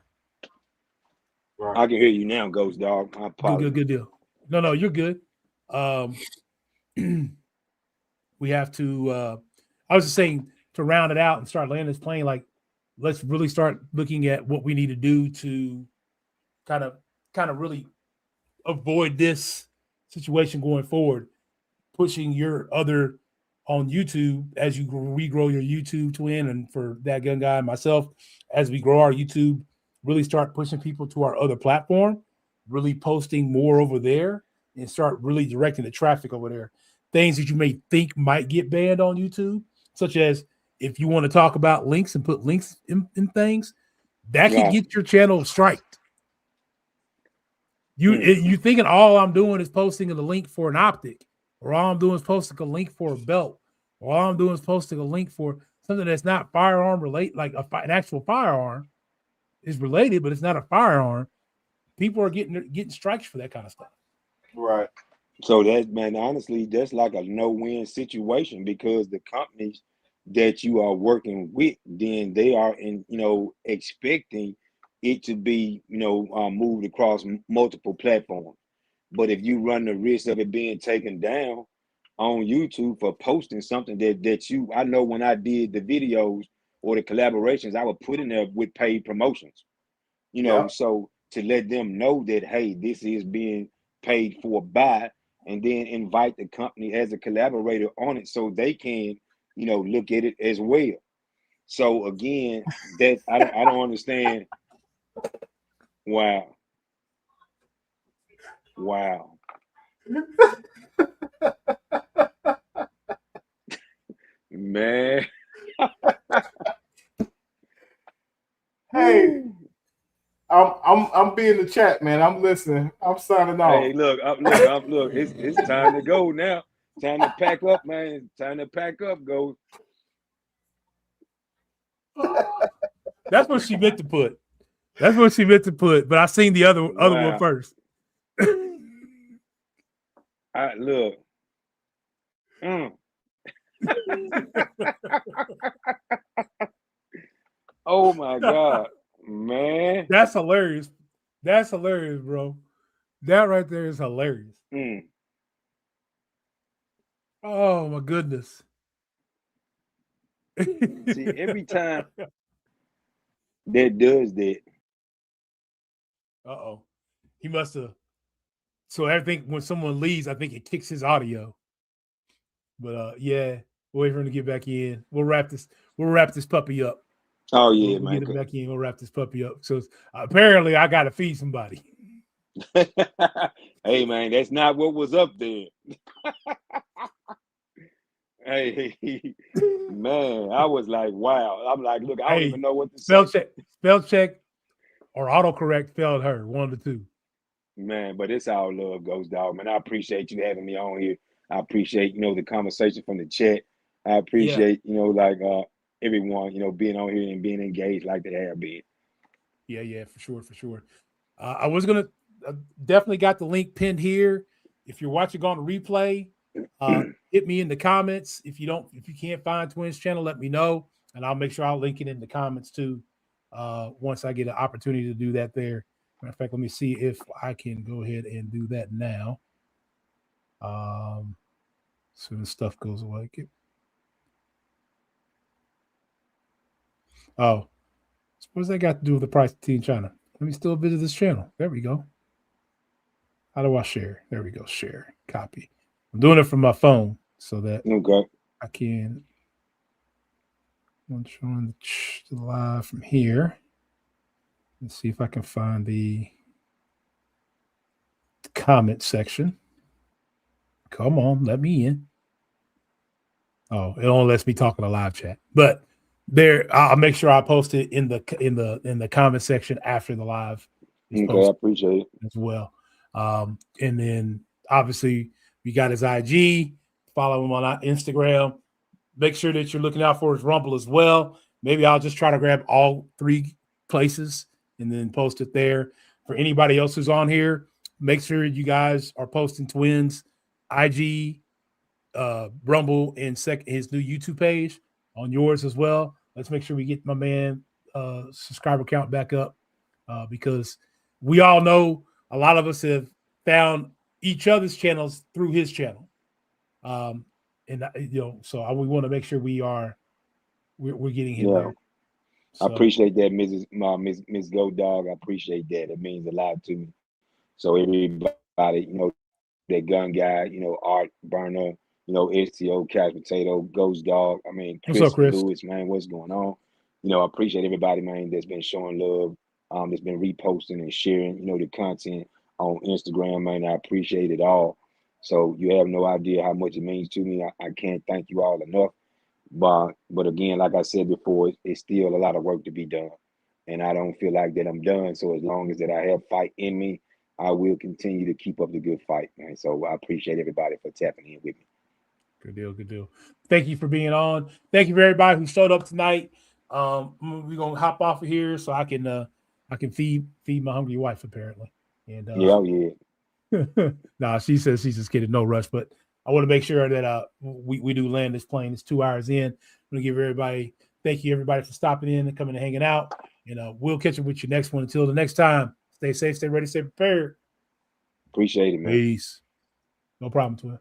Right. I can hear you now, Ghost Dog. I apologize. Good deal. No, you're good. We have to, I was just saying, to round it out and start landing this plane, like, let's really start looking at what we need to do to kind of really avoid this situation going forward. Pushing your other on YouTube as you regrow your YouTube, Twin, and for that gun guy and myself, as we grow our YouTube, really start pushing people to our other platform, really posting more over there, and start really directing the traffic over there. Things that you may think might get banned on YouTube, such as if you want to talk about links and put links in things, that could get your channel striked. You thinking all I'm doing is posting a link for an optic, or all I'm doing is posting a link for a belt, or all I'm doing is posting a link for something that's not firearm related, like an actual firearm is related, but it's not a firearm. People are getting strikes for that kind of stuff. Right. So that, man, honestly, that's like a no-win situation, because the companies that you are working with, then they are expecting it to be, moved across multiple platforms. But if you run the risk of it being taken down on YouTube for posting something that I know when I did the videos or the collaborations, I would put in there with paid promotions, so to let them know that, hey, this is being paid for by, and then invite the company as a collaborator on it, so they can, look at it as well. So again, that I don't understand. Wow. Man. Hey, I'm being in the chat, man. I'm listening. I'm signing off. Hey, look. It's time to go now. Time to pack up, man. Time to pack up, go. That's what she meant to put. But I seen the other one first. I look. Oh my God, man. That's hilarious. That's hilarious, bro. That right there is hilarious. Oh my goodness. See, every time that does that, Uh-oh. He must have. So everything, when someone leaves, I think it kicks his audio. But yeah, we'll wait for him to get back in. We'll wrap this puppy up. Oh yeah, We'll man. get him back in. We'll wrap this puppy up. So apparently I gotta feed somebody. Hey man, that's not what was up there. Hey, man, I was like, wow. I'm like, look, I don't Hey, even know what to spell say. check, or autocorrect failed her. One of the two. Man, but it's all love, Ghost Dog. Man, I appreciate you having me on here. I appreciate, the conversation from the chat. I appreciate, everyone, being on here and being engaged like they have been. Yeah, for sure. I was gonna definitely got the link pinned here. If you're watching on the replay, hit me in the comments. If you can't find Twins channel, let me know, and I'll make sure I'll link it in the comments too. Once I get an opportunity to do that there. Matter of fact, let me see if I can go ahead and do that now. Soon as stuff goes away. Oh, what's that got to do with the price of tea in China? Let me still visit this channel. There we go. How do I share? There we go. Share. Copy. I'm doing it from my phone so that I can. I'm showing the live from here. Let's see if I can find the comment section. Come on, let me in. Oh, it only lets me talk in the live chat, but there I'll make sure I post it in the comment section after the live is posted. I appreciate it as well. And then obviously we got his IG. Follow him on Instagram. Make sure that you're looking out for his Rumble as well. Maybe I'll just try to grab all 3 places and then post it there. For anybody else who's on here, make sure you guys are posting Twins IG, Rumble, and his new YouTube page on yours as well. Let's make sure we get my man subscriber count back up because we all know a lot of us have found each other's channels through his channel. And so we want to make sure we're getting him there. So, I appreciate that, Miss Go Dog. I appreciate that. It means a lot to me. So everybody, that gun guy, Art Burner, STO, Cash Potato, Ghost Dog. I mean, Chris Lewis, man, what's going on? I appreciate everybody, man, that's been showing love, that's been reposting and sharing, the content on Instagram, man. I appreciate it all. So you have no idea how much it means to me. I can't thank you all enough. But again, like I said before, it's still a lot of work to be done. And I don't feel like that I'm done. So as long as that I have fight in me, I will continue to keep up the good fight, man. So I appreciate everybody for tapping in with me. Good deal. Thank you for being on. Thank you for everybody who showed up tonight. We're gonna hop off of here so I can feed my hungry wife apparently. And nah, she says she's just kidding, no rush. But I want to make sure that we do land this plane. It's 2 hours in. I'm gonna give thank you everybody for stopping in and coming and hanging out. And we'll catch up with you next one. Until the next time, stay safe, stay ready, stay prepared. Appreciate it, man. Peace. No problem, Twin.